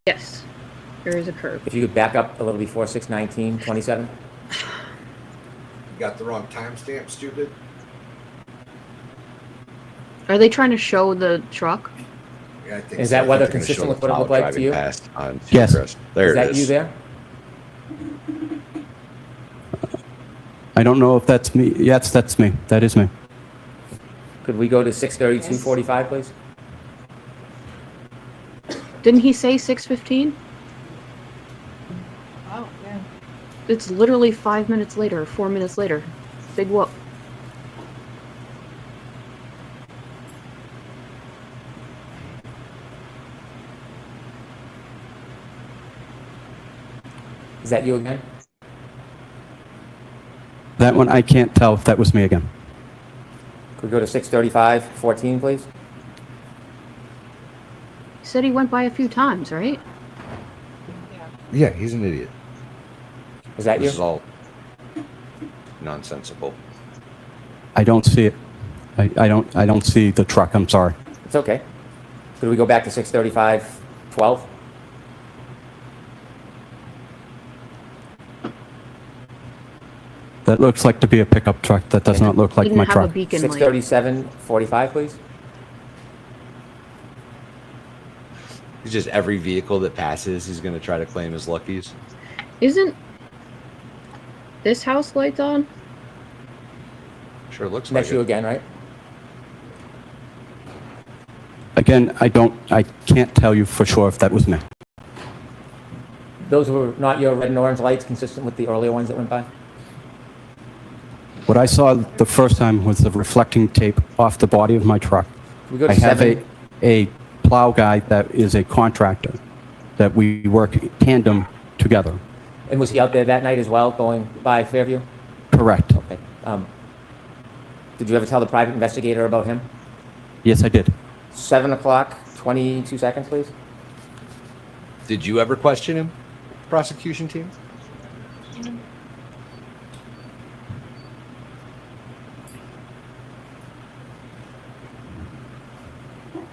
Yes, there is a curve. If you could back up a little before 6:19, 27. You got the wrong timestamp, stupid. Are they trying to show the truck? I think Is so. that I weather think they're gonna consistent show with the what it looked plow like to driving you? past on Yes. Seacrest. There Is it that is. you there? I don't know if that's me. Yes, that's me. That is me. Could we go to 6:30, 2:45, please? Didn't he say 6:15? Oh, yeah. It's literally 5 minutes later, 4 minutes later. Big whoop. Is that you again? That one, I can't tell if that was me again. Could we go to 6:35, 14, please? He said he went by a few times, right? Yeah, he's an idiot. Is that This is you? all nonsensical. I don't see it. I don't see the truck. I'm sorry. It's okay. Could we go back to 6:35, 12? That looks like to be a pickup truck. That does not look like Didn't my have truck. a beacon light. 6:37, 45, please? He's just every vehicle that passes, he's going to try to claim his luckies. Isn't this house lights on? Sure looks like That's you it. again, right? Again, I can't tell you for sure if that was me. Those were not your red and orange lights consistent with the earlier ones that went by? What I saw the first time was the reflecting tape off the body of my truck. We go to I have 7. a plow guy that is a contractor that we work tandem together. And was he out there that night as well, going by Fairview? Correct. Okay. Did you ever tell the private investigator about him? Yes, I did. 7 o'clock, 22 seconds, please. Did you ever question him, prosecution team?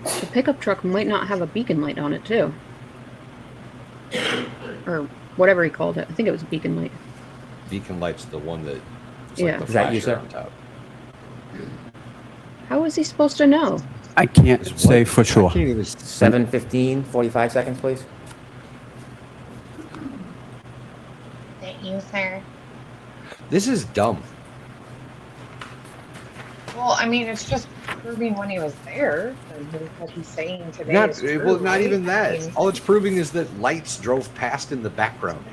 The pickup truck might not have a beacon light on it, too. Or whatever he called it. I think it was a beacon light. Beacon light's the one that. Yeah. Like the Is that you, flasher sir? on top. How is he supposed to know? I can't It's say white. for sure. I can't even. 7:15, 45 seconds, please. Thank you, sir. This is dumb. Well, I mean, it's just proving when he was there. What he's saying today Not is true, well, not right? even that. I mean, All it's proving is that lights drove past in the background.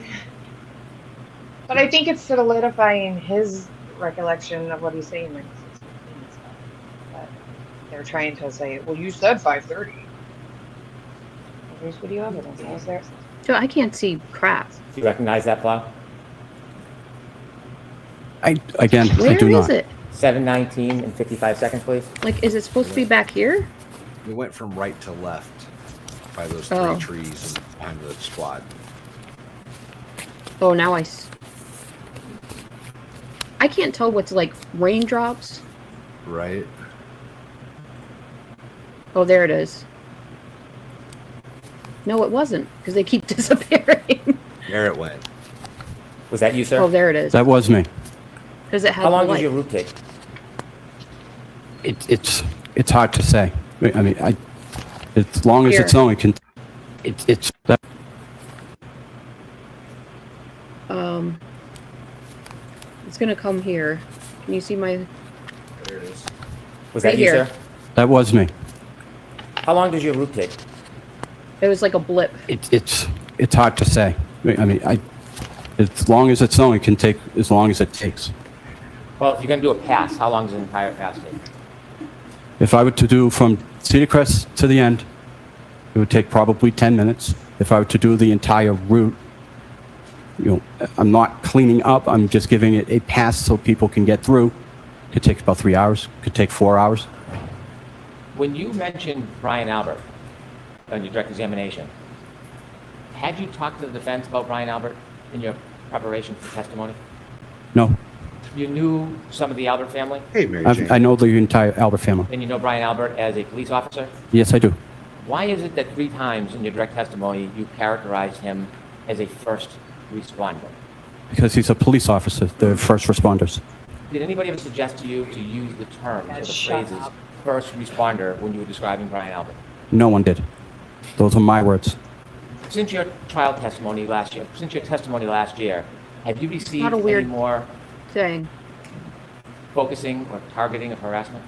but I think it's solidifying his recollection of what he's saying, like 6:15 and stuff. But they're trying to say, well, you said 5:30. Here's video evidence. I was there. So I can't see crap. Do you recognize that plow? Again, I Where do is not. it? 7:19 and 55 seconds, please. Like, is it supposed to be back here? We went from right to left by those three Oh. trees and behind the squad. Oh, now I can't tell what's like raindrops. Right. Oh, there it is. No, it wasn't, because they keep disappearing. There it went. Was that you, sir? Oh, there it is. That was me. Because it had How long the does your light. route take? It's hard to say. I mean, as long as Here. it's only can. It's that. It's gonna come here. Can you see my? There it is. Was Right that you, here. sir? That was me. How long does your route take? It was like a blip. It's hard to say. I mean, as long as it's only can take as long as it takes. Well, if you're going to do a pass, how long does an entire pass take? If I were to do from Cedar Crest to the end, it would take probably 10 minutes. If I were to do the entire route, I'm not cleaning up. I'm just giving it a pass so people can get through. Could take about 3 hours. Could take 4 hours. When you mentioned Brian Albert on your direct examination, had you talked to the defense about Brian Albert in your preparation for testimony? No, You knew some of the Albert family, Hey, Mary Jane. I know the entire Albert family. and you know Brian Albert as a police officer? Yes, I do. Why is it that 3 times in your direct testimony you characterized him as a first responder? Because he's a police officer. They're first responders. Did anybody ever suggest to you to use the terms or the Shut phrases up. first responder when you were describing Brian Albert? No one did. Those are my words. Since your trial testimony last year, have you received Not a weird- any more Saying. focusing or targeting of harassment?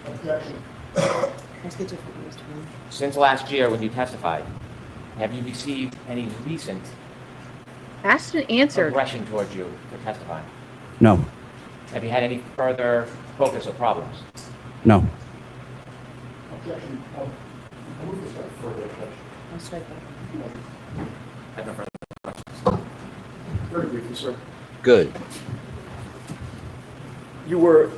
Ask the different Mr. Brennan. Since last year when you testified, have you received any recent Asked and answered. aggression towards you for testifying? No. Have you had any further focus or problems? No. I'll strike that. I have no further questions. Very briefly, sir. Good. You were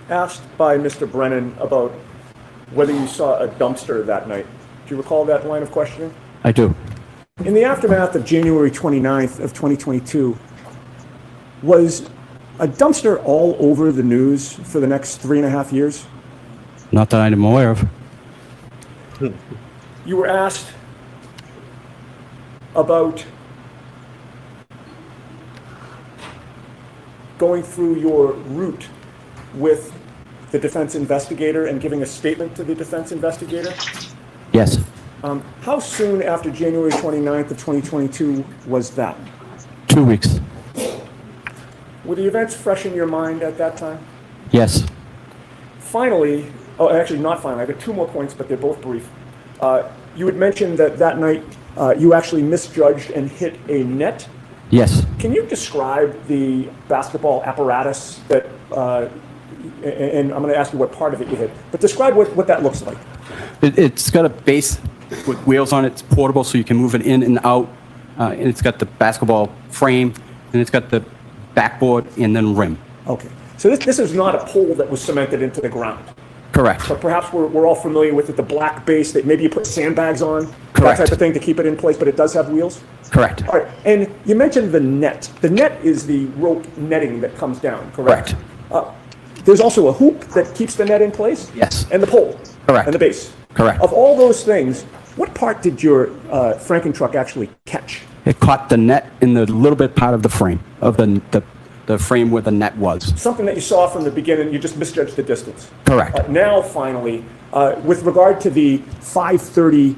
asked by Mr. Brennan about whether you saw a dumpster that night. Do you recall that line of questioning? I do. In the aftermath of January 29th of 2022, was a dumpster all over the news for the next 3.5 years? Not that I'm aware of. You were asked about going through your route with the defense investigator and giving a statement to the defense investigator. Yes. How soon after January 29th of 2022 was that? 2 weeks. Were the events fresh in your mind at that time? Yes. Finally, oh, actually not finally, I got 2 more points, but they're both brief. You had mentioned that that night you actually misjudged and hit a net. Yes. Can you describe the basketball apparatus that, and I'm going to ask you what part of it you hit, but describe what that looks like. It's got a base with wheels on it. It's portable, so you can move it in and out. And it's got the basketball frame, and it's got the backboard and then rim. Okay. So this is not a pole that was cemented into the ground. Correct. But perhaps we're all familiar with it, the black base that maybe you put sandbags on, Correct. that type of thing to keep it in place, but it does have wheels? Correct. All right. And you mentioned the net. The net is the rope netting that comes down, correct? Correct. There's also a hoop that keeps the net in place? Yes. And the pole? Correct. And the base? Correct. Of all those things, what part did your Franken truck actually catch? It caught the net in the little bit part of the frame, of the frame where the net was. Something that you saw from the beginning, you just misjudged the distance. Correct. Now, finally, with regard to the 5:30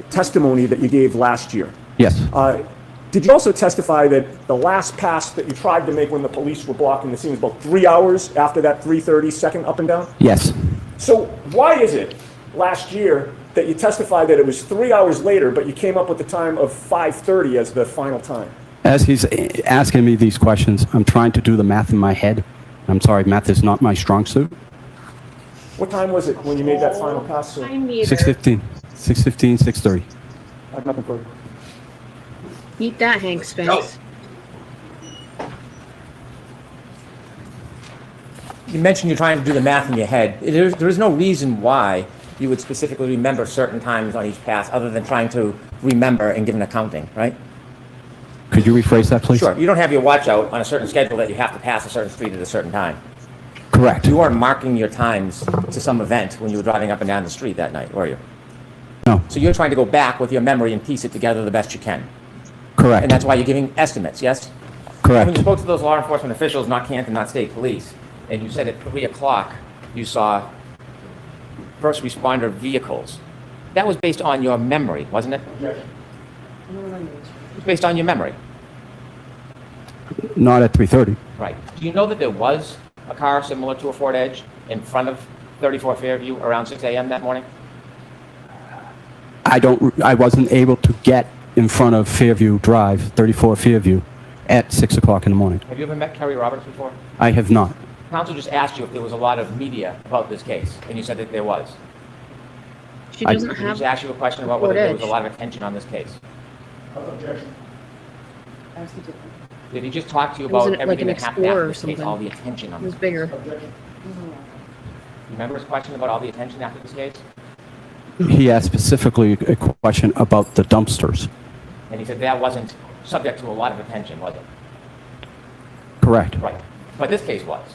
testimony that you gave last year, Yes. did you also testify that the last pass that you tried to make when the police were blocking the scene was about 3 hours after that 3:30 second up and down? Yes. So why is it last year that you testified that it was 3 hours later, but you came up with the time of 5:30 as the final time? As he's asking me these questions, I'm trying to do the math in my head. I'm sorry, math is not my strong suit. What time was it when you made that final pass, sir? 6:15, 6:15, 6:30. I have nothing further. Eat that, Hank Spence. You mentioned you're trying to do the math in your head. There is no reason why you would specifically remember certain times on each pass other than trying to remember and give an accounting, right? Could you rephrase that, please? Sure. You don't have your watch out on a certain schedule that you have to pass a certain street at a certain time. Correct. You weren't marking your times to some event when you were driving up and down the street that night, were you? No. So you're trying to go back with your memory and piece it together the best you can. Correct. And that's why you're giving estimates, yes? Correct. When you spoke to those law enforcement officials, not Canton, not state police, and you said at 3 o'clock you saw first responder vehicles, that was based on your memory, wasn't it? Yes. It was based on your memory. Not at 3:30. Right. Do you know that there was a car similar to a Ford Edge in front of 34 Fairview around 6 a.m. that morning? I wasn't able to get in front of Fairview Drive, 34 Fairview, at 6 o'clock in the morning. Have you ever met Kerry Roberts before? I have not. Counsel just asked you if there was a lot of media about this case, and you said that there was. She doesn't He have. just asked you a question about whether Ford there was a Edge. lot of attention on this case. Ask the different. Did he just talk to you It was about like everything an that happened Explorer after or this case, something. all the attention on It was this? bigger. Remember his question about all the attention after this case? He asked specifically a question about the dumpsters. And he said that wasn't subject to a lot of attention, was it? Correct. Right. But this case was.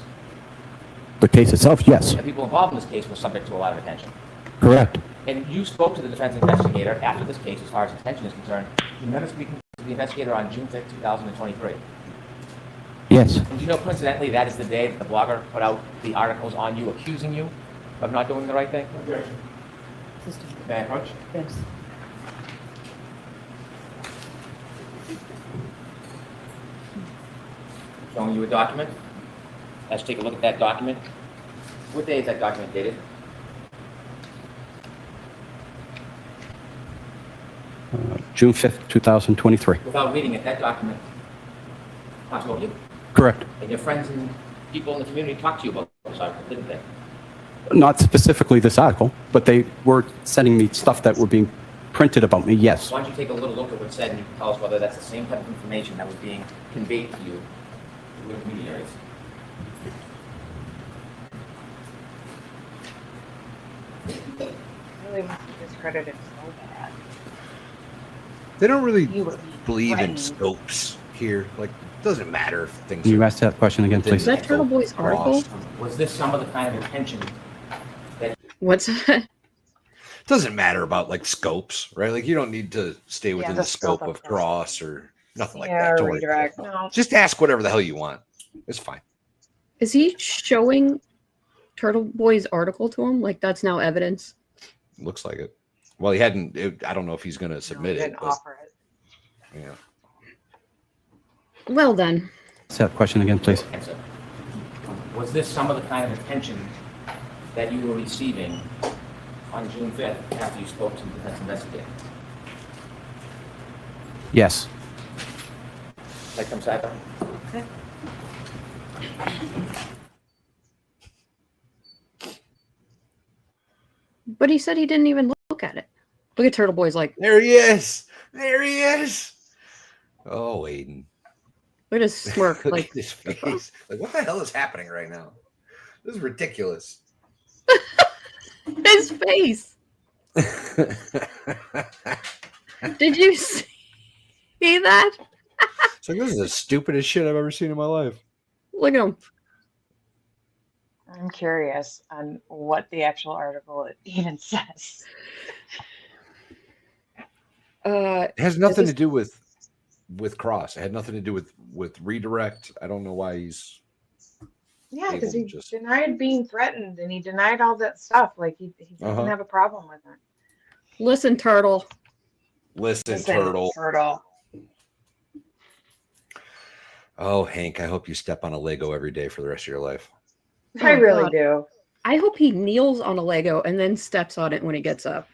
The case itself, yes. The people involved in this case were subject to a lot of attention. Correct. And you spoke to the defense investigator after this case, as far as attention is concerned. Do you remember speaking to the investigator on June 5th, 2023? Yes. And do you know, coincidentally, that is the day that the blogger put out the articles on you, accusing you of not doing the right thing? May I approach? Yes. Showing you a document. Let's take a look at that document. What day is that document dated? June 5th, 2023. Without reading it, that document talks about you. Correct. And your friends and people in the community talked to you about this article, didn't they? Not specifically this article, but they were sending me stuff that were being printed about me, yes. Why don't you take a little look at what's said and tell us whether that's the same type of information that was being conveyed to you through intermediaries? Really wants to discredit him so bad. They don't really You were believe in threatened. scopes here. Like, it doesn't matter if things Can you are ask that question again, within please? Is that Turtle Boy's article? lost. Was this some of the kind of attention that What's that? Doesn't matter about like scopes, right? Like, you don't need to stay within the the scope scope of of cross or nothing like Yeah, that. or Don't worry. redirect. No. Just ask whatever the hell you want. It's fine. Is he showing Turtle Boy's article to him? Like that's now evidence? Looks like it. Well, he hadn't. I don't know if he's going to No, submit he it. didn't But, offer it. yeah. Well then. Ask that question again, please. answer? Was this some of the kind of attention that you were receiving on June 5th after you spoke to the defense investigator? Yes. Like come side. But he said he didn't even look at it. Look at Turtle Boy's like, There he is. There he is. Oh, Aiden. look at his smirk. Look Like at his face. Like, what the hell is happening right now? This is ridiculous. his face. Did you see that? So this is the stupidest shit I've ever seen in my life. Look at him. I'm curious on what the actual article even says. It has nothing is- to do with cross. It had nothing to do with redirect. I don't know why he's Yeah, because he able to just- denied being threatened and he denied all that stuff. Like he doesn't have a problem with it. Listen, Turtle. listen, Listen, turtle. Turtle. Oh, Hank, I hope you step on a Lego every day for the rest of your life. I Oh, really God. do. I hope he kneels on a Lego and then steps on it when he gets up.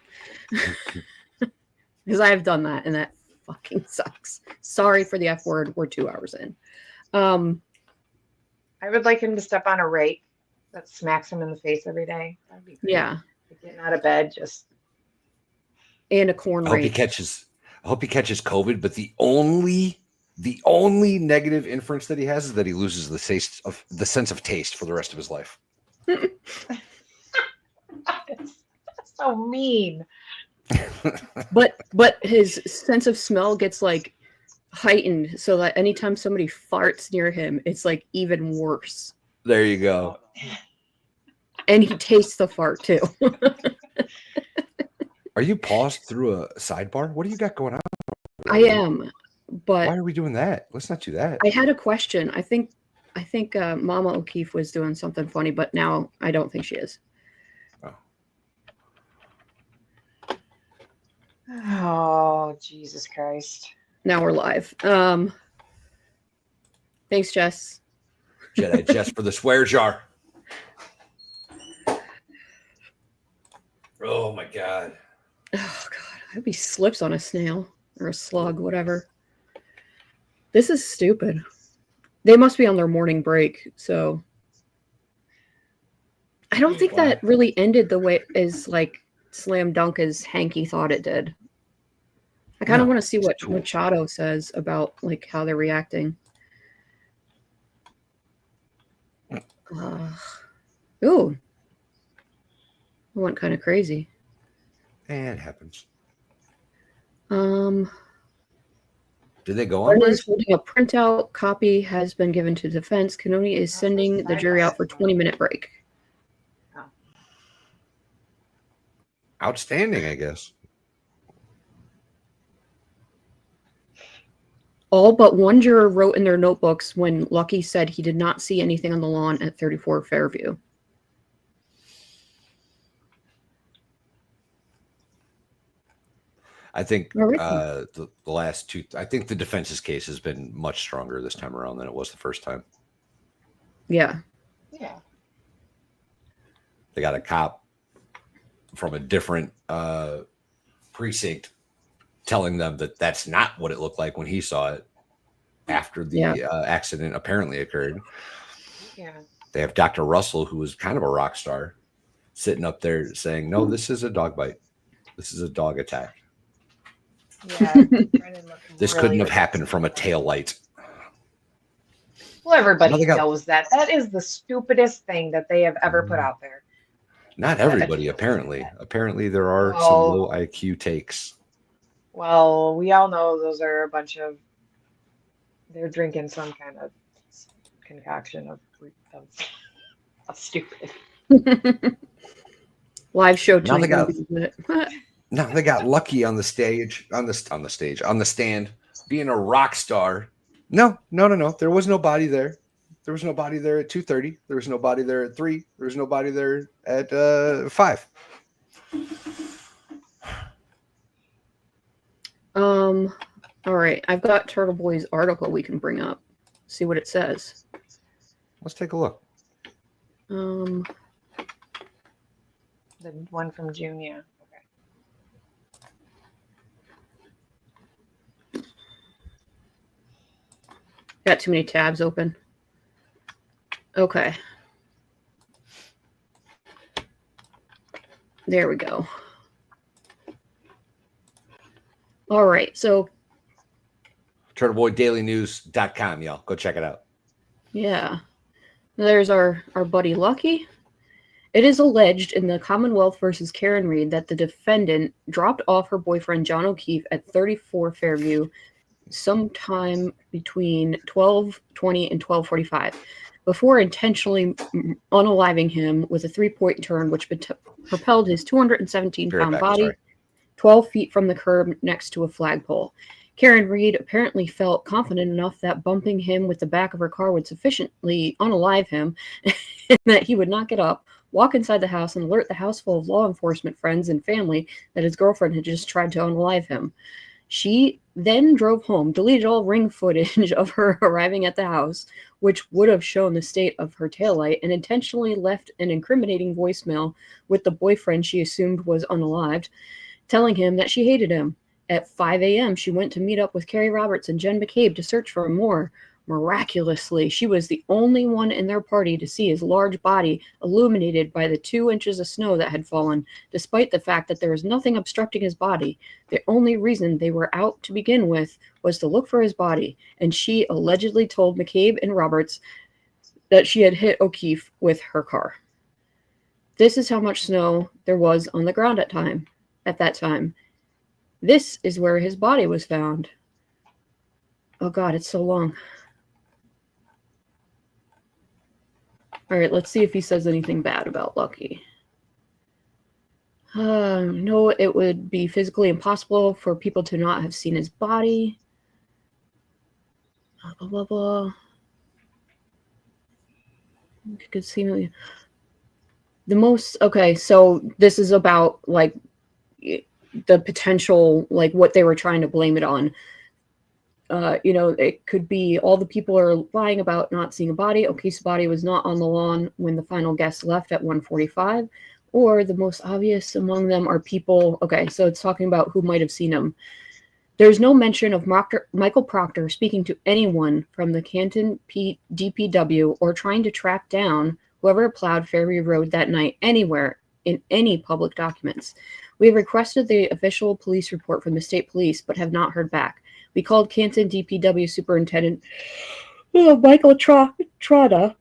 Because I've done that and that fucking sucks. Sorry for the F word. We're 2 hours in. I would like him to step on a rake that smacks him in the face every day. That'd be great. Yeah. Like getting out of bed, just And a corn I hope he rake. catches COVID, but the only negative inference that he has is that he loses the sense of taste for the rest of his life. that's so mean. But his sense of smell gets like heightened so that anytime somebody farts near him, it's like even worse. There you go. And he tastes the fart too. Are you paused through a sidebar? What do you got going on? I am, but Why are we doing that? Let's not do that. I had a question. I think Mama O'Keefe was doing something funny, but now I don't think she is. Oh, Jesus Christ. Now we're live. Thanks, Jess. Jedi Jess for the swear jar. Oh my god. Oh God, I hope he slips on a snail or a slug, whatever. This is stupid. They must be on their morning break, so I don't think that really ended the way as like slam dunk as Hanky thought it did. I kind of No, want to see it's what a tool. Machado says about like how they're reacting. Ooh, I went kind of crazy. It happens. Did Did they go on? Brennan break? is holding a printout. Copy has been given to defense. Canoni is sending the jury out for 20-minute break. Outstanding, I guess. All but one juror wrote in their notebooks when Lucky said he did not see anything on the lawn at 34 Fairview. I think Oh, really? the last two, I think the defense's case has been much stronger this time around than it was the first time. Yeah. Yeah. They got a cop from a different precinct telling them that that's not what it looked like when he saw it after the accident apparently occurred. Yeah. They have Dr. Russell, who was kind of a rock star, sitting up there saying, no, this is a dog bite. This is a dog attack. Yeah. Brennan looked This really couldn't have happened from a upset. tail light. Well, everybody Nothing else. knows that. That is the stupidest thing that they have ever put out there. Not That a everybody, tail light apparently. is bad. Apparently, there are some Well- low IQ takes. Well, we all know those are a bunch of, they're drinking some kind of concoction of stupid. Live show Now they got- tonight. Now they got lucky on the stage, on the stand, being a rock star. No. There was nobody there. There was nobody there at 2:30. There was nobody there at 3. There was nobody there at 5. All right. I've got Turtle Boy's article we can bring up. See what it says. Let's take a look. The one from June, yeah. Okay. Got too many tabs open. Okay. There we go. All right. So, TurtleBoyDailyNews.com, y'all. Go check it out. yeah. There's our buddy Lucky. It is alleged in the Commonwealth versus Karen Reed that the defendant dropped off her boyfriend John O'Keefe at 34 Fairview sometime between 12:20 and 12:45 before intentionally unaliving him with a 3-point turn which propelled his 217-pound body 12 feet from the curb next to a flagpole. Karen Reed apparently felt confident enough that bumping him with the back of her car would sufficiently unalive him and that he would not get up, walk inside the house, and alert the house full of law enforcement friends and family that his girlfriend had just tried to unalive him. She then drove home, deleted all ring footage of her arriving at the house, which would have shown the state of her taillight, and intentionally left an incriminating voicemail with the boyfriend she assumed was unalived, telling him that she hated him. At 5 a.m., she went to meet up with Carrie Roberts and Jen McCabe to search for more. Miraculously, she was the only one in their party to see his large body illuminated by the 2 inches of snow that had fallen, despite the fact that there was nothing obstructing his body. The only reason they were out to begin with was to look for his body, and she allegedly told McCabe and Roberts that she had hit O'Keefe with her car. This is how much snow there was on the ground at that time. This is where his body was found. Oh God, it's so long. All right, let's see if he says anything bad about Lucky. No, it would be physically impossible for people to not have seen his body. Blah, blah, blah, blah. You could see the most. Okay, so this is about like the potential, like what they were trying to blame it on. It could be all the people are lying about not seeing a body. O'Keefe's body was not on the lawn when the final guest left at 1:45. Or the most obvious among them are people. Okay, so it's talking about who might have seen him. There's no mention of Michael Proctor speaking to anyone from the Canton DPW or trying to track down whoever plowed Fairview Road that night anywhere in any public documents. We have requested the official police report from the state police, but have not heard back. We called Canton DPW Superintendent Michael Trotta,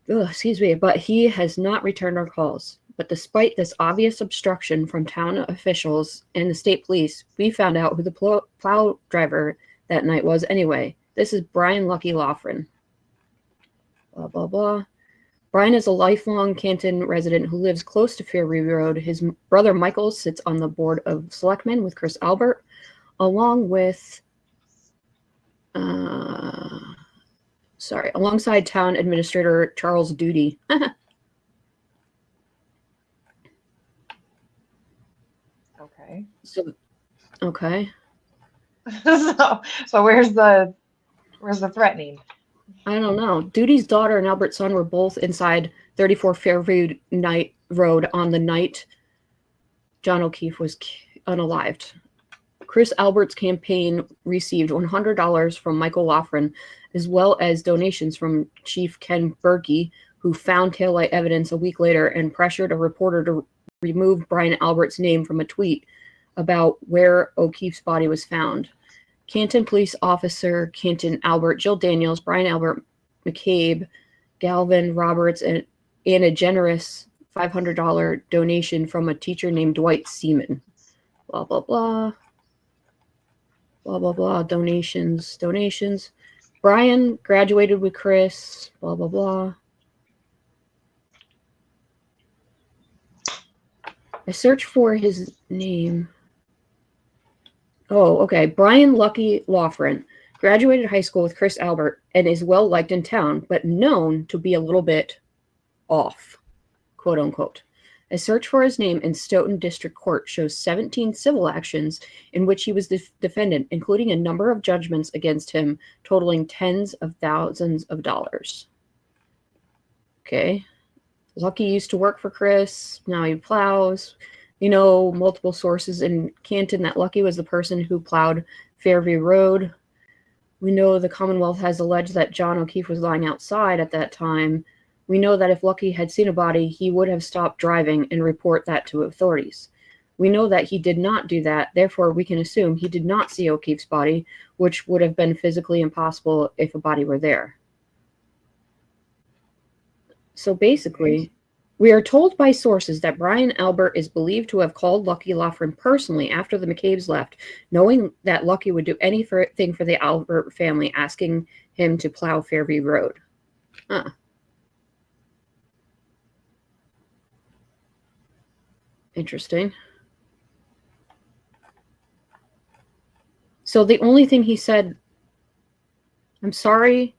but he has not returned our calls. But despite this obvious obstruction from town officials and the state police, we found out who the plow driver that night was anyway. This is Brian Lucky Loughran. Blah, blah, blah. Brian is a lifelong Canton resident who lives close to Fairview Road. His brother Michael sits on the board of selectmen with Chris Albert, alongside town administrator Charles Duty. Okay. So Okay. So where's the threatening? I don't know. Duty's daughter and Albert's son were both inside 34 Fairview Road on the night John O'Keefe was unalived. Chris Albert's campaign received $100 from Michael Loughran, as well as donations from Chief Ken Berkey, who found taillight evidence a week later and pressured a reporter to remove Brian Albert's name from a tweet about where O'Keefe's body was found. Canton Police Officer Canton Albert, Jill Daniels, Brian Albert, McCabe, Galvin Roberts, and a generous $500 donation from a teacher named Dwight Seaman. Blah, blah, blah. Blah, blah, blah. Donations. Brian graduated with Chris. Blah, blah, blah. I searched for his name. Oh, okay. Brian Lucky Loughran graduated high school with Chris Albert and is well liked in town, but known to be a little bit off, quote unquote. A search for his name in Stoughton District Court shows 17 civil actions in which he was the defendant, including a number of judgments against him totaling tens of thousands of dollars. Okay. Lucky used to work for Chris. Now he plows. You know, multiple sources in Canton that Lucky was the person who plowed Fairview Road. We know the Commonwealth has alleged that John O'Keefe was lying outside at that time. We know that if Lucky had seen a body, he would have stopped driving and report that to authorities. We know that he did not do that. Therefore, we can assume he did not see O'Keefe's body, which would have been physically impossible if a body were there. So basically, we are told by sources that Brian Albert is believed to have called Lucky Loughran personally after the McCabe's left, knowing that Lucky would do anything for the Albert family, asking him to plow Fairview Road. Huh. Interesting. So the only thing he said, I'm sorry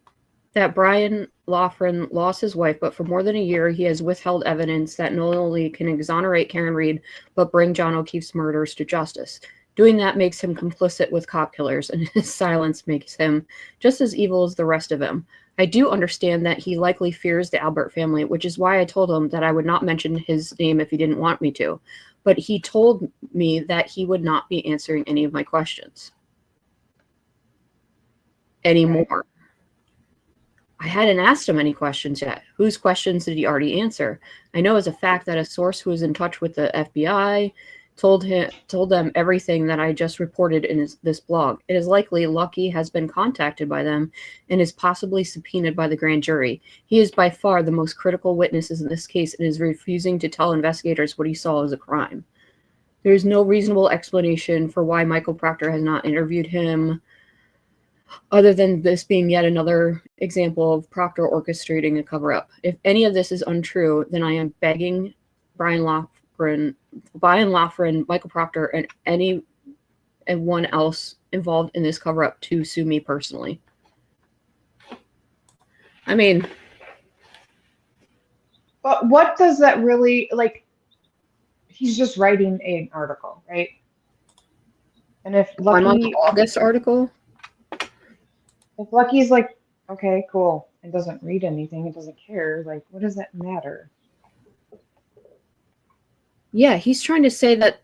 that Brian Loughran lost his wife, but for more than a year, he has withheld evidence that not only can exonerate Karen Reed, but bring John O'Keefe's murderers to justice. Doing that makes him complicit with cop killers, and his silence makes him just as evil as the rest of them. I do understand that he likely fears the Albert family, which is why I told him that I would not mention his name if he didn't want me to. But he told me that he would not be answering any of my questions anymore. I hadn't asked him any questions yet. Whose questions did he already answer? I know as a fact that a source who was in touch with the FBI told them everything that I just reported in this blog. It is likely Lucky has been contacted by them and is possibly subpoenaed by the grand jury. He is by far the most critical witness in this case and is refusing to tell investigators what he saw as a crime. There is no reasonable explanation for why Michael Proctor has not interviewed him, other than this being yet another example of Proctor orchestrating a cover-up. If any of this is untrue, then I am begging Brian Loughran, Michael Proctor, and anyone else involved in this cover-up to sue me personally. I mean, but what does that really, like, he's just writing an article, right? And if Lucky... I'm on the August article. If Lucky's like, okay, cool, and doesn't read anything, it doesn't care, like, what does that matter? Yeah, he's trying to say that...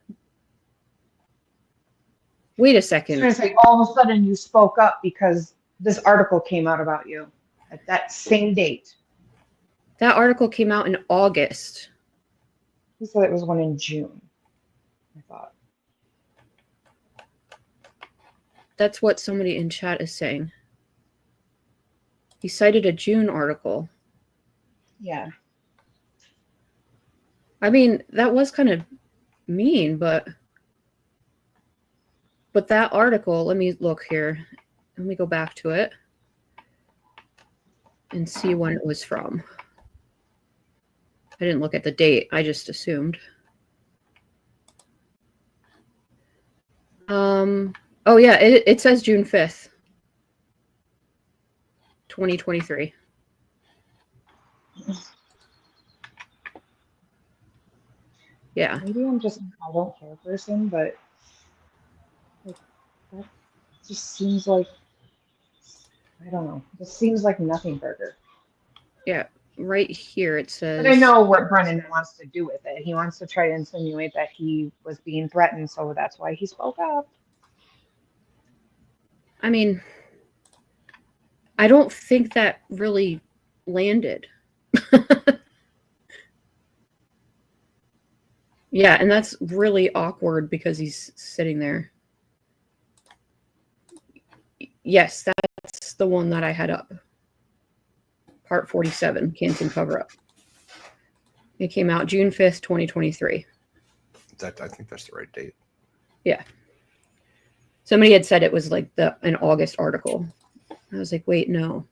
Wait a second. He's trying to say all of a sudden you spoke up because this article came out about you at that same date. That article came out in August. He said it was one in June, I thought. That's what somebody in chat is saying. He cited a June article. Yeah. I mean, that was kind of mean, but that article, let me look here. Let me go back to it and see when it was from. I didn't look at the date. I just assumed. Oh yeah, it says June 5th. 2023. Yeah. Maybe I'm just I don't care person, but That just seems like, I don't know. This seems like nothing burger. Yeah, right here it But I says, know what Brennan wants to do with it. He wants to try to insinuate that he was being threatened, so that's why he spoke up. I mean, I don't think that really landed. Yeah, and that's really awkward because he's sitting there. Yes, that's the one that I had up. Part 47, Canton Cover-Up. It came out June 5th, 2023. I think that's the right date. Yeah. Somebody had said it was like an August article. I was like, wait, no.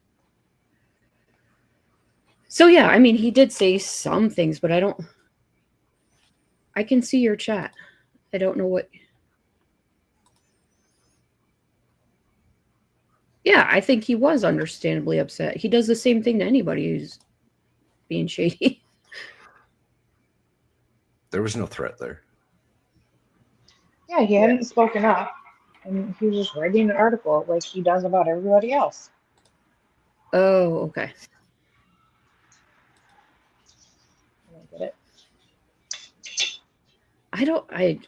So yeah, I mean, he did say some things, but I can see your chat. I don't know what. Yeah, I think he was understandably upset. He does the same thing to anybody who's being shady. There was no threat there. Yeah, he hadn't spoken up, and he was just writing an article like he does about everybody else. Oh, okay. I don't get it.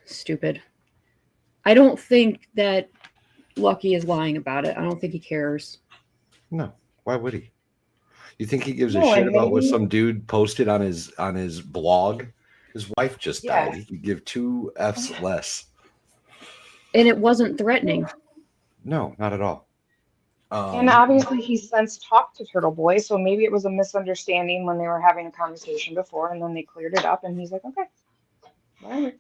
Stupid. I don't think that Lucky is lying about it. I don't think he cares. No, why would he? You think he gives a No, shit and about what maybe- some dude posted on his blog? His wife just Yeah. died. He could give two F's less. And it wasn't threatening. No, not at all. And obviously he's since talked to Turtle Boy, so maybe it was a misunderstanding when they were having a conversation before, and then they cleared it up, and he's like, okay, whatever.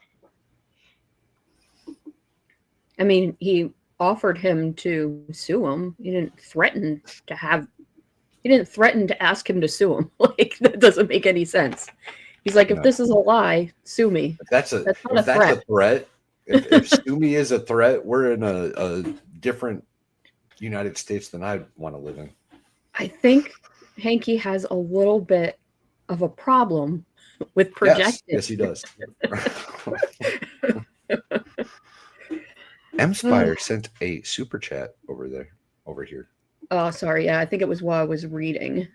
I mean, he offered him to sue him. He didn't threaten to ask him to sue him. Like, that doesn't make any sense. He's like, if this is a lie, sue me. If that's a threat. If sue me is a threat, we're in a different United States than I want to live in. I think Hanky has a little bit of a problem with projecting. Yes, he does. M Spire sent a super chat over here. Oh, sorry. Yeah, I think it was while I was reading.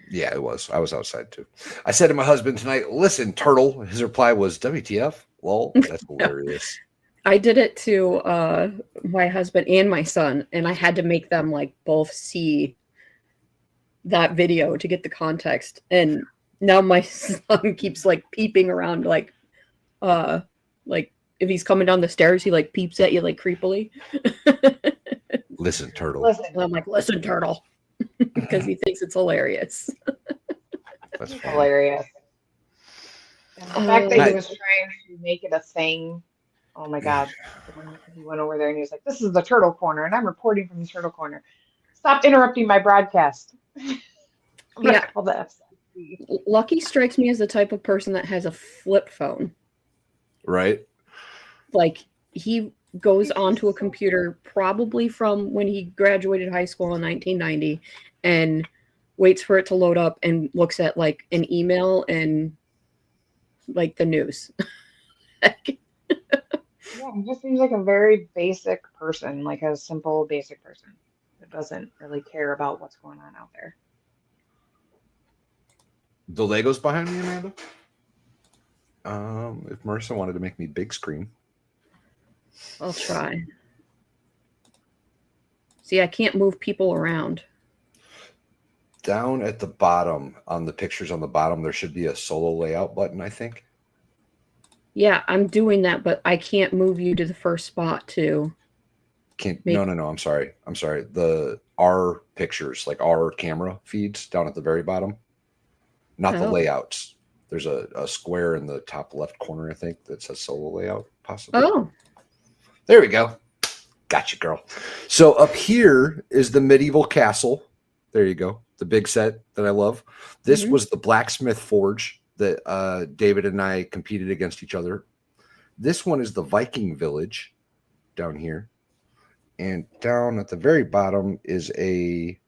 Yeah, it was. I was outside too. I said to my husband tonight, listen, Turtle. His reply was, WTF? Lol. That's hilarious. I did it to my husband and my son, and I had to make them like both see that video to get the context. And now my son keeps like peeping around, like if he's coming down the stairs, he like peeps at you like creepily. Listen, Turtle. Listen, And I'm like, listen, Turtle, because he thinks it's hilarious. That's funny. hilarious. And the fact that he was trying to make it a thing. Oh my God. When he went over there and he was like, this is the Turtle Corner, and I'm reporting from the Turtle Corner. Stop interrupting my broadcast. I'm gonna call the FCC. Lucky strikes me as the type of person that has a flip phone. Right? Like, he goes onto a computer probably from when he graduated high school in 1990 and waits for it to load up and looks at like an email and like the news. Yeah, he just seems like a very basic person, like a simple, basic person that doesn't really care about what's going on out there. The Legos behind me, Amanda? If Marissa wanted to make me big screen. I'll try. See, I can't move people around. Down at the bottom, on the pictures on the bottom, there should be a solo layout button, I think. Yeah, I'm doing that, but I can't move you to the first spot too. No, I'm sorry. The our pictures, like our camera feeds down at the very bottom. Not the layouts. There's a square in the top left corner, I think, that says solo layout, possibly. Oh. There we go. Gotcha, girl. So up here is the medieval castle. There you go. The big set that I love. This was the blacksmith forge that David and I competed against each other. This one is the Viking village down here. And down at the very bottom is it's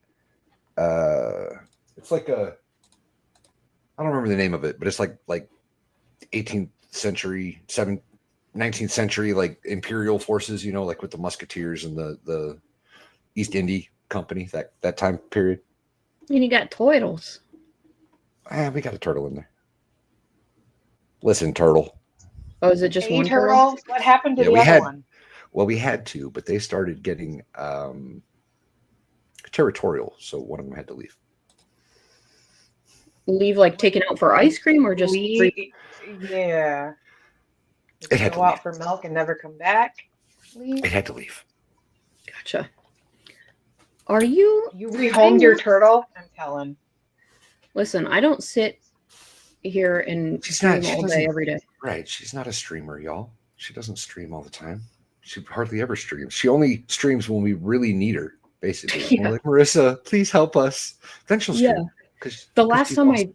like a, I don't remember the name of it, but it's like 18th century, 19th century, like imperial forces, like with the musketeers and the East India Company, that time period. And you got turtles. We got a turtle in there. Listen, turtle. Oh, is it just A one turtle? turtle? What happened to Yeah, the other one? Well, we had two, but they started getting territorial, so one of them had to leave. Leave like taken out for ice cream or just Yeah. It had to Go out leave. for milk and never come back. Leave. It had to leave. Gotcha. Are you rehomed your turtle? I'm telling. Listen, I don't sit here and stream all day every day. Right. She's not a streamer, y'all. She doesn't stream all the time. She hardly ever streams. She only streams when we really need her, basically. Yeah. We're like, Marissa, please help us. Then she'll stream. The last time I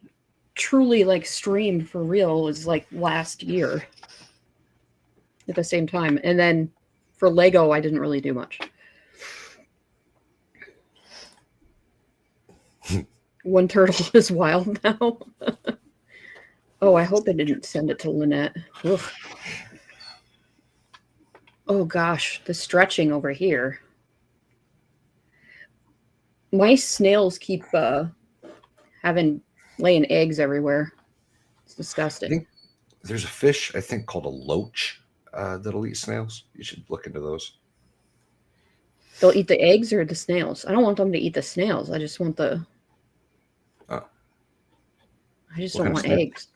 truly like streamed for real was like last year at the same time. And then for Lego, I didn't really do much. One turtle is wild now. Oh, I hope it didn't send it to Lynette. Oof. Oh gosh, the stretching over here. My snails keep laying eggs everywhere. It's disgusting. There's a fish, I think, called a loach that'll eat snails. You should look into those. They'll eat the eggs or the snails. I don't want them to eat the snails. I just want the... Oh. I just don't want eggs.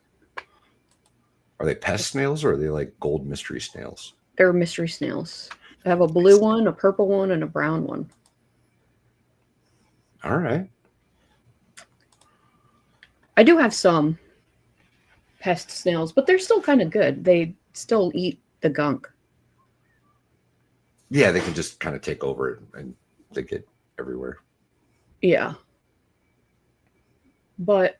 Are they pest snails or are they like gold mystery snails? They're mystery snails. I have a blue one, a purple one, and a brown one. All right. I do have some pest snails, but they're still kind of good. They still eat the gunk. Yeah, they can just kind of take over it and they get everywhere. Yeah. But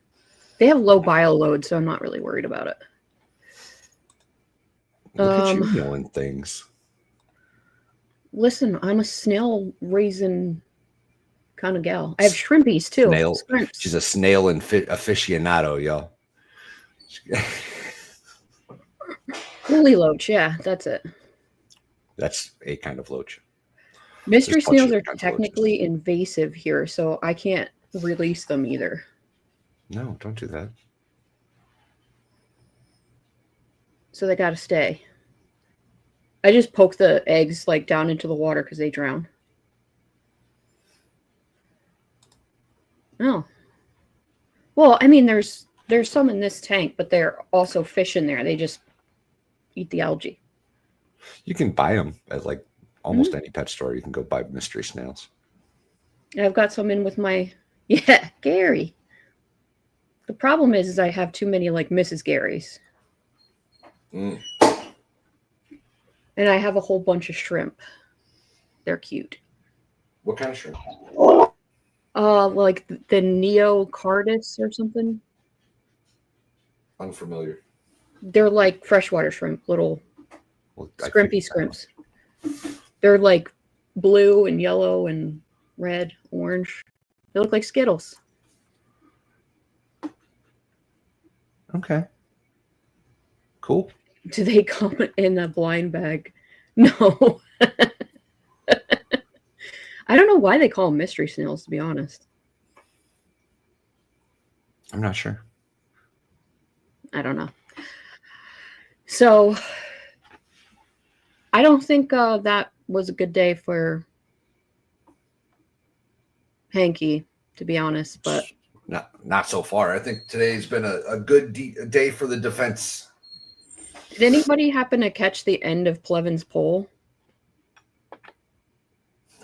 they have low bio load, so I'm not really worried about it. Look at you knowing things. Listen, I'm a snail raising kind of gal. I have shrimpies too. Snail. Shrimps. She's a snail aficionado, y'all. Woolly loach, yeah, that's it. That's a kind of loach. Mystery There's a bunch snails of are kinds of technically invasive here, so I can't release them either. No, don't do that. So they gotta stay. I just poke the eggs like down into the water because they drown. Oh. Well, I mean, there's some in this tank, but there are also fish in there. They just eat the algae. You can buy them at like almost any pet store. You can go buy mystery snails. I've got some in with my, yeah, Gary. The problem is I have too many like Mrs. Garys. Mm. And I have a whole bunch of shrimp. They're cute. What kind of shrimp? Like the Neocardus or something. Unfamiliar. They're like freshwater shrimp, little scrimpy scrimps. They're like blue and yellow and red, orange. They look like Skittles. Okay. Cool. Do they come in a blind bag? No. I don't know why they call them mystery snails, to be honest. I'm not sure. I don't know. So, I don't think that was a good day for Hanky, to be honest, but... Not so far. I think today's been a good day for the defense. Did anybody happen to catch the end of Plevin's poll?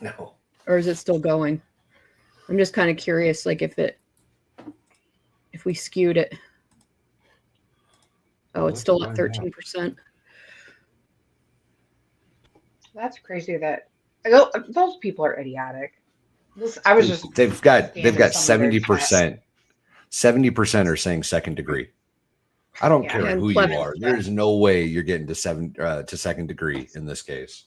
No. Or is it still going? I'm just kind of curious, like if we skewed it. Oh, it's still at 13%. That's crazy that those people are idiotic. I was just They've got 70%. 70% are saying second degree. I don't care who you are. There's no way you're getting to second degree in this case.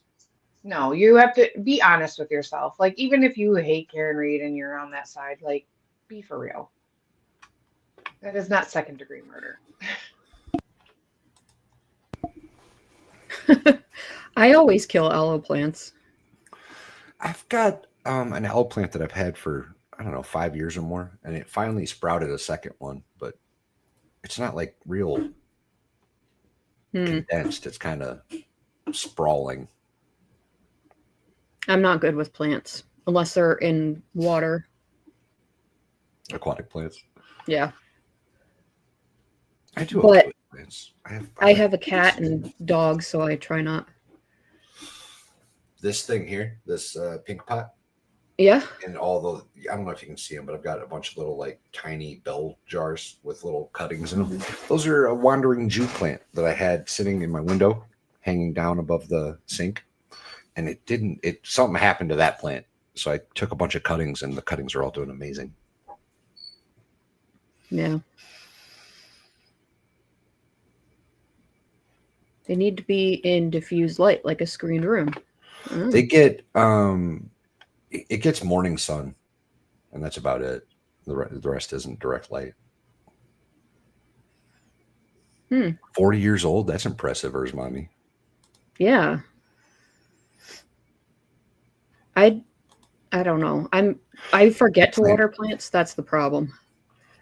No, you have to be honest with yourself. Like, even if you hate Karen Reed and you're on that side, like, be for real. That is not second degree murder. I always kill aloe plants. I've got an aloe plant that I've had for, I don't know, 5 years or more, and it finally sprouted a second one, but it's not like real condensed. It's kind of sprawling. I'm not good with plants unless they're in water. Aquatic plants. Yeah. I do But okay with plants. I have a cat and dogs, so I try not. This thing here, this pink pot, Yeah. and all the, I don't know if you can see them, but I've got a bunch of little like tiny bell jars with little cuttings in them. Those are a wandering Jew plant that I had sitting in my window, hanging down above the sink, and something happened to that plant. So I took a bunch of cuttings, and the cuttings are all doing amazing. Yeah. They need to be in diffused light, like a screened room. They get it gets morning sun, and that's about it. The rest isn't direct light. 40 years old, that's impressive, Mommy. Yeah. I don't know. I forget to water plants. That's the problem.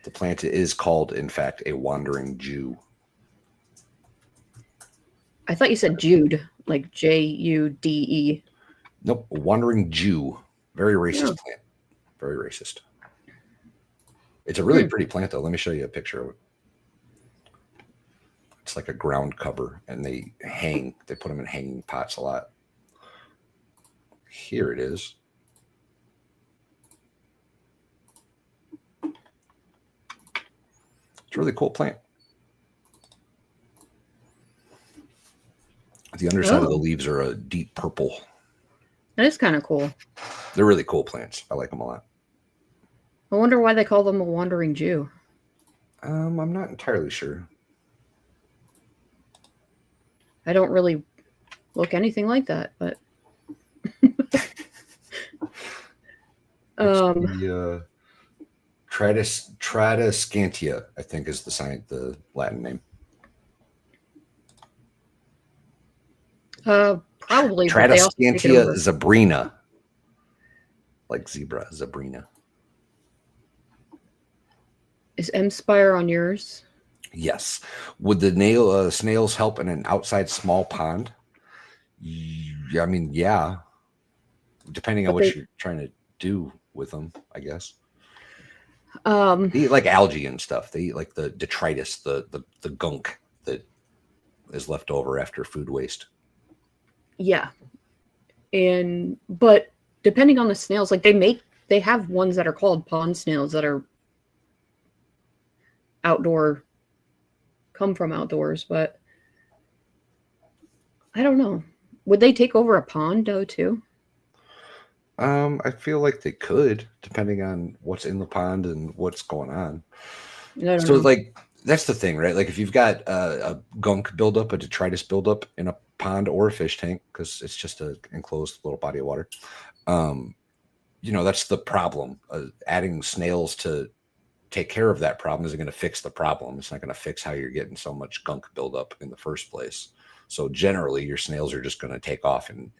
The plant is called, in fact, a wandering Jew. I thought you said Jude, like Jude. Nope, a wandering Jew. Very racist plant. Very racist. It's a really pretty plant, though. Let me show you a picture of it. It's like a ground cover, and they put them in hanging pots a lot. Here it is. It's a really cool plant. The underside of the leaves are a deep purple. That is kind of cool. They're really cool plants. I like them a lot. I wonder why they call them a wandering Jew. I'm not entirely sure. I don't really look anything like that, but the Tradescantia, I think, is the Latin name. probably. Tradescantia zebrina, like zebra, zebrina. Is M-Spire on yours? Yes. Would the snails help in an outside small pond? I mean, yeah. Depending on what you're trying to do with them, I guess. They eat like algae and stuff. They eat like the detritus, the gunk that is left over after food waste. Yeah. But depending on the snails, like they have ones that are called pond snails that are come from outdoors, but I don't know. Would they take over a pond though too? I feel like they could, depending on what's in the pond and what's going on. So like that's the thing, right? Like if you've got a gunk buildup, a detritus buildup in a pond or a fish tank, because it's just an enclosed little body of water, that's the problem. Adding snails to take care of that problem isn't going to fix the problem. It's not going to fix how you're getting so much gunk buildup in the first place. So generally, your snails are just going to take off and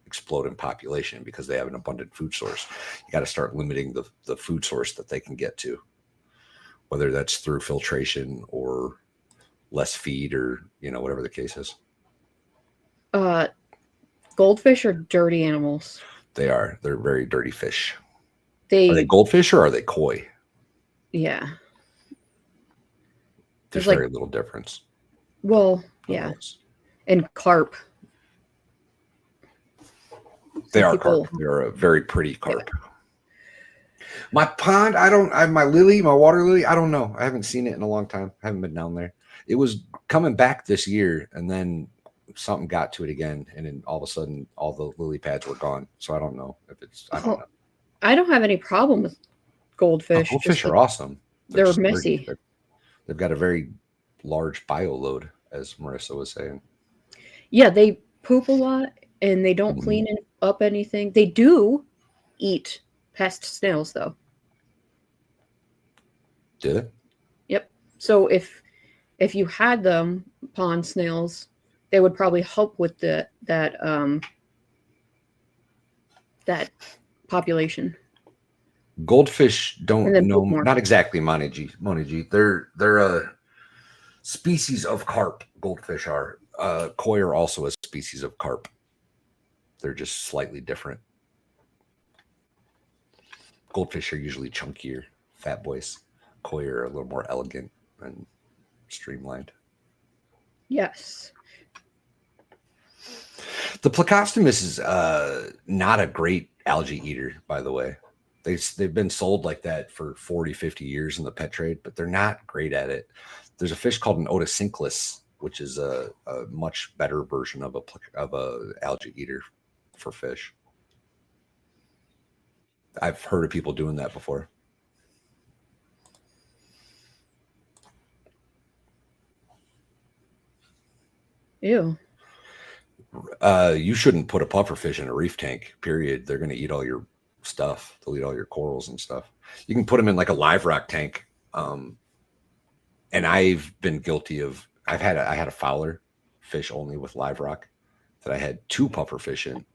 explode in population because they have an abundant food source. You got to start limiting the food source that they can get to, whether that's through filtration or less feed or, whatever the case is. Goldfish are dirty animals. They're very dirty fish. Are they goldfish or are they koi? Yeah. There's very little difference. Well, yeah. And carp. They are carp. They're a very pretty carp. Yeah. My pond, my water lily, I don't know. I haven't seen it in a long time. I haven't been down there. It was coming back this year, and then something got to it again, and then all of a sudden, all the lily pads were gone. So I don't know if it's, I don't know. I don't have any problem with goldfish. Goldfish are awesome. They're messy. They've got a very large bio load, as Marissa was saying. Yeah, they poop a lot, and they don't clean up anything. They do eat pest snails, though. Did it? Yep. So if you had them, pond snails, they would probably help with that population. Goldfish And don't then know, poop more. not exactly Moniji. They're a species of carp. Goldfish are. Koi are also a species of carp. They're just slightly different. Goldfish are usually chunkier, fat boys. Koi are a little more elegant and streamlined. Yes. The Plecostomus is not a great algae eater, by the way. They've been sold like that for 40, 50 years in the pet trade, but they're not great at it. There's a fish called an otocinclus, which is a much better version of a algae eater for fish. I've heard of people doing that before. Ew. You shouldn't put a pufferfish in a reef tank, period. They're going to eat all your stuff. They'll eat all your corals and stuff. You can put them in like a live rock tank. And I've been guilty of, I had a fowler fish only with live rock that I had 2 pufferfish in,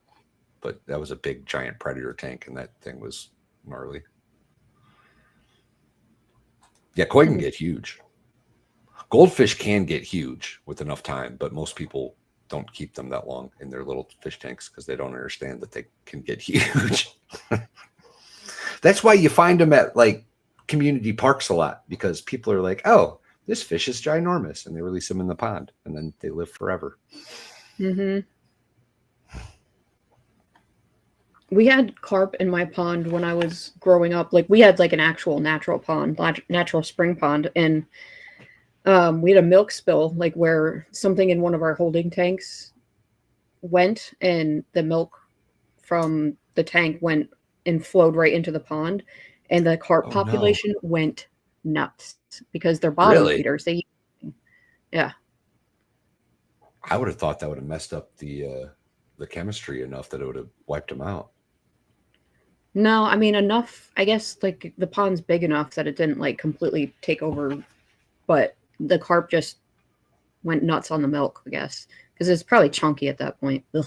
but that was a big giant predator tank and that thing was gnarly. Yeah, koi can get huge. Goldfish can get huge with enough time, but most people don't keep them that long in their little fish tanks because they don't understand that they can get huge. That's why you find them at like community parks a lot, because people are like, oh, this fish is ginormous, and they release them in the pond and then they live forever. Mm-hmm. We had carp in my pond when I was growing up. Like we had like an actual natural pond, natural spring pond, and we had a milk spill, like where something in one of our holding tanks went, and the milk from the tank went and flowed right into the pond, and the carp population went nuts because they're bottom feeders. Yeah. I would have thought that would have messed up the chemistry enough that it would have wiped them out. No, I mean enough. I guess like the pond's big enough that it didn't like completely take over, but the carp just went nuts on the milk, I guess, because it's probably chunky at that point. Ugh.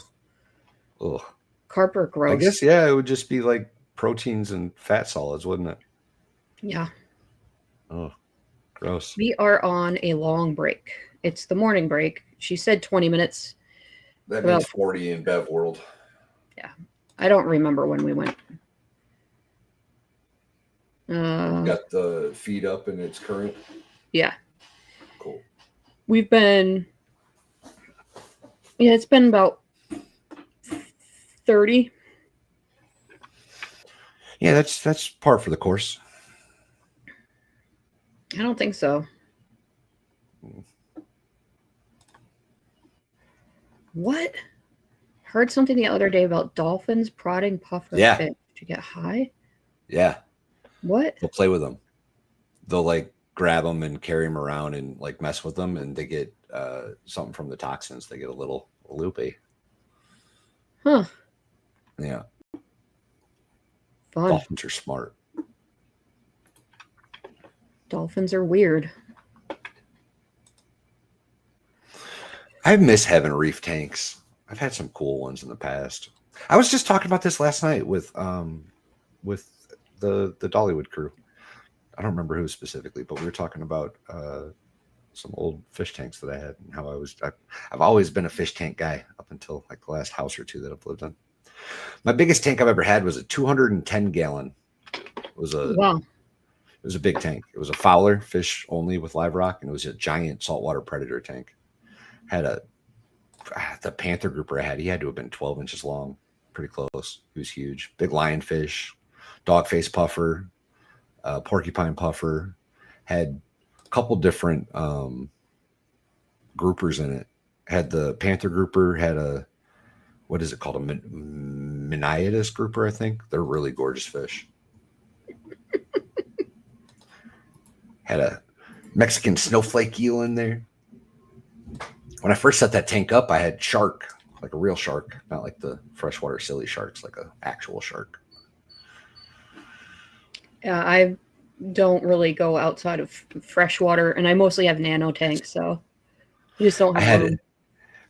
Ugh. Carp are gross. I guess, yeah, it would just be like proteins and fat solids, wouldn't it? Yeah. Oh, gross. We are on a long break. It's the morning break. She said 20 minutes. That means 40 in Bev world. Yeah. I don't remember when we went. Got the feed up and it's current? Yeah. Cool. We've been, it's been about 30. Yeah, that's par for the course. I don't think so. What? Heard something the other day about dolphins prodding puffer fish to get high? Yeah. What? They'll play with them. They'll like grab them and carry them around and like mess with them, and they get something from the toxins. They get a little loopy. Huh. Yeah. Fun. Dolphins are smart. Dolphins are weird. I miss having reef tanks. I've had some cool ones in the past. I was just talking about this last night with the Dollywood crew. I don't remember who specifically, but we were talking about some old fish tanks that I had and how I've always been a fish tank guy up until like the last house or two that I've lived in. My biggest tank I've ever had was a 210 gallon. It was a big tank. It was a fowler fish only with live rock, and it was a giant saltwater predator tank. Had the panther grouper I had, he had to have been 12 inches long, pretty close. He was huge. Big lionfish, dogface puffer, porcupine puffer. Had a couple different groupers in it. Had the panther grouper, had a, what is it called? A Miniatus grouper, I think. They're really gorgeous fish. Had a Mexican snowflake eel in there. When I first set that tank up, I had shark, like a real shark, not like the freshwater silly sharks, like an actual shark. Yeah, I don't really go outside of freshwater, and I mostly have nano tanks, so you just don't have room.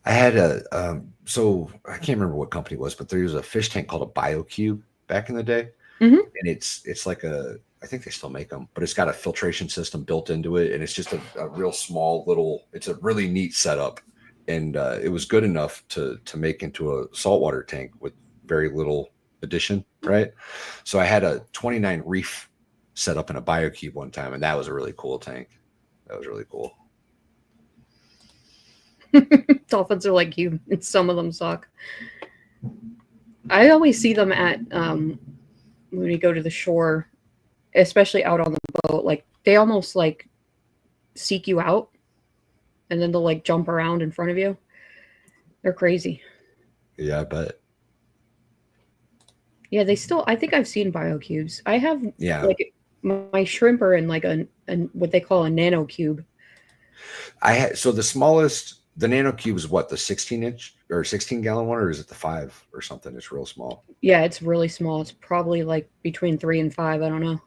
I had so I can't remember what company it was, but there was a fish tank called a BioCube back in the day. Mhm. And it's like I think they still make them, but it's got a filtration system built into it. And it's just a real small little, it's a really neat setup. And it was good enough to make into a saltwater tank with very little addition, right? So I had a 29 reef set up in a BioCube one time, and that was a really cool tank. That was really cool. Dolphins are like you, and some of them suck. I always see them at when you go to the shore, especially out on the boat. Like they almost like seek you out, and then they'll like jump around in front of you. They're crazy. Yeah, I bet. Yeah, they still. I think I've seen BioCubes. I have. Yeah. Like my shrimp are in like a what they call a nano cube. I had so the smallest. The nano cube is what, the 16-inch or 16-gallon one, or is it the 5 or something? It's real small. Yeah, it's really small. It's probably like between 3 and 5. I don't know.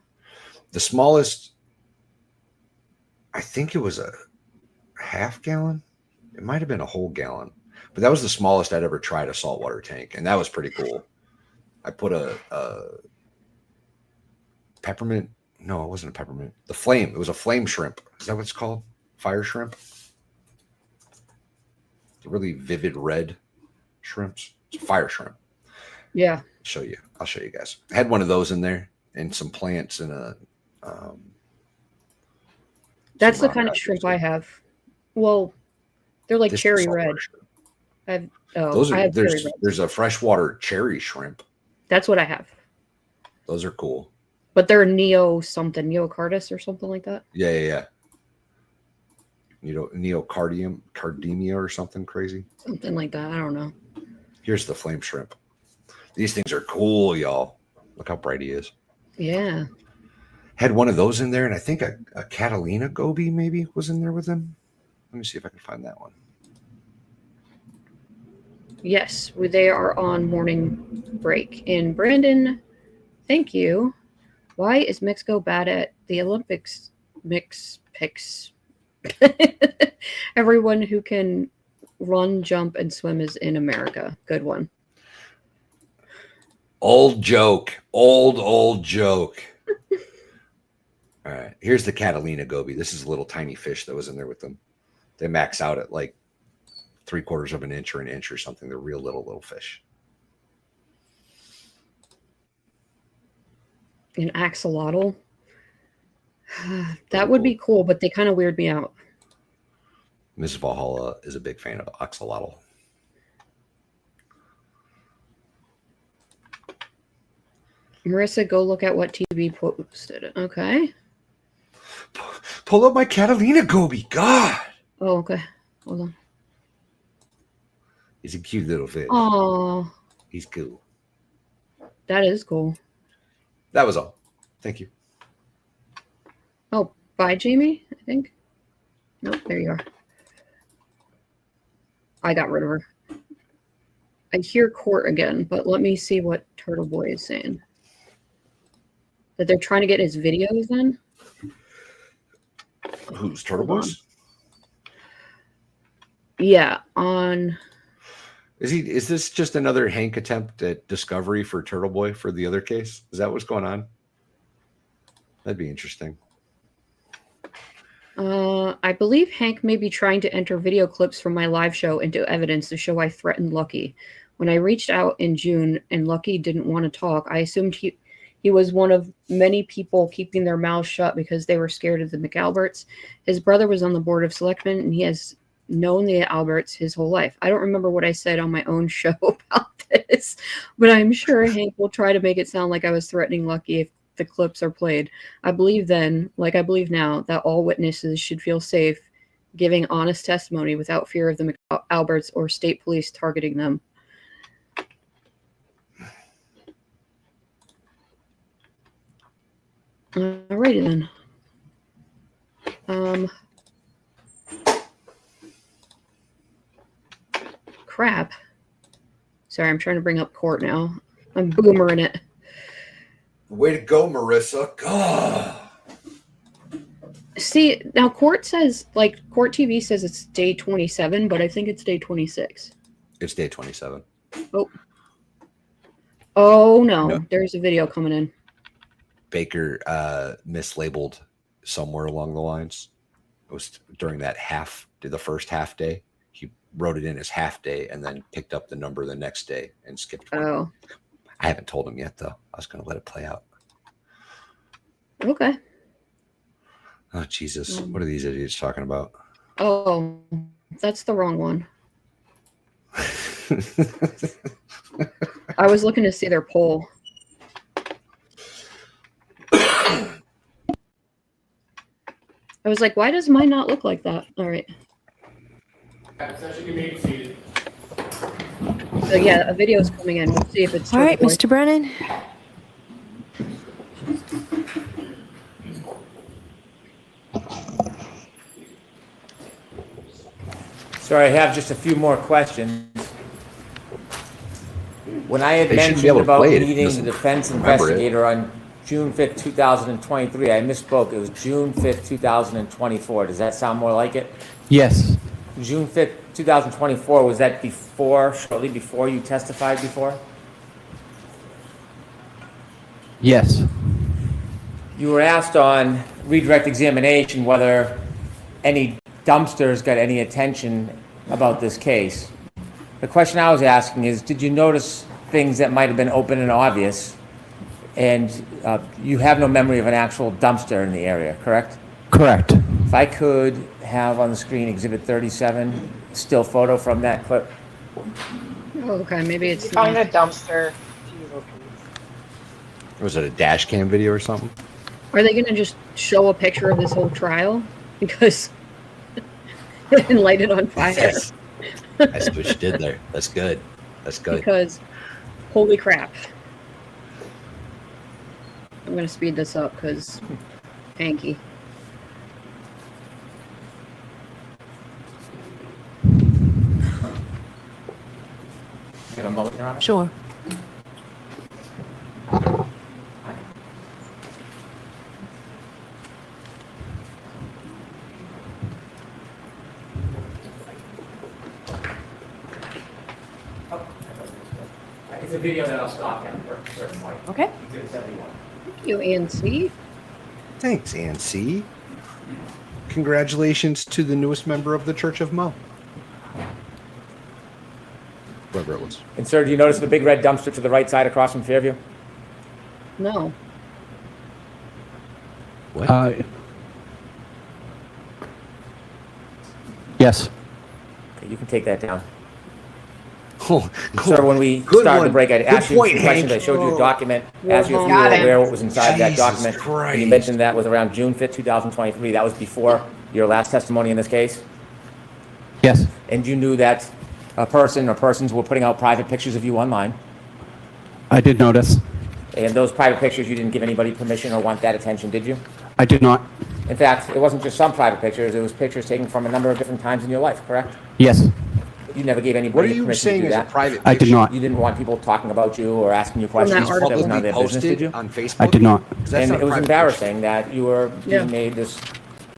The smallest, I think it was a half gallon. It might have been a whole gallon, but that was the smallest I'd ever tried a saltwater tank, and that was pretty cool. I put a peppermint. No, it wasn't a peppermint. The flame. It was a flame shrimp. Is that what it's called? Fire shrimp. Really vivid red shrimps. It's a fire shrimp. Yeah. I'll show you guys. I had one of those in there and some plants and a that's the kind of shrimp I have. Well, they're like cherry red. I have there's a freshwater cherry shrimp. That's what I have. Those are cool. But they're neocardus or something like that. Yeah. Neocardium or something crazy. Something like that. I don't know. Here's the flame shrimp. These things are cool, y'all. Look how bright he is. Yeah. Had one of those in there, and I think a Catalina goby maybe was in there with him. Let me see if I can find that one. Yes, they are on morning break. And Brandon, thank you. Why is Mexico bad at the Olympics mix picks? Everyone who can run, jump, and swim is in America. Good one. Old joke. Old joke. All right. Here's the Catalina goby. This is a little tiny fish that was in there with them. They max out at like 3/4 of an inch or an inch or something. They're real little fish. An axolotl. That would be cool, but they kind of weird me out. Ms. Valhalla is a big fan of axolotl. Marissa, go look at what TV posted. Okay. Pull up my Catalina goby. God. Oh, okay. Hold on. He's a cute little fish. Oh, He's cool. that is cool. That was all. Thank you. Oh, bye, Jamie, I think. Nope, there you are. I got rid of her. I hear court again, but let me see what Turtle Boy is saying. That they're trying to get his videos in? Who's Turtle Hold Boys? Yeah, on... Is this just another Hank attempt at discovery for Turtle Boy for the other case? Is that what's going on? That'd be interesting. I believe Hank may be trying to enter video clips from my live show into evidence to show I threatened Lucky. When I reached out in June and Lucky didn't want to talk, I assumed he was one of many people keeping their mouths shut because they were scared of the McAlberts. His brother was on the board of selectmen, and he has known the Alberts his whole life. I don't remember what I said on my own show about this, but I'm sure Hank will try to make it sound like I was threatening Lucky if the clips are played. I believe then, like I believe now, that all witnesses should feel safe giving honest testimony without fear of the McAlberts or state police targeting them. Alrighty then. Crap. Sorry, I'm trying to bring up court now. I'm boomering it. Way to go, Marissa. God. See, now court says, like, court TV says it's day 27, but I think it's day 26. It's day 27. Oh. Oh, no. No. There's a video coming in. Baker mislabeled somewhere along the lines. It was during that the first half day. He wrote it in as half day and then picked up the number the next day and skipped one. Oh. I haven't told him yet, though. I was going to let it play out. Okay. Oh, Jesus. What are these idiots talking about? Oh, that's the wrong one. I was looking to see their poll. I was like, why does mine not look like that? All right. So yeah, a video is coming in. We'll see if it's All right, turquoise. Mr. Brennan. So I have just a few more questions. When I had They should be mentioned able to about play it if he meeting the doesn't defense remember it. investigator on June 5th, 2023, I misspoke. It was June 5th, 2024. Does that sound more like it? Yes. June 5th, 2024, was that shortly before you testified before? Yes. You were asked on redirect examination whether any dumpsters got any attention about this case. The question I was asking is, did you notice things that might have been open and obvious? And you have no memory of an actual dumpster in the area, correct? Correct. If I could have on the screen Exhibit 37, still photo from that clip. Oh, okay, maybe it's Found a dumpster. Was it a dash cam video or something? Are they going to just show a picture of this whole trial? Because and light it on fire. Yes. That's what you did there. That's good. That's good. Because, holy crap. I'm going to speed this up because hanky. Get a moment, Your Honor? Sure. It's a video that I'll stop at for a certain point. Okay. Exhibit 71. Thank you, Ancy. Thanks, Ancy. Congratulations to the newest member of the Church of Mo. Whoever it was. And sir, do you notice the big red dumpster to the right side across from Fairview? No. What? Yes. Okay, you can take that down. Oh, Sir, when we Good started one. the break, I Good asked you point, some questions. I Hank. showed you a Oh. document, asked you if you Got were it. aware what was inside that Jesus document. And you Christ. mentioned that was around June 5th, 2023. That was before your last testimony in this case. Yes. And you knew that a person or persons were putting out private pictures of you online. I did notice. And those private pictures, you didn't give anybody permission or want that attention, did you? I did not. In fact, it wasn't just some private pictures. It was pictures taken from a number of different times in your life, correct? Yes. You never gave What are anybody you permission to saying do is a that. private I did picture? not. You didn't want people talking about you or asking you that questions. That article. was none of Publicly their business, did posted you? on Facebook? I did not. 'Cause that's And not a it was private embarrassing that you were Yeah. being made this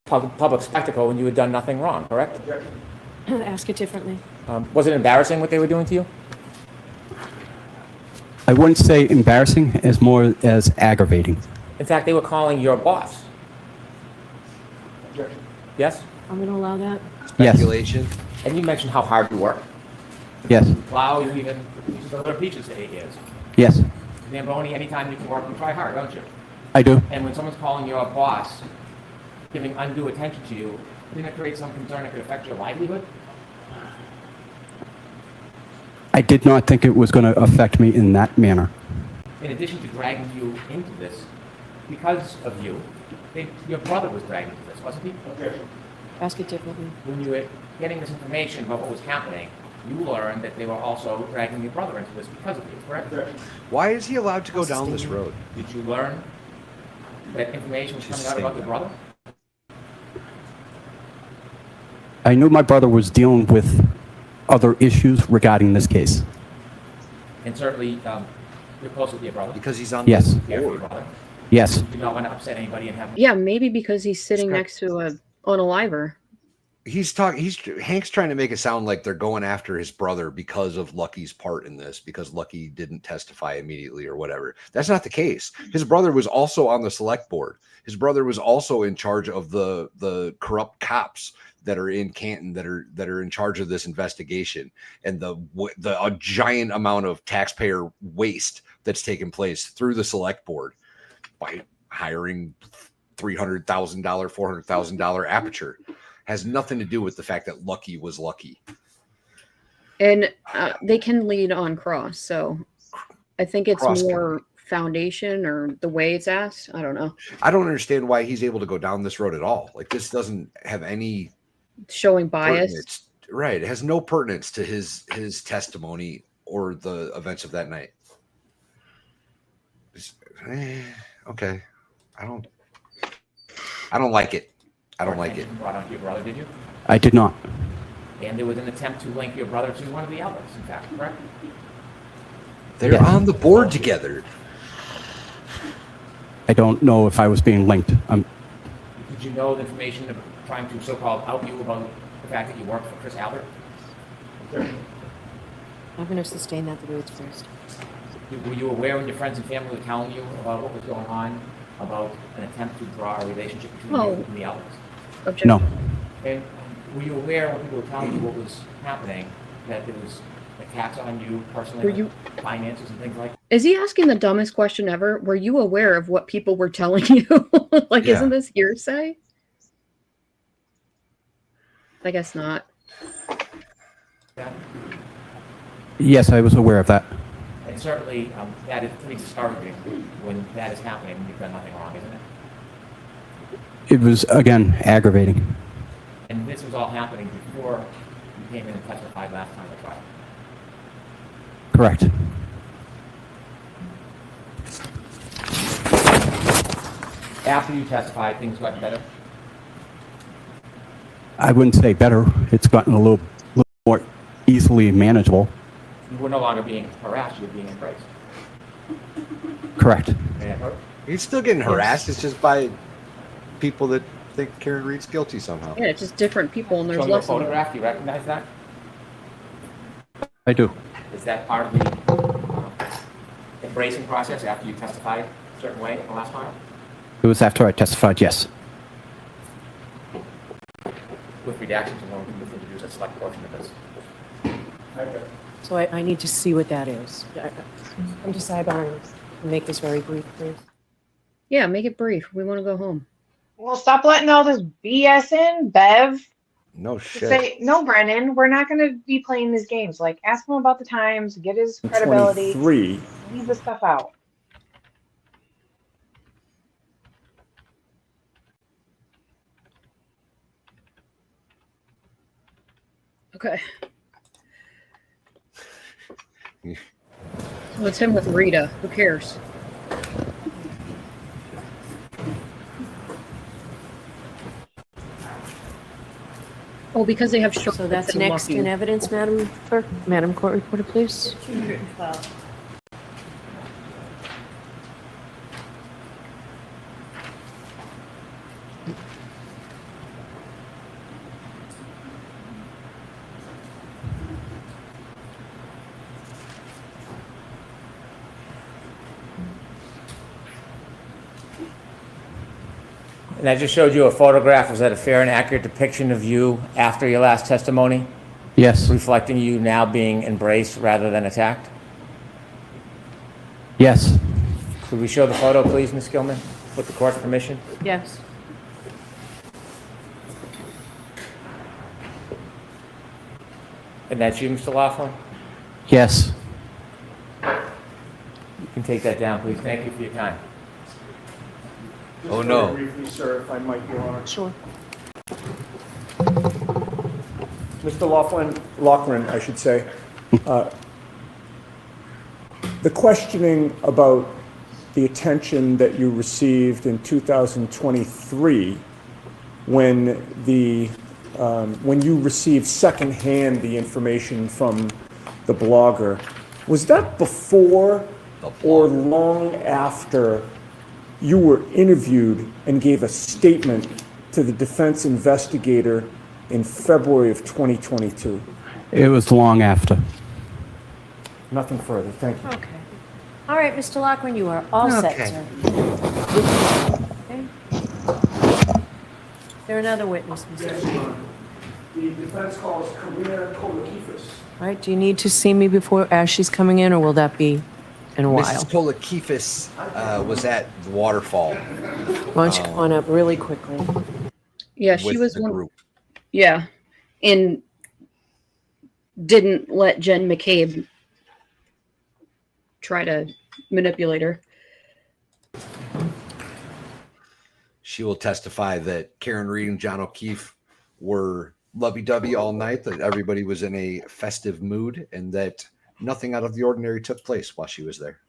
public spectacle when you had done nothing wrong, correct? Ask it differently. Was it embarrassing what they were doing to you? I wouldn't say embarrassing as more as aggravating. In fact, they were calling your boss. Yes? I'm going to allow that. Yes. Speculation. And you mentioned how hard you work. Yes. Wow, you even deliver pizzas to 8 years. Yes. Zamboni, anytime you can work, you try hard, don't you? I do. And when someone's calling your boss, giving undue attention to you, didn't it create some concern that could affect your livelihood? I did not think it was going to affect me in that manner. In addition to dragging you into this, because of you, your brother was dragged into this, wasn't he? Ask it differently. When you were getting this information about what was happening, you learned that they were also dragging your brother into this because of you, correct? Why is he allowed to go down this road? Did you learn that information was coming out about your brother? I knew my brother was dealing with other issues regarding this case. And certainly, you're close with your brother. Because he's on Yes. the Care for your board. brother. Yes. You don't want to upset anybody and have. Yeah, maybe because he's sitting Scott- next to a unaliver. Hank's trying to make it sound like they're going after his brother because of Lucky's part in this, because Lucky didn't testify immediately or whatever. That's not the case. His brother was also on the select board. His brother was also in charge of the corrupt cops that are in Canton that are in charge of this investigation, and a giant amount of taxpayer waste that's taken place through the select board by hiring $300,000, $400,000 Aperture. Has nothing to do with the fact that Lucky was lucky. And they can lead on cross. So I think it's Cross more foundation or the way it's asked. I don't know. I don't understand why he's able to go down this road at all. Like, this doesn't have any Showing bias. pertinence. Right. It has no pertinence to his testimony or the events of that night. Okay. I don't like it. I don't like it. Brought on to your brother, did you? I did not. And there was an attempt to link your brother to one of the others, in fact, correct? They're Yes. on the board together. I don't know if I was being linked. Did you know the information of trying to so-called out you about the fact that you worked for Chris Albert? I'm going to sustain that the way it's phrased. Were you aware when your friends and family were telling you about what was going on, about an attempt to draw a relationship between you and the Alberts? No. And were you aware when people were telling you what was happening, that there was attacks on you personally, Were you- finances and things like that? Is he asking the dumbest question ever? Were you aware of what people were telling you? Like, Yeah. isn't this hearsay? I guess not. Yes, I was aware of that. And certainly, that is pretty discouraging when that is happening and you've done nothing wrong, isn't it? It was, again, aggravating. And this was all happening before you came in and testified last time at trial. Correct. After you testified, things got better. I wouldn't say better. It's gotten a little more easily manageable. You were no longer being harassed, you were being embraced. Correct. And it hurt. He's still getting harassed. It's just by people that think Karen Reed's guilty somehow. Yeah, it's just different people, and there's From your less of them. photograph, do you recognize that? I do. Is that part of the embracing process after you testified a certain way the last time? It was after I testified, yes. With redactions and one can introduce a select portion of this. So I need to see what that is. I'm to sidebar and make this very brief, please. Yeah, make it brief. We want to go home. Well, stop letting all this BS in, Bev. No Just shit. say, no, Brennan, we're not going to be playing these games. Like, ask him about the times, get his credibility, 23. leave the stuff out. Okay. Well, it's him with Rita. Who cares? Oh, because they have short. So that's next in evidence, Madam Clerk. Madam Court Reporter, please. And I just showed you a photograph. Was that a fair and accurate depiction of you after your last testimony, Yes. reflecting you now being embraced rather than attacked? Yes. Could we show the photo, please, Ms. Gilman, with the court's permission? Yes. And that's you, Mr. Laughlin? Yes. You can take that down, please. Thank you for your time. Oh, no. Very briefly, sir, if I might, Your Honor. Sure. Mr. Laughlin, I should say. The questioning about the attention that you received in 2023 when you received secondhand the information from the blogger, was that before or long after you were interviewed and gave a statement to the defense investigator in February of 2022? It was long after. Nothing further. Thank you. Okay. All right, Mr. Lockman, you are all set, Okay. sir. Okay. Is there another witness, Mr. Chairman? The defense calls Karina Kolakifis. All right, do you need to see me before, as she's coming in, or will that be in a while? Mrs. Kolakifis was at the waterfall Why don't you come on up really quickly? Yeah, she with was the one. group. Yeah, and didn't let Jen McCabe try to manipulate her. She will testify that Karen Reed and John O'Keefe were lovey-dovey all night, that everybody was in a festive mood, and that nothing out of the ordinary took place while she was there.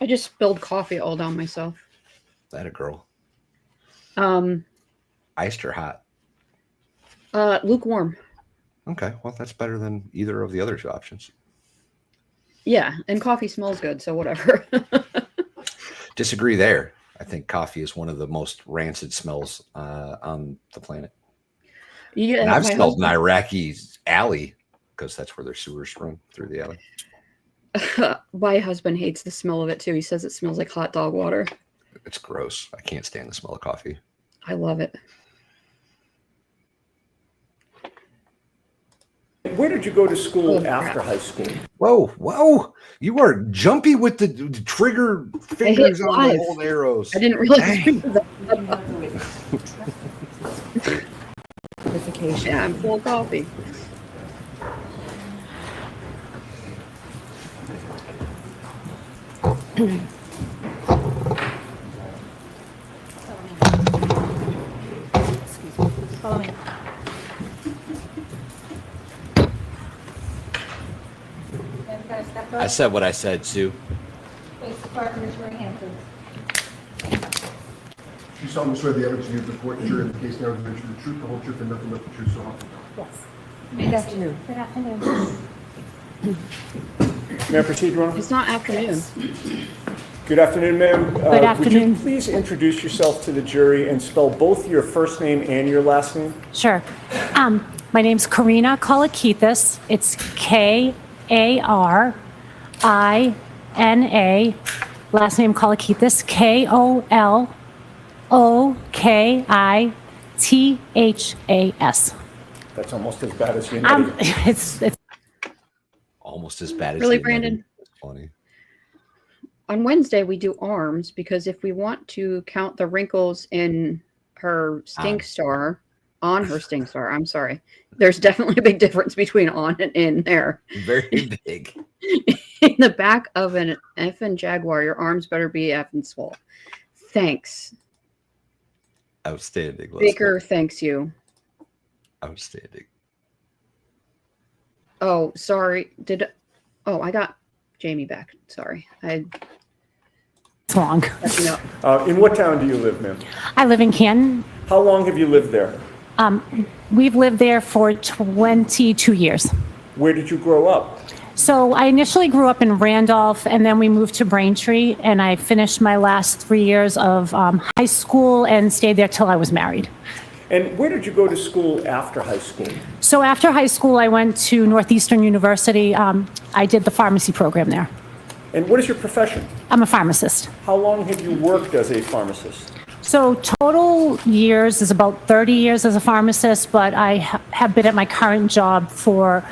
I just spilled coffee all down myself. That a girl. Iced or hot? Lukewarm. Okay, well, that's better than either of the other two options. Yeah, and coffee smells good, so whatever. Disagree there. I think coffee is one of the most rancid smells on the planet. Yeah, and I've my smelled an husband- Iraqi alley because that's where their sewers run through the alley. My husband hates the smell of it too. He says it smells like hot dog water. It's gross. I can't stand the smell of coffee. I love it. Where did you go to school after high school? Whoa. You are jumpy with the trigger fingers on live. the old arrows. I didn't realize that. Yeah, I'm full of coffee. Follow me. I said what I said, Sue. Face the court and raise your hand, please. You solemnly swear the evidence you give the court and jury in the case now is the truth, the whole truth, and nothing but the truth, so help you God. Yes. Good afternoon. Good afternoon. May I proceed, Your Honor? It's not afternoon. Good afternoon, ma'am. Good afternoon. Would you please introduce yourself to the jury and spell both your first name and your last name? Sure. My name's Karina Kolakithis. It's Karina. Last name Kolakithis. Kolokithas. That's almost as bad as your name. It's Almost as bad as Really, the Brandon? name. That's funny. On Wednesday, we do arms because if we want to count the wrinkles in her stink star, on her stink star, I'm sorry, there's definitely a big difference between on and in there. Very big. In the back of an effing Jaguar, your arms better be effing swole. Thanks. Outstanding. Baker thanks you. Outstanding. Oh, sorry. I got Jamie back. Sorry. it's long. In what town do you live, ma'am? I live in Canton. How long have you lived there? We've lived there for 22 years. Where did you grow up? So I initially grew up in Randolph, and then we moved to Braintree, and I finished my last 3 years of high school and stayed there till I was married. And where did you go to school after high school? So after high school, I went to Northeastern University. I did the pharmacy program there. And what is your profession? I'm a pharmacist. How long have you worked as a pharmacist? So total years is about 30 years as a pharmacist, but I have been at my current job for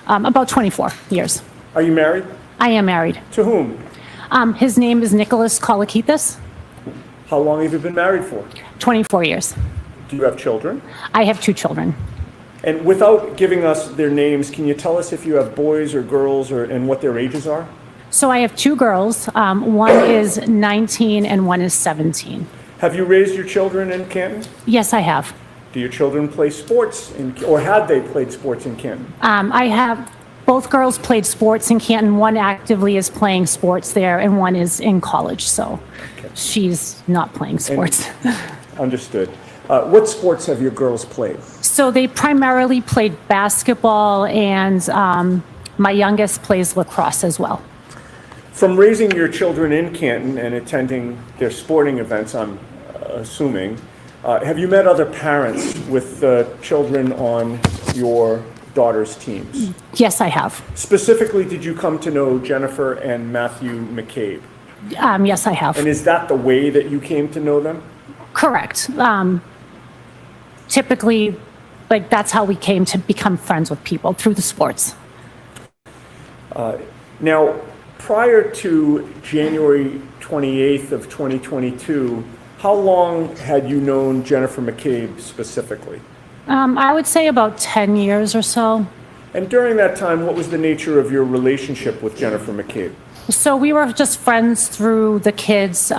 about 24 years. Are you married? I am married. To whom? His name is Nicholas Kolakithis. How long have you been married for? 24 years. Do you have children? I have 2 children. And without giving us their names, can you tell us if you have boys or girls and what their ages are? So I have 2 girls. One is 19 and one is 17. Have you raised your children in Canton? Yes, I have. Do your children play sports, or had they played sports in Canton? I have both girls played sports in Canton. One actively is playing sports there, and one is in college, so she's not playing sports. Understood. What sports have your girls played? So they primarily played basketball, and my youngest plays lacrosse as well. From raising your children in Canton and attending their sporting events, I'm assuming, have you met other parents with children on your daughter's teams? Yes, I have. Specifically, did you come to know Jennifer and Matthew McCabe? Yes, I have. And is that the way that you came to know them? Correct. Typically, like, that's how we came to become friends with people, through the sports. Now, prior to January 28th of 2022, how long had you known Jennifer McCabe specifically? I would say about 10 years or so. And during that time, what was the nature of your relationship with Jennifer McCabe? So we were just friends through the kids.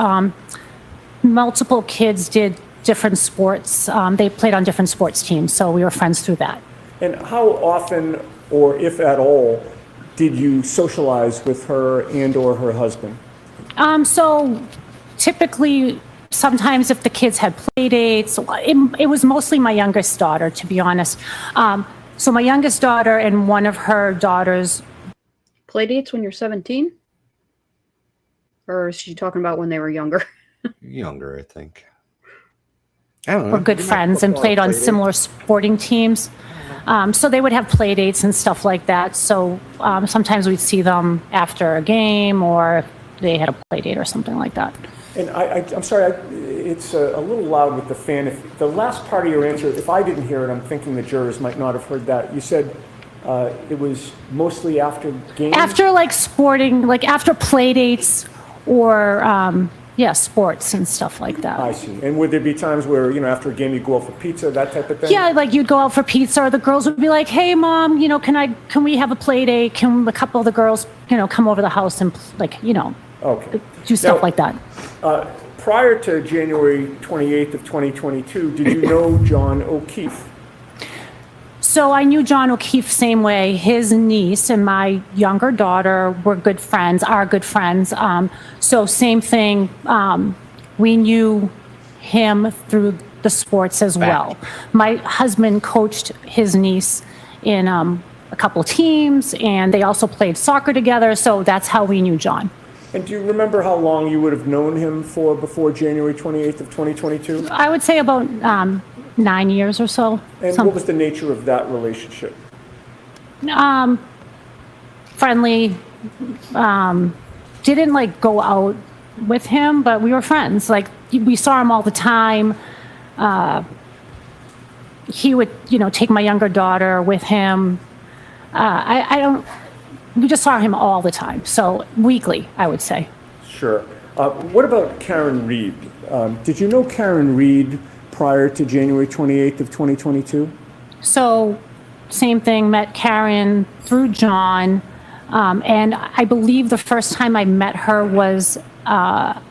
Multiple kids did different sports. They played on different sports teams, so we were friends through that. And how often, or if at all, did you socialize with her and or her husband? So typically, sometimes if the kids had play dates, it was mostly my youngest daughter, to be honest. So my youngest daughter and one of her daughters. Play dates when you're 17? Or is she talking about when they were younger? Younger, I think. I don't know. Were good friends and played on similar sporting teams. So they would have play dates and stuff like that. So sometimes we'd see them after a game, or they had a play date or something like that. And I'm sorry, it's a little loud with the fan. If the last part of your answer, if I didn't hear it, I'm thinking the jurors might not have heard that. You said it was mostly after games? After like sporting, like after play dates or sports and stuff like that. I see. And would there be times where, after a game you go out for pizza, that type of thing? Yeah, like you'd go out for pizza, or the girls would be like, "Hey, Mom, can we have a play date? Can a couple of the girls, come over the house and Okay. do stuff Now, like that?" Prior to January 28th of 2022, did you know John O'Keefe? So I knew John O'Keefe same way. His niece and my younger daughter were good friends, are good friends. So same thing. We knew him through the sports as well. My husband coached his niece in a couple of teams, and they also played soccer together. So that's how we knew John. And do you remember how long you would have known him for before January 28th of 2022? I would say about 9 years or so. And what was the nature of that relationship? Friendly. Didn't like go out with him, but we were friends. Like, we saw him all the time. He would, take my younger daughter with him. We just saw him all the time. So weekly, I would say. Sure. What about Karen Reed? Did you know Karen Reed prior to January 28th of 2022? So same thing, met Karen through John. And I believe the first time I met her was at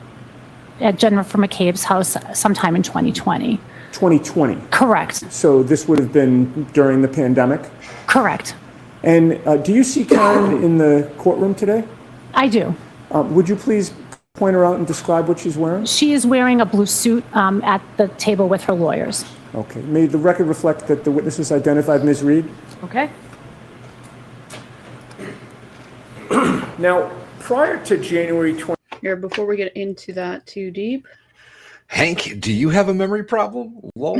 Jennifer McCabe's house sometime in 2020. 2020? Correct. So this would have been during the pandemic? Correct. And do you see Karen in the courtroom today? I do. Would you please point her out and describe what she's wearing? She is wearing a blue suit at the table with her lawyers. Okay. May the record reflect that the witness is identified Ms. Reed? Okay. Now, prior to January 20... Here, before we get into that too deep. Hank, do you have a memory problem? Lol.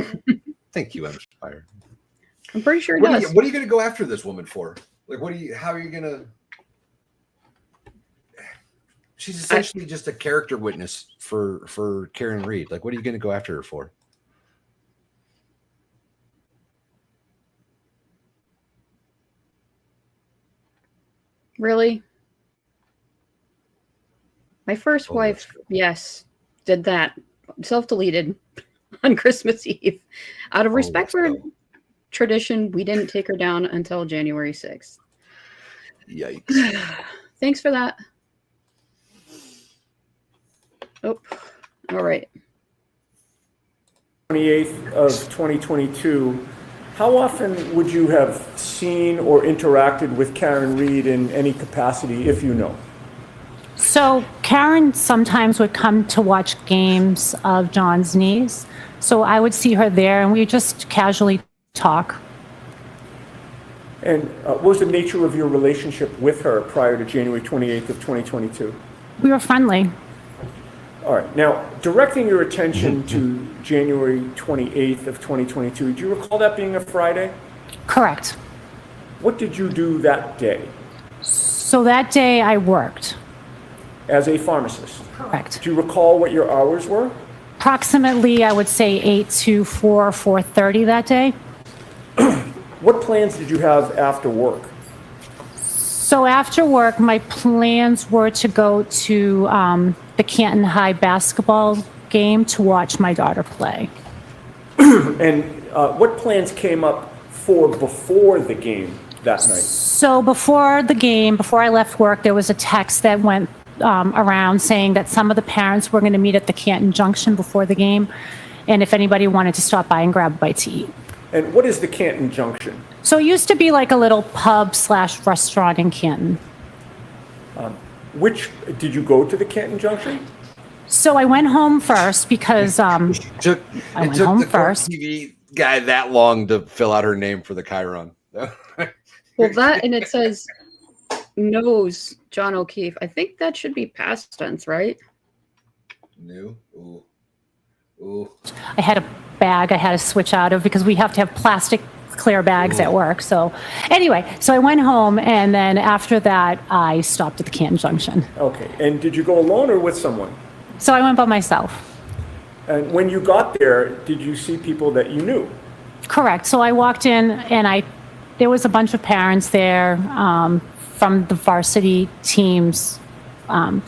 Thank you, Empire. I'm pretty sure it What does. are you going to go after this woman for? Like, how are you going to... She's essentially just a character witness for Karen Reed. Like, what are you going to go after her for? Really? My first wife, yes, did that. Self-deleted on Christmas Eve. Out of respect for tradition, we didn't take her down until January 6th. Yikes. Thanks for that. Oh, all right. 28th of 2022, how often would you have seen or interacted with Karen Reed in any capacity, if you know? So Karen sometimes would come to watch games of John's niece. So I would see her there, and we would just casually talk. And what was the nature of your relationship with her prior to January 28th of 2022? We were friendly. All right. Now, directing your attention to January 28th of 2022, do you recall that being a Friday? Correct. What did you do that day So that day I worked. as a pharmacist? Correct. Do you recall what your hours were? Approximately, I would say 8 to 4 or 4:30 that day. What plans did you have after work? So after work, my plans were to go to the Canton High basketball game to watch my daughter play. And what plans came up for before the game that night? So before the game, before I left work, there was a text that went around saying that some of the parents were going to meet at the Canton Junction before the game, and if anybody wanted to stop by and grab a bite to eat. And what is the Canton Junction? So it used to be like a little pub/restaurant in Canton. Did you go to the Canton Junction? So I went home first because I went home the Court first. TV guy that long to fill out her name for the Chiron. Well, that and it says knows John O'Keefe. I think that should be past tense, right? New. Ooh. Ooh. I had a bag I had to switch out of because we have to have plastic clear bags at work. So anyway, so I went home, and then after that, I stopped at the Canton Junction. Okay. And did you go alone or with someone? So I went by myself. And when you got there, did you see people that you knew? Correct. So I walked in, and there was a bunch of parents there from the varsity teams, the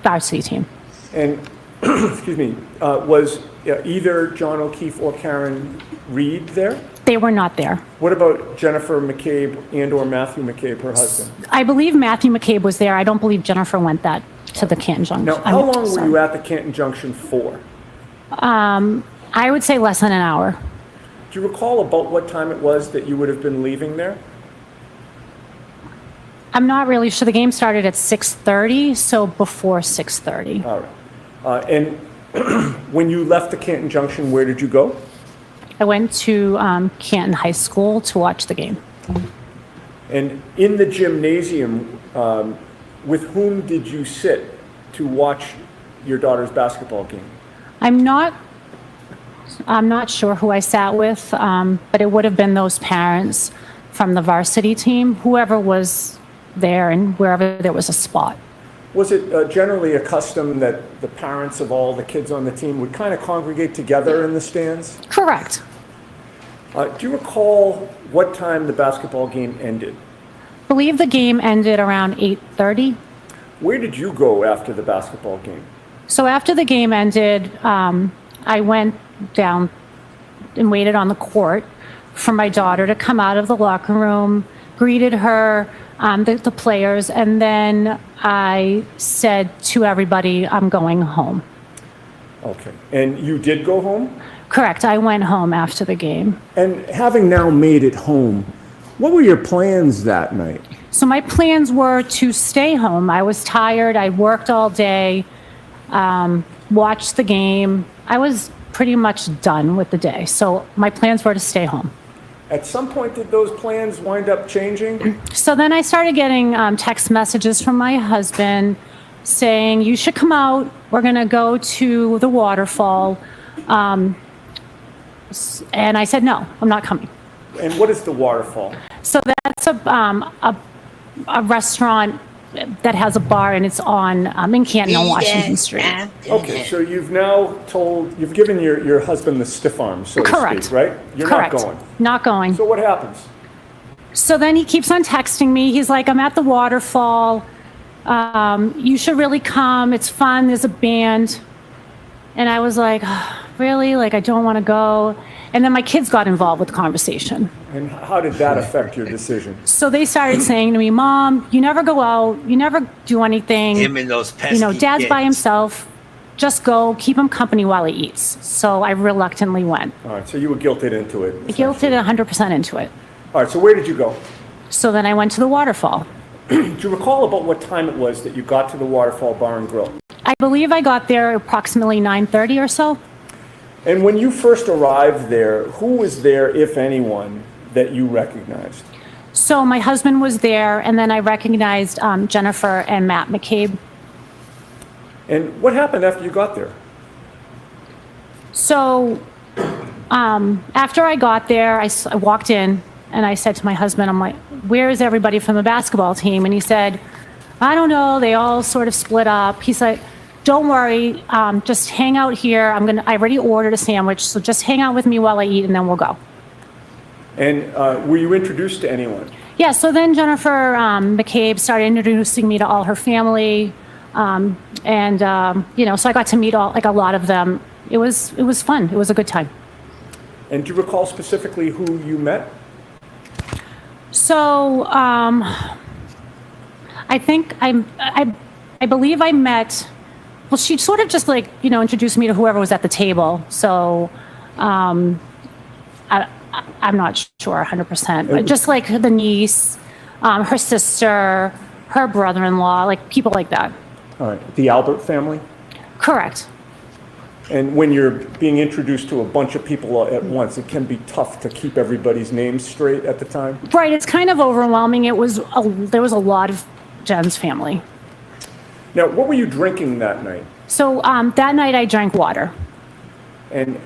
varsity team. And, excuse me, was either John O'Keefe or Karen Reed there? They were not there. What about Jennifer McCabe and or Matthew McCabe, her husband? I believe Matthew McCabe was there. I don't believe Jennifer went to the Canton Junction. Now, how long were you at the Canton Junction for? I would say less than an hour. Do you recall about what time it was that you would have been leaving there? I'm not really sure. The game started at 6:30, so before 6:30. All right. And when you left the Canton Junction, where did you go? I went to Canton High School to watch the game. And in the gymnasium, with whom did you sit to watch your daughter's basketball game? I'm not sure who I sat with, but it would have been those parents from the varsity team, whoever was there and wherever there was a spot. Was it generally a custom that the parents of all the kids on the team would kind of congregate together in the stands? Correct. Do you recall what time the basketball game ended? I believe the game ended around 8:30. Where did you go after the basketball game? So after the game ended, I went down and waited on the court for my daughter to come out of the locker room, greeted her, the players, and then I said to everybody, I'm going home. Okay. And you did go home? Correct. I went home after the game. And having now made it home, what were your plans that night? So my plans were to stay home. I was tired. I worked all day, watched the game. I was pretty much done with the day. So my plans were to stay home. At some point, did those plans wind up changing? So then I started getting text messages from my husband saying, you should come out. We're going to go to the waterfall. And I said, no, I'm not coming. And what is the waterfall? So that's a restaurant that has a bar, and it's on in Canton on Washington Street. Okay, so you've given your husband the stiff arm, so Correct. to speak, right? You're Correct. not going. Not going. So what happens? So then he keeps on texting me. He's like, I'm at the waterfall. You should really come. It's fun. There's a band. And I was like, really? Like, I don't want to go. And then my kids got involved with the conversation. And how did that affect your decision? So they started saying to me, Mom, you never go out. You never do anything. Him and those pesky Dad's by kids. himself. Just go. Keep him company while he eats. So I reluctantly went. All right, so you were guilted into it. Guilted 100% into it. All right, so where did you go? So then I went to the waterfall. Do you recall about what time it was that you got to the Waterfall Bar and Grill? I believe I got there approximately 9:30 or so. And when you first arrived there, who was there, if anyone, that you recognized? So my husband was there, and then I recognized Jennifer and Matt McCabe. And what happened after you got there? So after I got there, I walked in, and I said to my husband, I'm like, where is everybody from the basketball team? And he said, I don't know, they all sort of split up. He's like, don't worry, just hang out here. I already ordered a sandwich, so just hang out with me while I eat, and then we'll go. And were you introduced to anyone? Yeah, so then Jennifer McCabe started introducing me to all her family, so I got to meet a lot of them. It was fun. It was a good time. And do you recall specifically who you met? So I think I believe I met. Well, she sort of just introduced me to whoever was at the table. So I'm not sure 100%, but just like the niece, her sister, her brother-in-law, like people like that. All right. The Albert family? Correct. And when you're being introduced to a bunch of people at once, it can be tough to keep everybody's names straight at the time. Right. It's kind of overwhelming. There was a lot of Jen's family. Now, what were you drinking that night? So that night I drank water. And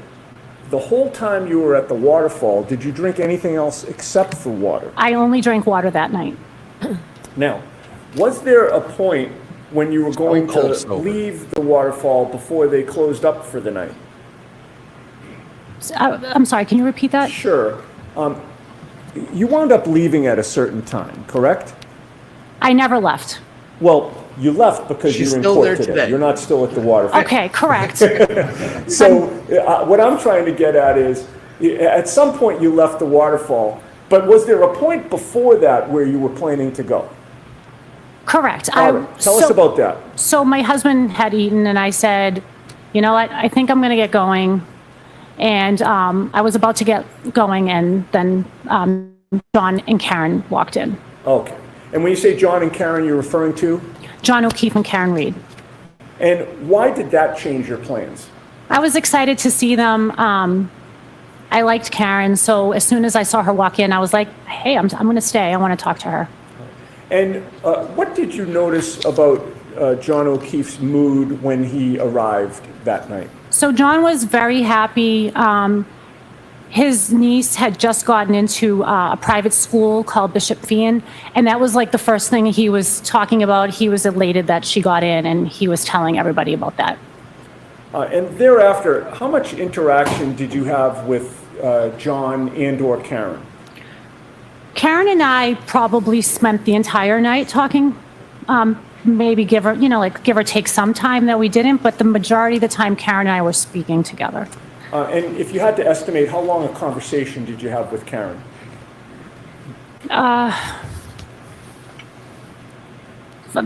the whole time you were at the waterfall, did you drink anything else except for water? I only drank water that night. Now, was there a point when you were going to leave the waterfall before they closed up for the night? I'm sorry, can you repeat that? Sure. You wound up leaving at a certain time, correct? I never left. Well, you left because you were in court today. You're not still at the waterfall. Okay, correct. So what I'm trying to get at is, at some point you left the waterfall, but was there a point before that where you were planning to go? Correct. Tell us about that. So my husband had eaten, and I said, you know what, I think I'm going to get going. And I was about to get going, and then John and Karen walked in. Okay. And when you say John and Karen, you're referring to? John O'Keefe and Karen Reed. And why did that change your plans? I was excited to see them. I liked Karen, so as soon as I saw her walk in, I was like, hey, I'm going to stay. I want to talk to her. And what did you notice about John O'Keefe's mood when he arrived that night? So John was very happy. His niece had just gotten into a private school called Bishop Fian, and that was like the first thing he was talking about. He was elated that she got in, and he was telling everybody about that. And thereafter, how much interaction did you have with John and or Karen? Karen and I probably spent the entire night talking. Maybe give or take some time that we didn't, but the majority of the time Karen and I were speaking together. And if you had to estimate, how long a conversation did you have with Karen?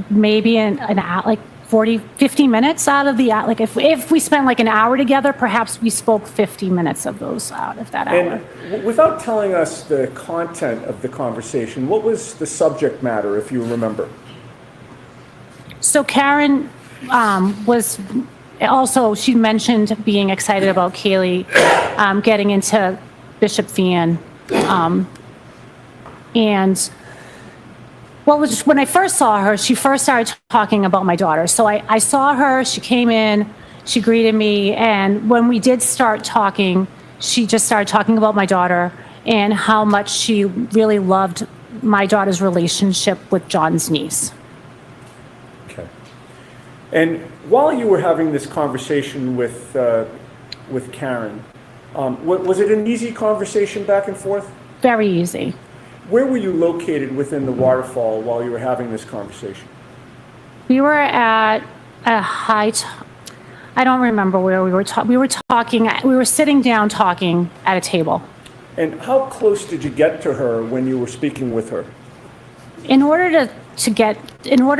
Maybe an hour, like 50 minutes out of the hour. Like if we spent like an hour together, perhaps we spoke 50 minutes of those out of that hour. And without telling us the content of the conversation, what was the subject matter, if you remember? So Karen was also, she mentioned being excited about Kaylee getting into Bishop Fian. And well, just when I first saw her, she first started talking about my daughter. So I saw her, she came in, she greeted me, and when we did start talking, she just started talking about my daughter and how much she really loved my daughter's relationship with John's niece. Okay. And while you were having this conversation with Karen, was it an easy conversation back and forth? Very easy. Where were you located within the waterfall while you were having this conversation? We were at a height. I don't remember where we were. We were talking. We were sitting down talking at a table. And how close did you get to her when you were speaking with her? In order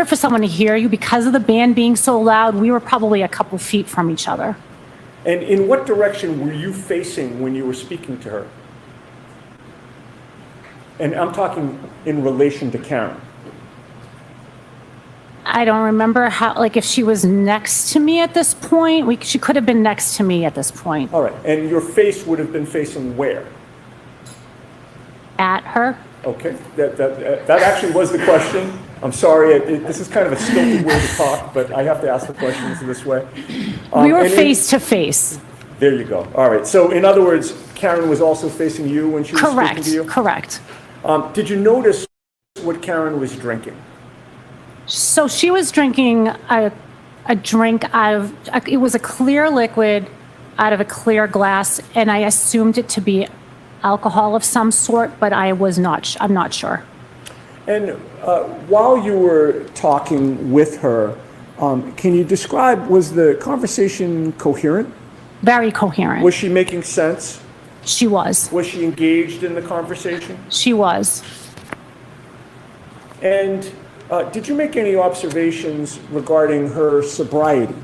for someone to hear you, because of the band being so loud, we were probably a couple feet from each other. And in what direction were you facing when you were speaking to her? And I'm talking in relation to Karen. I don't remember if she was next to me at this point. She could have been next to me at this point. All right. And your face would have been facing where? At her. Okay, that actually was the question. I'm sorry, this is kind of a stilted way to talk, but I have to ask the questions this way. We were face to face. There you go. All right, so in other words, Karen was also facing you when she was speaking to you? Correct. Did you notice what Karen was drinking? So she was drinking a drink out of, it was a clear liquid out of a clear glass, and I assumed it to be alcohol of some sort, but I'm not sure. And while you were talking with her, can you describe, was the conversation coherent? Very coherent. Was she making sense? She was. Was she engaged in the conversation? She was. And did you make any observations regarding her sobriety?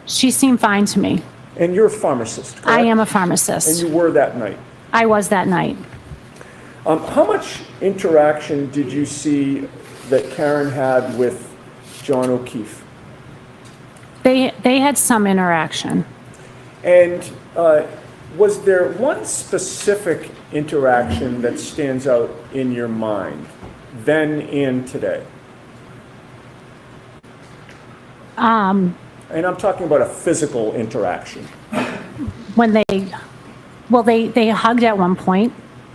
She seemed fine to me. And you're a pharmacist, correct? I am a pharmacist. And you were that night? I was that night. How much interaction did you see that Karen had with John O'Keefe? They had some interaction. And was there one specific interaction that stands out in your mind, then and today? And I'm talking about a physical interaction. When they hugged at one point.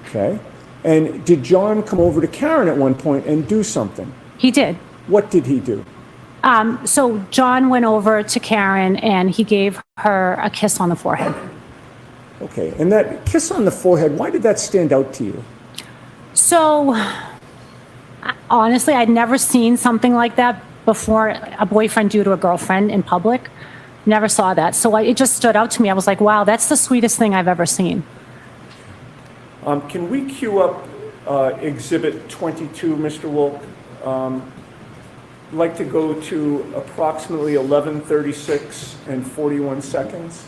Okay. And did John come over to Karen at one point and do something? He did. What did he do? So John went over to Karen and he gave her a kiss on the forehead. Okay. And that kiss on the forehead, why did that stand out to you? So honestly, I'd never seen something like that before, a boyfriend do to a girlfriend in public. Never saw that. So it just stood out to me. I was like, wow, that's the sweetest thing I've ever seen. Can we cue up Exhibit 22, Mr. Wolk? I'd like to go to approximately 11:36 and 41 seconds.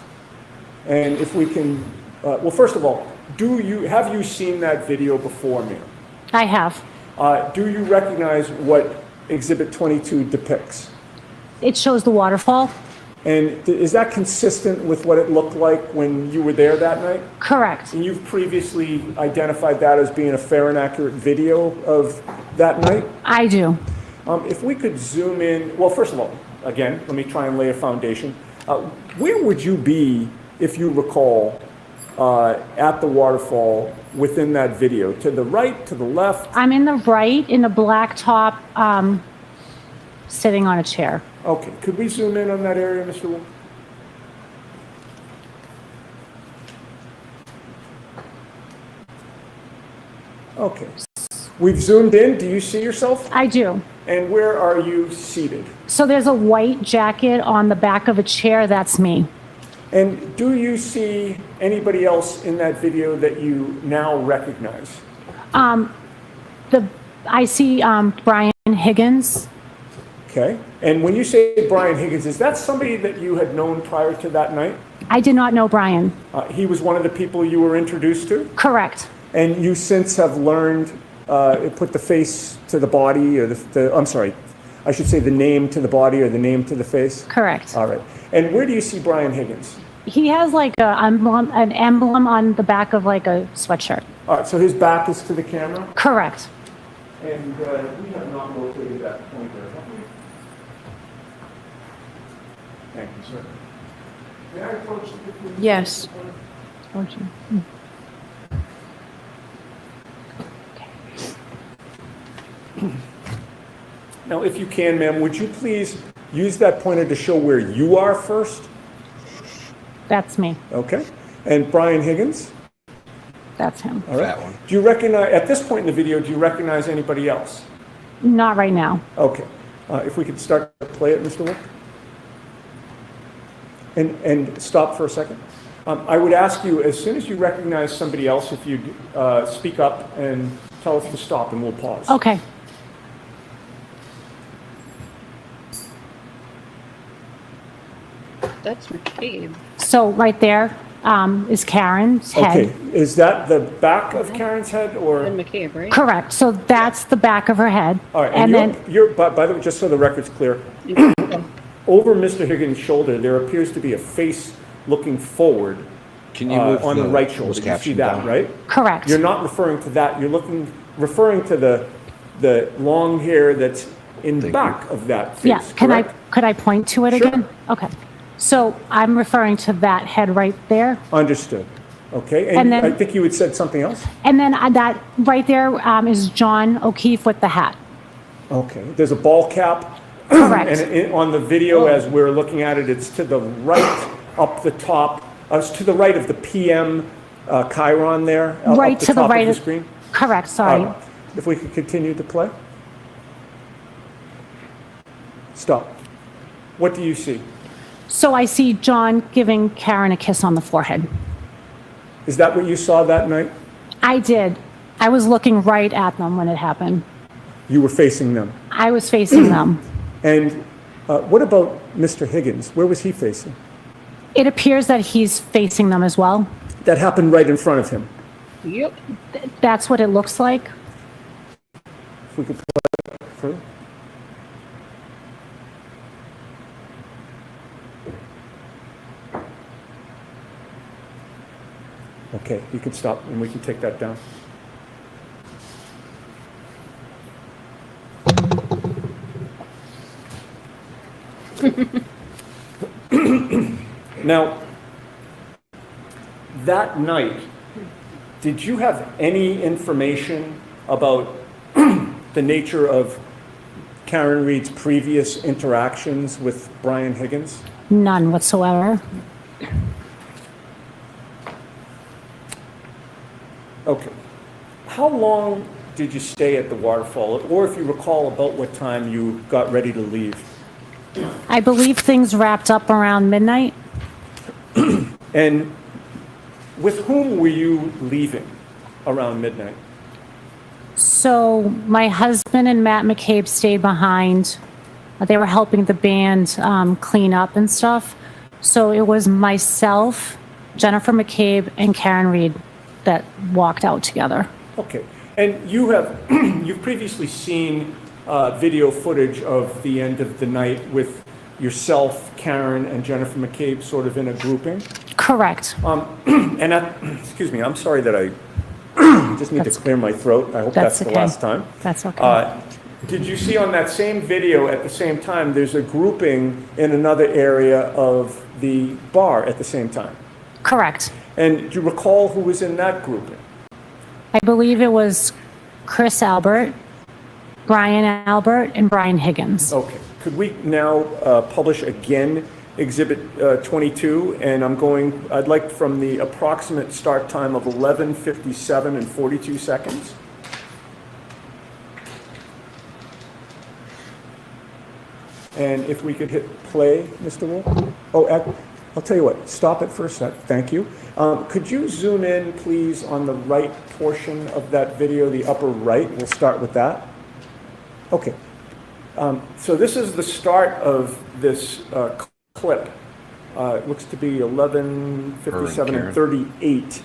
And if we can, well, first of all, have you seen that video before, ma'am? I have. Do you recognize what Exhibit 22 depicts? It shows the waterfall. And is that consistent with what it looked like when you were there that night? Correct. And you've previously identified that as being a fair and accurate video of that night? I do. If we could zoom in, well, first of all, again, let me try and lay a foundation. Where would you be, if you recall, at the waterfall within that video? To the right, to the left? I'm in the right, in the black top, sitting on a chair. Okay, could we zoom in on that area, Mr. Wolf? Okay. We've zoomed in. Do you see yourself? I do. And where are you seated? So there's a white jacket on the back of a chair. That's me. And do you see anybody else in that video that you now recognize? I see Brian Higgins. Okay. And when you say Brian Higgins, is that somebody that you had known prior to that night? I did not know Brian. He was one of the people you were introduced to? Correct. And you since have learned, put the face to the body, or I'm sorry, I should say the name to the body or the name to the face? Correct. All right. And where do you see Brian Higgins? He has like an emblem on the back of like a sweatshirt. All right, so his back is to the camera? Correct. And we have not located that pointer, have we? Thank you, sir. May I approach the picture? Yes. Now, if you can, ma'am, would you please use that pointer to show where you are first? That's me. Okay. And Brian Higgins? That's him. All right. Do you recognize, at this point in the video, do you recognize anybody else? Not right now. Okay. If we could start to play it, Mr. Wick. And stop for a second. I would ask you, as soon as you recognize somebody else, if you'd speak up and tell us to stop, and we'll pause. Okay. That's McCabe. So right there is Karen's head. Okay. Is that the back of Karen's head, or? And McCabe, right? Correct. So that's the back of her head. All right. And then by the way, just so the record's clear, over Mr. Higgins' shoulder, there appears to be a face looking forward, Can you move on the right shoulder. closed You see caption that, down? right? Correct. You're not referring to that. You're referring to the long hair that's in back of that face. Yeah, correct? could I point to it Sure. again? Okay. So I'm referring to that head right there. Understood. Okay, And and then- I think you had said something else? And then that right there is John O'Keefe with the hat. Okay, there's a ball cap. Correct. And on the video, as we're looking at it, it's to the right, up the top, it's to the right of the PM chyron there, Right up the to the top right of the of- screen. Correct, sorry. If we could continue to play. Stop. What do you see? So I see John giving Karen a kiss on the forehead. Is that what you saw that night? I did. I was looking right at them when it happened. You were facing them. I was facing them. And what about Mr. Higgins? Where was he facing? It appears that he's facing them as well. That happened right in front of him. Yep. That's what it looks like. If we could play that through. Okay, you can stop and we can take that down. Now, that night, did you have any information about the nature of Karen Reed's previous interactions with Brian Higgins? None whatsoever. Okay. How long did you stay at the waterfall? Or if you recall about what time you got ready to leave? I believe things wrapped up around midnight. And with whom were you leaving around midnight? So my husband and Matt McCabe stayed behind. They were helping the band clean up and stuff. So it was myself, Jennifer McCabe, and Karen Reed that walked out together. Okay. And you've previously seen video footage of the end of the night with yourself, Karen, and Jennifer McCabe sort of in a grouping. Correct. Excuse me, I'm sorry that I just need to clear my throat. I hope that's the okay. last time. That's okay. Did you see on that same video at the same time, there's a grouping in another area of the bar at the same time? Correct. And do you recall who was in that grouping? I believe it was Chris Albert, Brian Albert, and Brian Higgins. Okay. Could we now publish again Exhibit 22? And I'd like from the approximate start time of 11:57 and 42 seconds. And if we could hit play, Mr. Wolf? Oh, I'll tell you what, stop it for a sec, thank you. Could you zoom in, please, on the right portion of that video, the upper right? We'll start with that. Okay. So this is the start of this clip. It looks to be 11:57 and 38.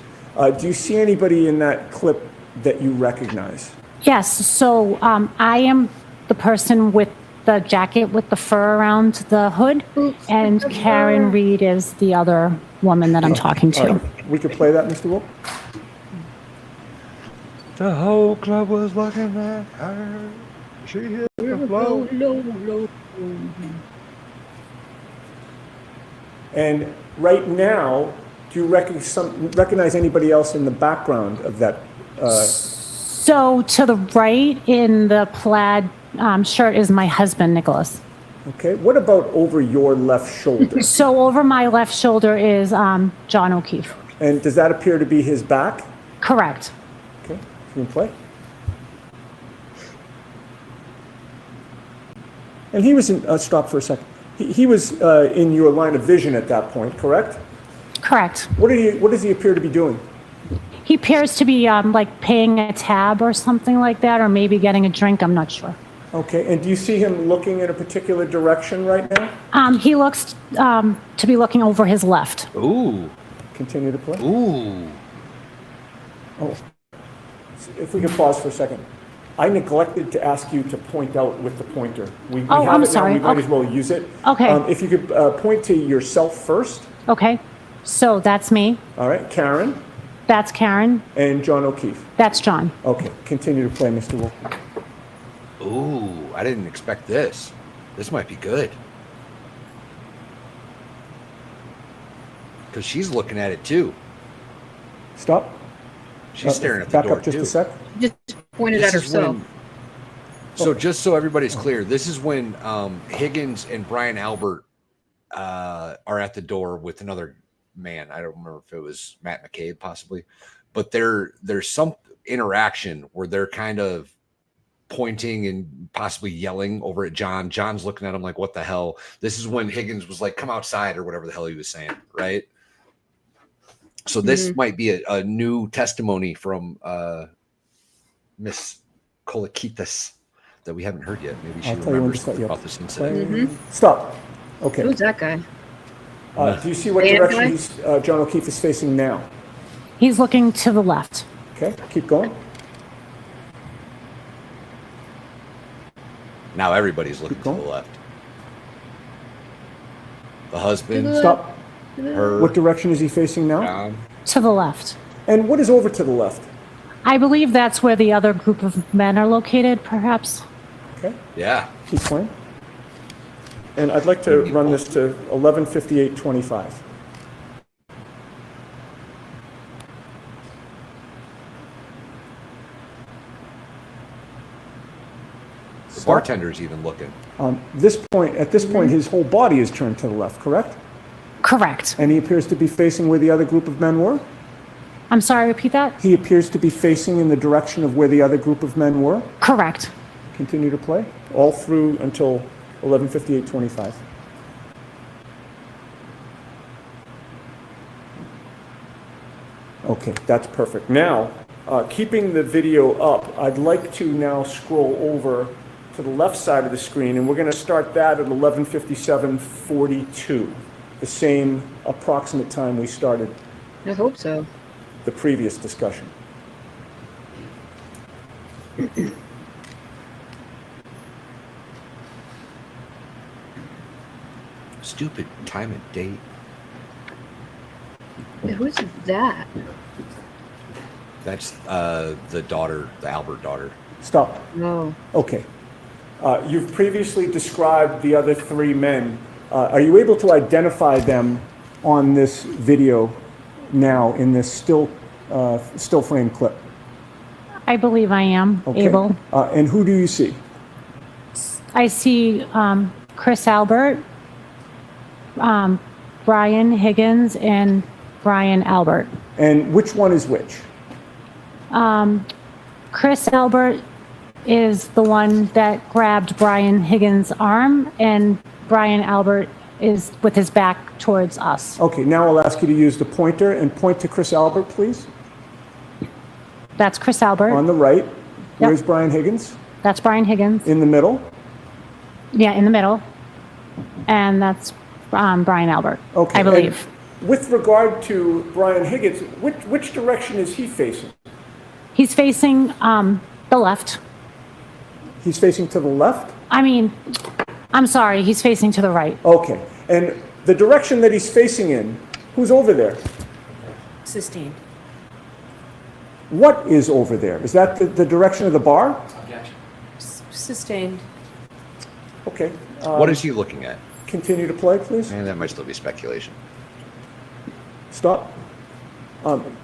Do you see anybody in that clip that you recognize? Yes, so I am the person with the jacket with the fur around the hood, and Karen Reed is the other woman that I'm talking to. We could play that, Mr. Wolf? The whole club was looking at her. She hit the floor. And right now, do you recognize anybody else in the background of that? So to the right in the plaid shirt is my husband, Nicholas. Okay. What about over your left shoulder? So over my left shoulder is John O'Keefe. And does that appear to be his back? Correct. Okay. Can you play? And he was in, stop for a second. He was in your line of vision at that point, correct? Correct. What does he appear to be doing? He appears to be like paying a tab or something like that, or maybe getting a drink. I'm not sure. Okay. And do you see him looking in a particular direction right now? He looks to be looking over his left. Ooh. Continue to play. Ooh. Oh. If we could pause for a second. I neglected to ask you to point out with the pointer. We have I'm it sorry. now. We might as well use it. Okay. If you could point to yourself first. Okay. So that's me. All right, Karen That's Karen. and John O'Keefe. That's John. Okay, continue to play, Mr. Wolf. Ooh, I didn't expect this. This might be good. Because she's looking at it too. Stop. She's staring at the Back door up just too. a sec. Just pointed This at is herself. when- so just so everybody's clear, this is when Higgins and Brian Albert are at the door with another man. I don't remember if it was Matt McCabe possibly, but there's some interaction where they're kind of pointing and possibly yelling over at John. John's looking at him like, what the hell? This is when Higgins was like, come outside or whatever the hell he was saying, right? So this might be a new testimony from Miss Kolakitas that we haven't heard yet. Maybe she I'll tell you when remembers to start. about this incident. Play. Stop. Okay. Who's that guy? Do you see what Dan direction John O'Keefe is facing now? He's looking to the left. Okay, keep going. Now everybody's looking Keep to going. the left. The husband, Stop. her, What direction is he facing now? John. To the left. And what is over to the left? I believe that's where the other group of men are located, perhaps. Okay, Yeah. keep playing. And I'd like to run this to 11:58:25. The bartender's even looking. At this point, his whole body is turned to the left, correct? Correct. And he appears to be facing where the other group of men were? I'm sorry, repeat that? He appears to be facing in the direction of where the other group of men were? Correct. Continue to play, all through until 11:58:25. Okay, that's perfect. Now, keeping the video up, I'd like to now scroll over to the left side of the screen, and we're going to start that at 11:57:42, the same approximate time we started I hope so. the previous discussion. Stupid time and date. Who's that? That's the daughter, the Albert daughter. Stop. No. Okay. You've previously described the other three men. Are you able to identify them on this video now in this still frame clip? I believe I am Okay. able. And who do you see? I see Chris Albert, Brian Higgins, and Brian Albert. And which one is which? Chris Albert is the one that grabbed Brian Higgins' arm, and Brian Albert is with his back towards us. Okay, now I'll ask you to use the pointer and point to Chris Albert, please. That's Chris Albert. On the right. Where's Brian Higgins? That's Brian Higgins. In the middle. Yeah, in the middle. And that's Brian Albert, Okay. I believe. And with regard to Brian Higgins, which direction is he facing? He's facing the left. He's facing to the left? I mean, I'm sorry, he's facing to the right. Okay. And the direction that he's facing in, who's over there? Sustained. What is over there? Is that the direction of the bar? Sustained. Okay. What is he looking at? Continue to play, please. And that might still be speculation. Stop.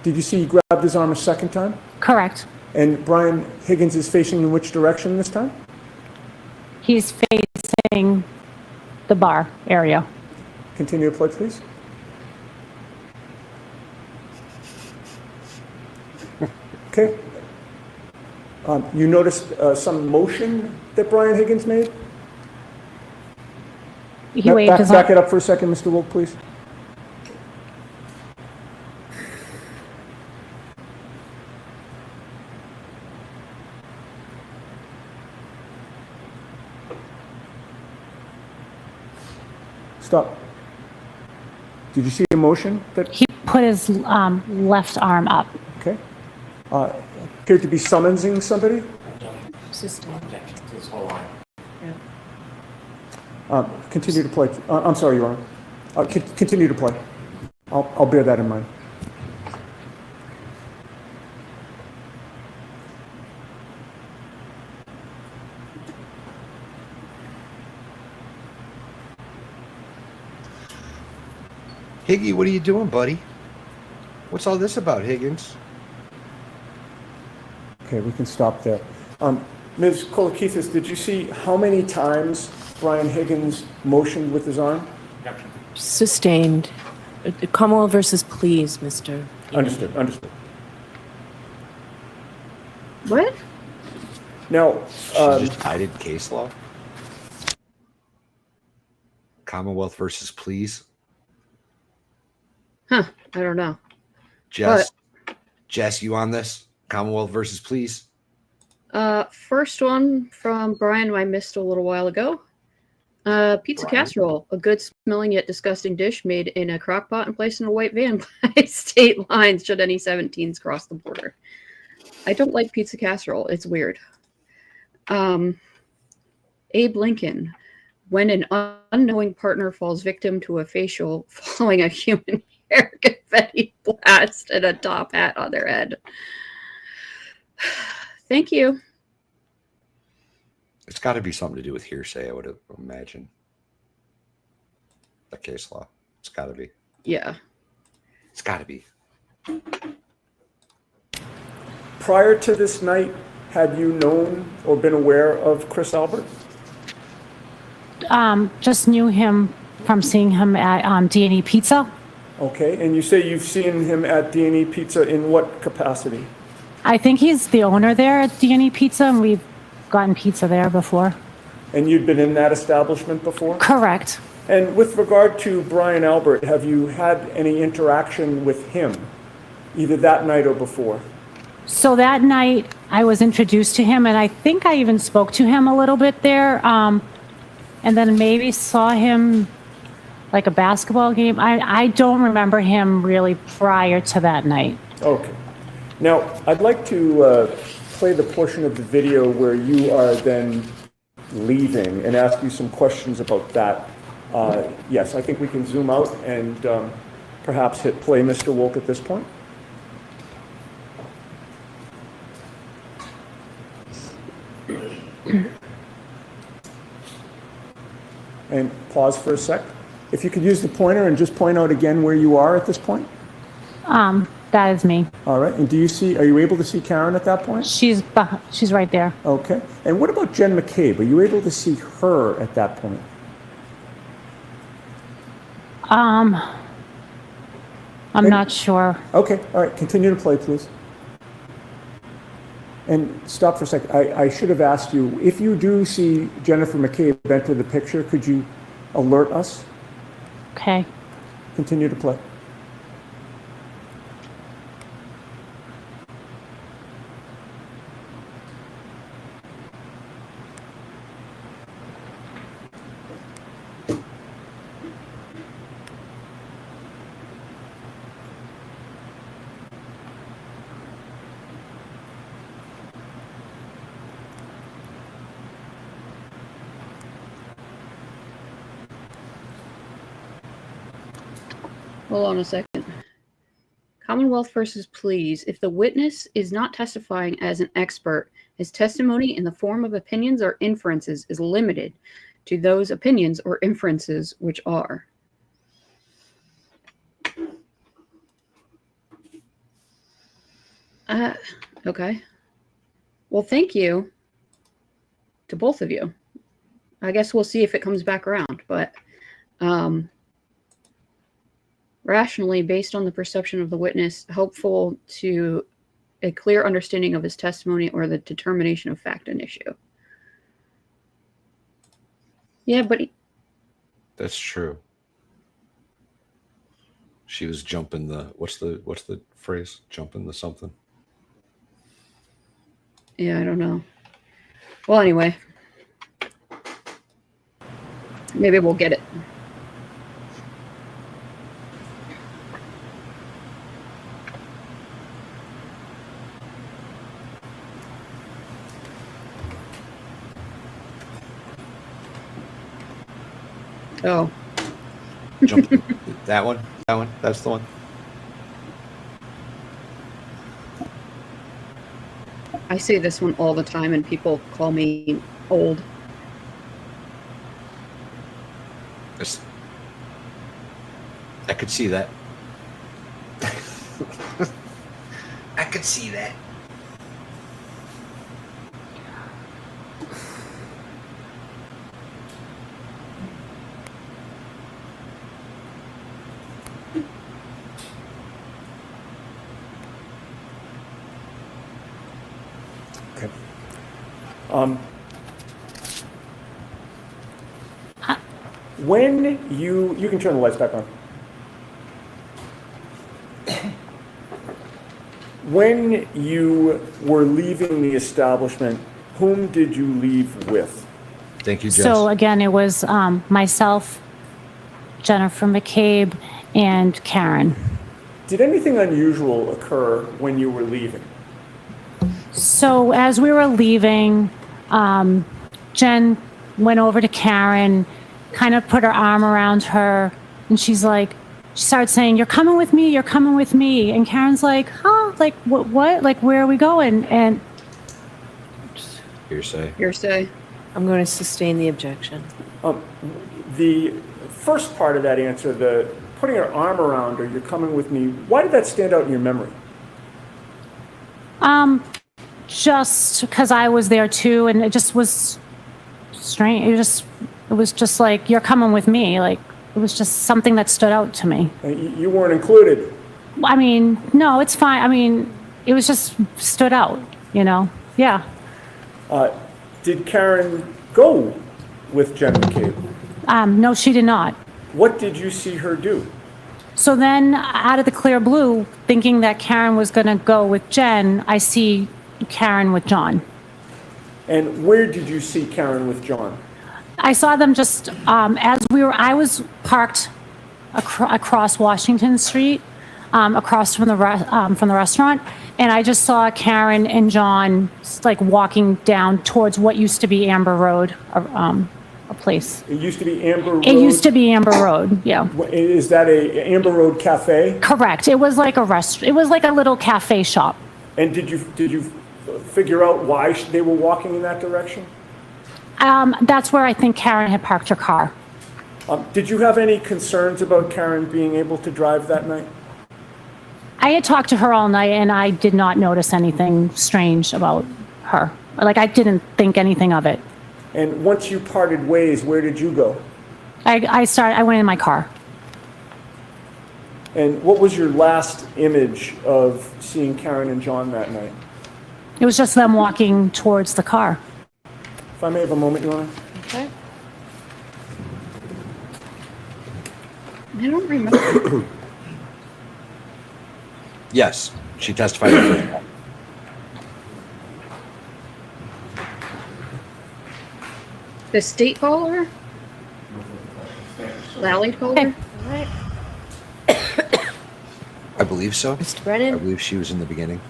Did you see he grabbed his arm a second time? Correct. And Brian Higgins is facing in which direction this time? He's facing the bar area. Continue to play, please. Okay. You noticed some motion that Brian Higgins made? He waved his Back arm. it up for a second, Mr. Wolf, please. Stop. Did you see a motion that, He put his left arm up. okay? Appeared to be summoning somebody? Sustained. Continue to play. I'm sorry, Your Honor. Continue to play. I'll bear that in mind. Higgy, what are you doing, buddy? What's all this about, Higgins? Okay, we can stop there. Ms. Kolakithis, did you see how many times Brian Higgins motioned with his arm? Sustained. Commonwealth versus please, Mr. Understood, understood. What? Now, She just cited case law. Commonwealth versus please. Huh. I don't know. Jess, you on this? Commonwealth versus please. First one from Brian, who I missed a little while ago. Pizza casserole, a good smelling yet disgusting dish made in a crock pot and placed in a white van by state lines should any 17s cross the border. I don't like pizza casserole. It's weird. Abe Lincoln, when an unknowing partner falls victim to a facial following a human hair confetti blast and a top hat on their head. Thank you. It's got to be something to do with hearsay, I would imagine. The case law. It's got to be. Yeah. It's got to be. prior to this night, had you known or been aware of Chris Albert? Just knew him from seeing him at D&E Pizza. Okay, and you say you've seen him at D&E Pizza in what capacity? I think he's the owner there at D&E Pizza, and we've gotten pizza there before. And you'd been in that establishment before? Correct. And with regard to Brian Albert, have you had any interaction with him, either that night or before? So that night, I was introduced to him, and I think I even spoke to him a little bit there, and then maybe saw him like a basketball game. I don't remember him really prior to that night. Okay. Now, I'd like to play the portion of the video where you are then leaving and ask you some questions about that. Yes, I think we can zoom out and perhaps hit play, Mr. Wolk, at this point. And pause for a sec. If you could use the pointer and just point out again where you are at this point. That is me. All right. And are you able to see Karen at that point? She's right there. Okay. And what about Jen McCabe? Are you able to see her at that point? I'm not sure. Okay. All right. Continue to play, please. And stop for a second. I should have asked you, if you do see Jennifer McCabe enter the picture, could you alert us? Okay. Continue to play. Hold on a second. Commonwealth versus please. If the witness is not testifying as an expert, his testimony in the form of opinions or inferences is limited to those opinions or inferences which are. Okay. Well, thank you to both of you. I guess we'll see if it comes back around, but rationally, based on the perception of the witness, helpful to a clear understanding of his testimony or the determination of fact and issue. Yeah, but That's true. She was jumping the what's the phrase? Jumping the something. yeah, I don't know. Well, anyway, maybe we'll get it. Jumping that one. That one. That's the one. I say this one all the time, and people call me old. I could see that. I could see that. Okay. When you can turn the lights back on. When you were leaving the establishment, whom did you leave with? Thank you, Jess. So again, it was myself, Jennifer McCabe, and Karen. Did anything unusual occur when you were leaving? So as we were leaving, Jen went over to Karen, kind of put her arm around her, and she started saying, "You're coming with me, you're coming with me." And Karen's like, "Huh? Like, what? Like, where are we going?" And Hearsay. I'm going to sustain the objection. The first part of that answer, the putting her arm around her, "You're coming with me," why did that stand out in your memory? just because I was there too, and it just was strange. It was just like, "You're coming with me." Like, it was just something that stood out to me. You weren't included. I mean, no, it's fine. I mean, it was just stood out, you know? Yeah. Did Karen go with Jen McCabe? No, she did not. What did you see her do? So then, out of the clear blue, thinking that Karen was going to go with Jen, I see Karen with John. And where did you see Karen with John? I saw them just I was parked across Washington Street, across from the restaurant, and I just saw Karen and John like walking down towards what used to be Amber Road, a place. It used to be Amber Road? It used to be Amber Road, yeah. Is that a Amber Road cafe? Correct. It was like a restaurant. It was like a little cafe shop. And did you figure out why they were walking in that direction? That's where I think Karen had parked her car. Did you have any concerns about Karen being able to drive that night? I had talked to her all night, and I did not notice anything strange about her. Like, I didn't think anything of it. And once you parted ways, where did you go? I went in my car. And what was your last image of seeing Karen and John that night? It was just them walking towards the car. If I may have a moment, Your Honor. Okay. I don't remember. Yes, she testified. The first one. The state caller? Lally caller? Okay. All right. I believe so. Mr. I Brennan? believe she was in the beginning.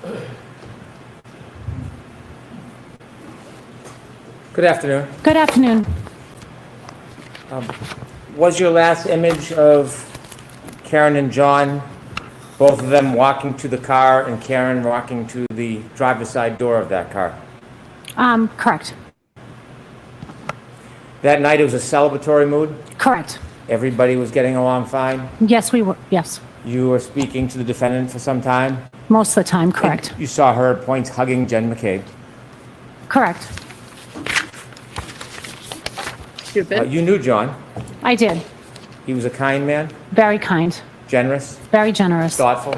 Good afternoon. Good afternoon. Was your last image of Karen and John, both of them walking to the car and Karen walking to the driver's side door of that car? Correct. That night it was a celebratory mood? Correct. Everybody was getting along fine? Yes, we were. Yes. You were speaking to the defendant for some time? Most of the time, correct. And you saw her at points hugging Jen McCabe? Correct. Stupid. You knew John. I did. He was a kind man, Very kind. generous, Very generous. thoughtful,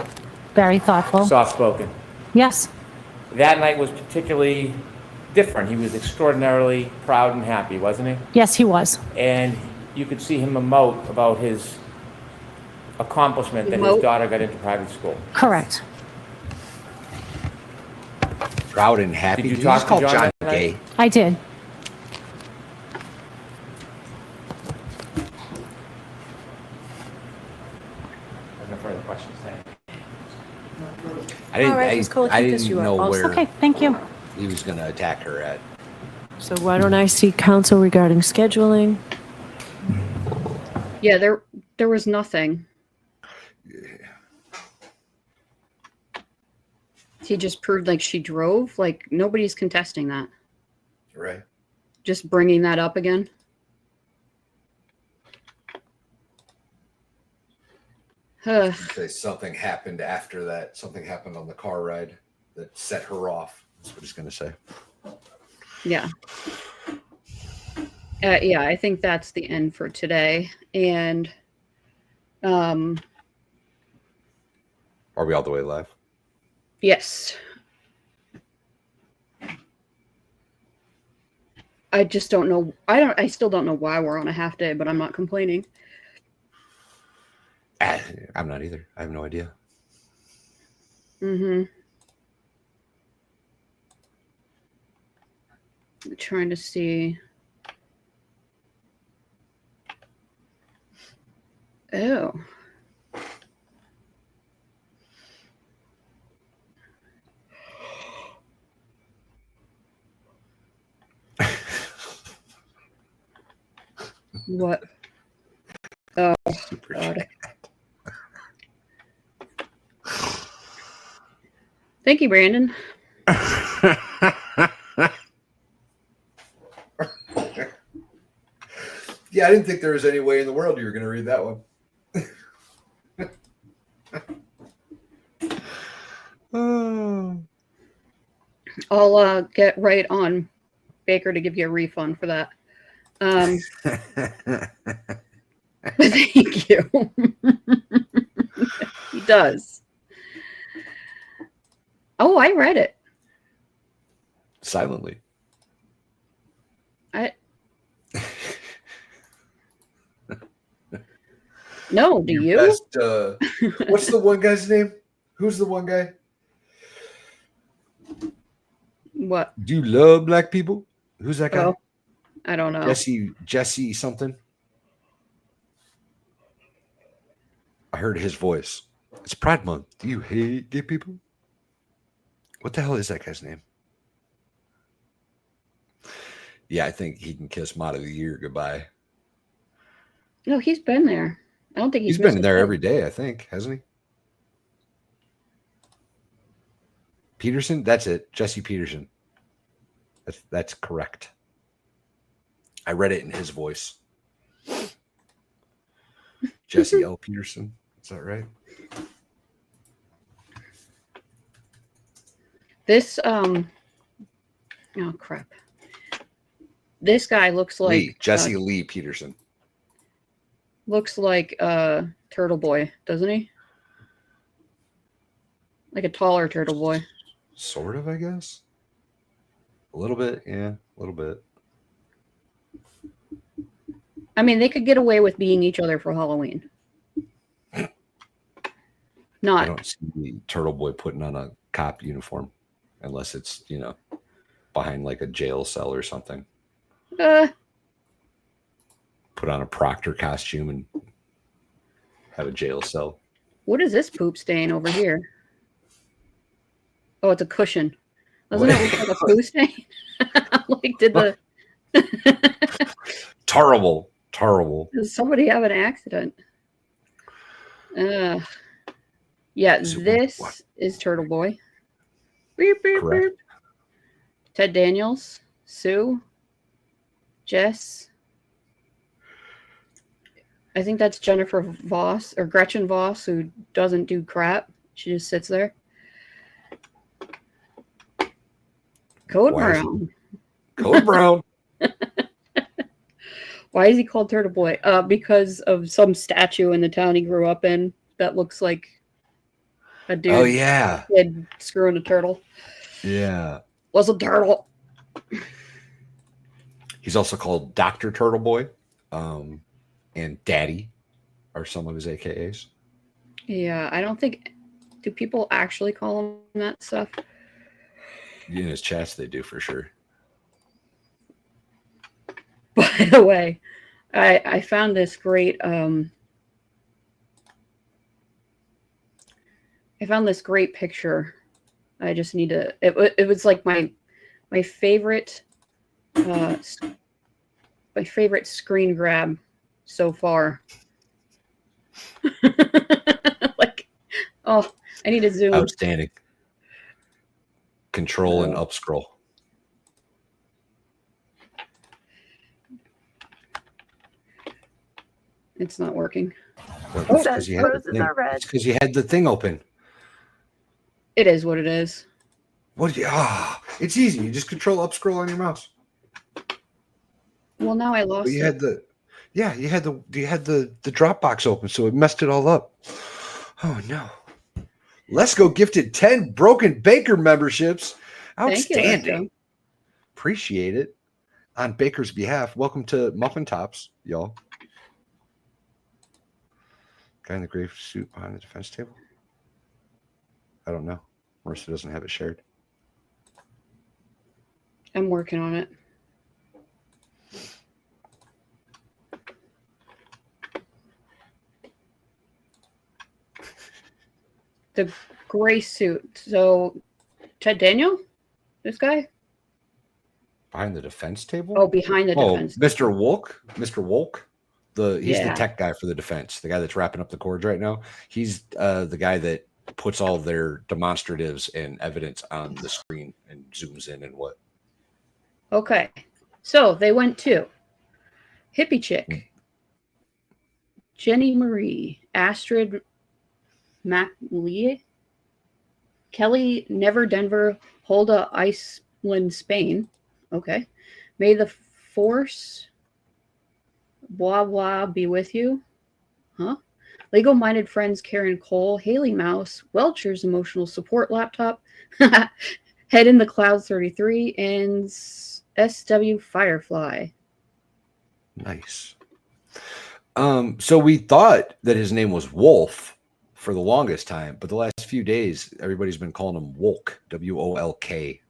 Very thoughtful. soft-spoken. Yes. That night was particularly different. He was extraordinarily proud and happy, wasn't he? Yes, he was. And you could see him emote about his accomplishment that his Emote? daughter got into private school. Correct. Proud and happy. Did you Did talk just to call John John that gay? night? I did. No further questions, thank you. I didn't. All right, Ms. Cole, I keep this didn't you know up. where Okay, thank you. he was going to attack her at. So why don't I see counsel regarding scheduling? Yeah, there was nothing. He just proved like she drove. Like nobody's contesting that. Right. Just bringing that up again. Say something happened after that. Something happened on the car ride that set her off. That's what he's going to say. Yeah. Yeah, I think that's the end for today. And are we all the way live? yes. I just don't know. I still don't know why we're on a half day, but I'm not complaining. I'm not either. I have no idea. Mm-hmm. I'm trying to see. Oh. What? Oh, Super God. chat. Thank you, Brandon. Yeah, I didn't think there was any way in the world you were going to read that one. I'll get right on Baker to give you a refund for that. Thank you. He does. Oh, I read it. Silently. No, do you? Best, what's the one guy's name? Who's the one guy? What? Do you love black people? Who's that guy? Oh, I don't know. Jesse something. I heard his voice. It's Pride Month. Do you hate gay people? What the hell is that guy's name? Yeah, I think he can kiss Mod of the Year goodbye. No, he's been there. I don't think He's been there every day, I think, hasn't he? Peterson? That's it. Jesse Peterson. That's correct. I read it in his voice. Jesse L. Peterson. Is that right? This oh crap. This guy looks like Lee. Jesse Lee Peterson. Looks like Turtle Boy, doesn't he? Like a taller Turtle Boy. Sort of, I guess. A little bit, yeah, a little bit. I mean, they could get away with being each other for Halloween. I Not. don't see the Turtle Boy putting on a cop uniform unless it's, behind like a jail cell or something. Put on a Proctor costume and have a jail cell. What is this poop stain over here? Oh, it's a cushion. Doesn't it look like a poo stain? Like, did the Terrible. Does somebody have an accident? Yeah, this is Turtle Boy. Beep, beep, beep. Ted Daniels, Sue, Jess. I think that's Jennifer Voss or Gretchen Voss, who doesn't do crap. She just sits there. Code Brown. Code Brown. Why is he called Turtle Boy? Because of some statue in the town he grew up in that looks like a dude. Oh, yeah. Kid screwing a turtle. Yeah. Was a turtle. He's also called Dr. Turtle Boy. And Daddy are some of his AKAs. Yeah, I don't think. Do people actually call him that stuff? In his chats, they do for sure. By the way, I found this great. I found this great picture. I just need to. It was like my favorite. My favorite screen grab so far. Like, oh, I need to zoom. Outstanding. Control and up scroll. It's not working. Well, It it's says you had the roses thing. are red. It's because you had the thing open. It is what it is. What? It's easy. You just control up scroll on your mouse. Well, now I lost But you it. had the Dropbox open, so it messed it all up. Oh no. Let's Go gifted 10 Broken Baker memberships. Thank you, Outstanding. Let's Go. Appreciate it. On Baker's behalf, welcome to Muffin Tops, y'all. Guy in the gray suit behind the defense table. I don't know. Marissa doesn't have it shared. I'm working on it. The gray suit. So, Ted Daniel? This guy? Behind the defense table? Oh, behind the defense. Mr. Wolk? Mr. Wolk? He's the Yeah. tech guy for the defense, the guy that's wrapping up the cords right now. He's the guy that puts all their demonstratives and evidence on the screen and zooms in and what. Okay. So, they went to Hippie Chick, Jenny Marie, Astrid MacLeay, Kelly Never Denver, Hulda Iceland Spain. Okay. May the force blah blah be with you. Huh? Legal minded friends Karen Cole, Haley Mouse, Welcher's emotional support laptop, Head in the Clouds 33, and SW Firefly. Nice. So we thought that his name was Wolf for the longest time, but the last few days, everybody's been calling him Wolk, WOLK,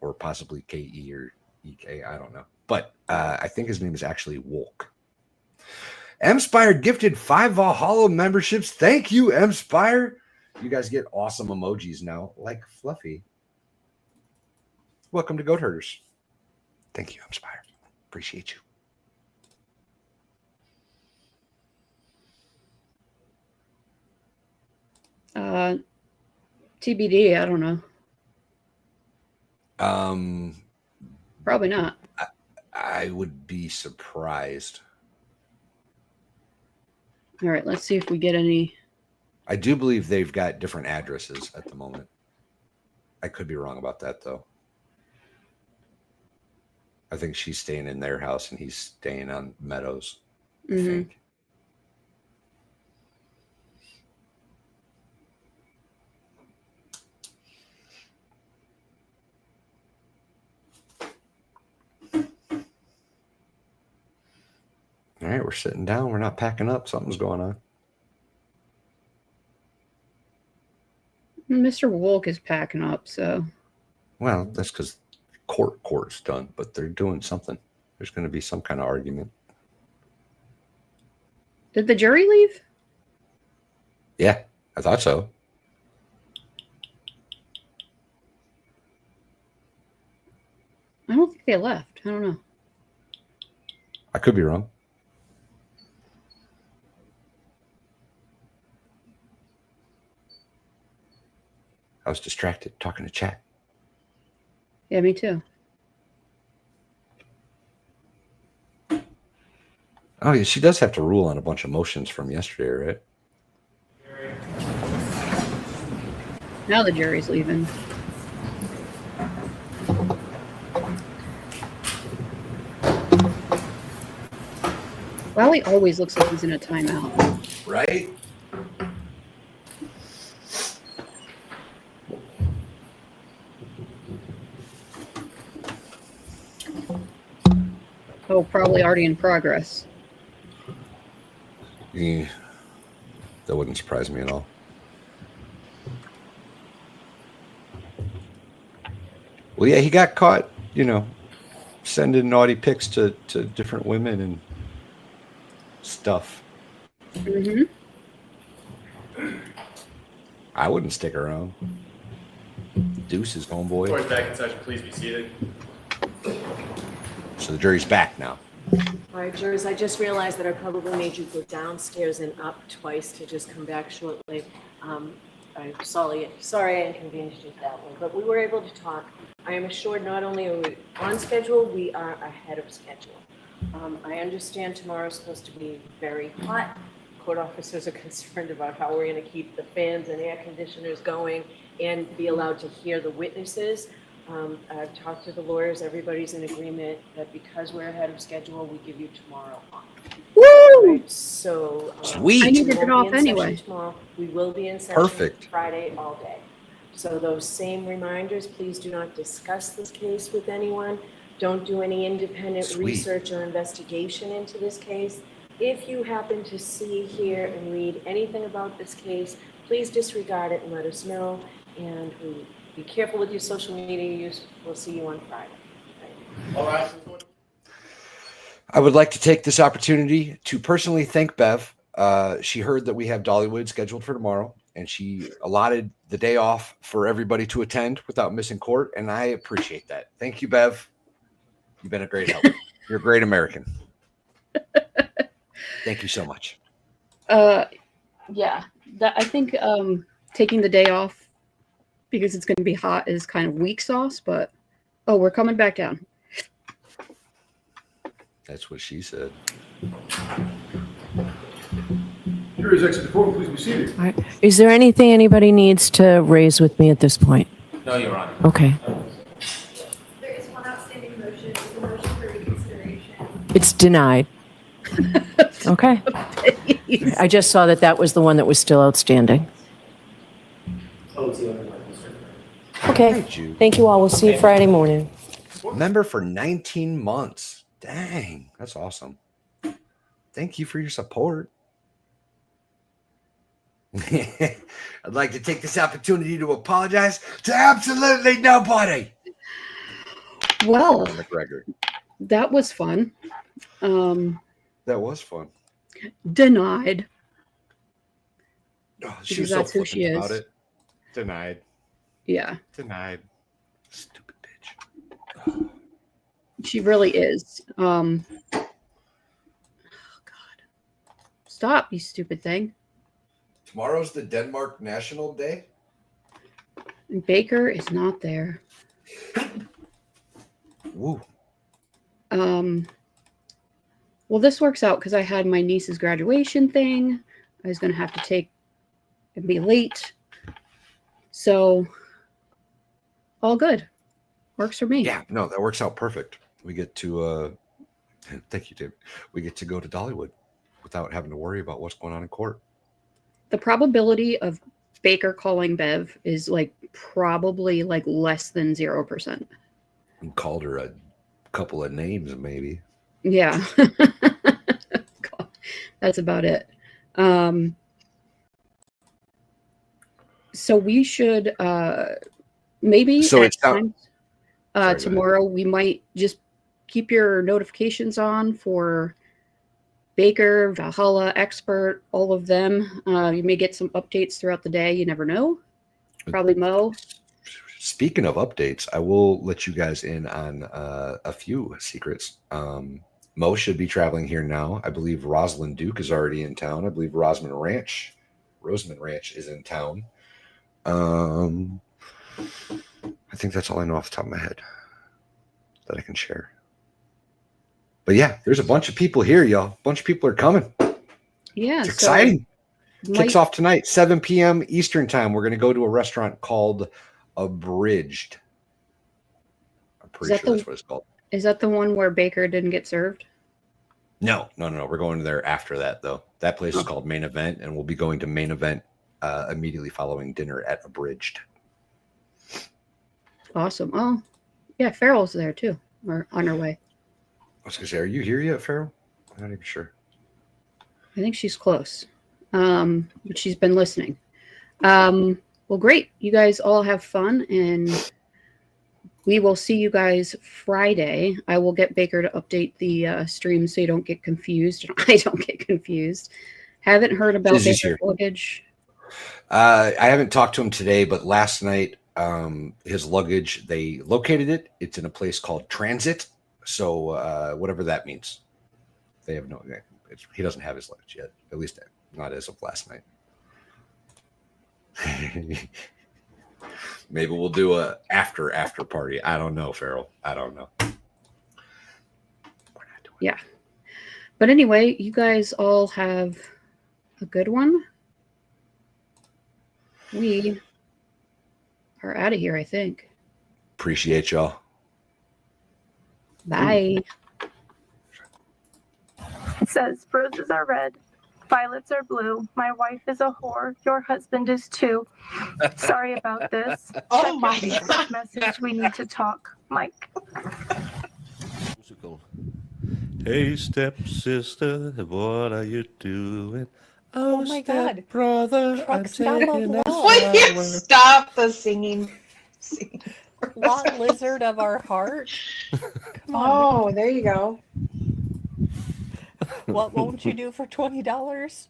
or possibly KE or EK. I don't know. But I think his name is actually Wolk. M-Spire gifted 5 Valhalla memberships. Thank you, M-Spire. You guys get awesome emojis now, like Fluffy. Welcome to Goat Herders. Thank you, M-Spire. Appreciate you. TBD, I don't know. Probably not. I would be surprised. All right, let's see if we get any. I do believe they've got different addresses at the moment. I could be wrong about that, though. I think she's staying in their house and he's staying on Meadows, I think. All right, we're sitting down. We're not packing up. Something's going on. Mr. Wolk is packing up, so. Well, that's because court's done, but they're doing something. There's going to be some kind of argument. Did the jury leave? Yeah, I thought so. I don't think they left. I don't know. I could be wrong. I was distracted talking to chat. Yeah, me too. Oh, yeah, she does have to rule on a bunch of motions from yesterday, right? Now the jury's leaving. Lally always looks like he's in a timeout. Right? Oh, probably already in progress. Yeah, that wouldn't surprise me at all. Well, yeah, he got caught, sending naughty pics to different women and stuff. Mm-hmm. I wouldn't stick around. Deuces, homeboy. Court back in session. Please be seated. So the jury's back now. All right, jurors, I just realized that I probably made you go downstairs and up twice to just come back shortly. I'm sorry I inconvenienced you that way, but we were able to talk. I am assured not only are we on schedule, we are ahead of schedule. I understand tomorrow's supposed to be very hot. Court officers are concerned about how we're going to keep the fans and air conditioners going and be allowed to hear the witnesses. I've talked to the lawyers. Everybody's in agreement that because we're ahead of schedule, we give you tomorrow off. Woo! Right? So Sweet. I we needed it won't be off in session anyway. tomorrow. We will be in session Perfect. Friday all day. So those same reminders, please do not discuss this case with anyone. Don't do any independent Sweet. research or investigation into this case. If you happen to see, hear, and read anything about this case, please disregard it and let us know. And be careful with your social media use. We'll see you on Friday. All right. I would like to take this opportunity to personally thank Bev. She heard that we have Dollywood scheduled for tomorrow, and she allotted the day off for everybody to attend without missing court, and I appreciate that. Thank you, Bev. You've been a great help. You're a great American. Thank you so much. Yeah, I think taking the day off because it's going to be hot is kind of weak sauce, but we're coming back down. That's what she said. Jury's exit the court. Please be seated. All right. Is there anything anybody needs to raise with me at this point? No, Your Honor. Okay. There is one outstanding motion. It's a motion for reconsideration. It's denied. Okay. I just saw that was the one that was still outstanding. Okay. Thank you. Thank you all. We'll see you Friday morning. Member for 19 months. Dang, that's awesome. Thank you for your support. I'd like to take this opportunity to apologize to absolutely nobody. Well, McGregor. that was fun. That was fun. Denied. Oh, Because that's who she flippant about is. it. Denied. Yeah, Denied. Stupid bitch. she really is. Oh God! Stop, you stupid thing. Tomorrow's the Denmark National Day. And Baker is not there. Woo. Well, this works out because I had my niece's graduation thing. I was going to have to take and be late. So, all good. Works for me. Yeah, no, that works out perfect. We get to, thank you, David. We get to go to Dollywood without having to worry about what's going on in court. The probability of Baker calling Bev is probably less than 0%. And called her a couple of names, maybe. Yeah. That's about it. So we should maybe So at it's not- times, Sorry, go tomorrow we might just keep your notifications on for Baker, Valhalla, Expert, all of them. You may get some updates throughout the day. You never know. Probably Mo. Speaking of updates, I will let you guys in on a few secrets. Mo should be traveling here now. I believe Rosalind Duke is already in town. I believe Rosamond Ranch is in town. I think that's all I know off the top of my head that I can share. But yeah, there's a bunch of people here, y'all. A bunch of people are coming. Yeah. It's exciting. Might- Kicks off tonight, 7 p.m. Eastern time. We're going to go to a restaurant called Abridged. I'm pretty that sure the- that's what it's called. Is that the one where Baker didn't get served? No. We're going there after that, though. That place is called Main Event, and we'll be going to Main Event immediately following dinner at Abridged. Awesome. Oh, yeah. Farrell's there too. We're on her way. I was going to say, are you here yet, Farrell? I'm not even sure. I think she's close. But she's been listening. Well, great. You guys all have fun, and we will see you guys Friday. I will get Baker to update the stream so you don't get confused. I don't get confused. Haven't heard about Izzy's Baker's here. luggage. I haven't talked to him today, but last night, his luggage, they located it. It's in a place called Transit. So whatever that means. They have no, he doesn't have his luggage yet, at least not as of last night. Maybe we'll do a after party. I don't know, Farrell. I don't know. Yeah. But anyway, you guys all have a good one. We are out of here, I think. Appreciate y'all. Bye. It says, roses are red, violets are blue. My wife is a whore. Your husband is too. Sorry about this. Oh my Second God. message. We need to talk. Mike. Hey, stepsister, what are you doing? Oh my God. Brother, Truck stop of love. Would you stop the singing? Lot lizard of our heart. Come on. Oh, there you go. What won't you do for $20?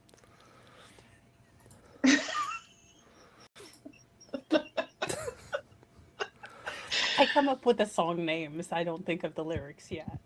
I come up with the song names. I don't think of the lyrics yet.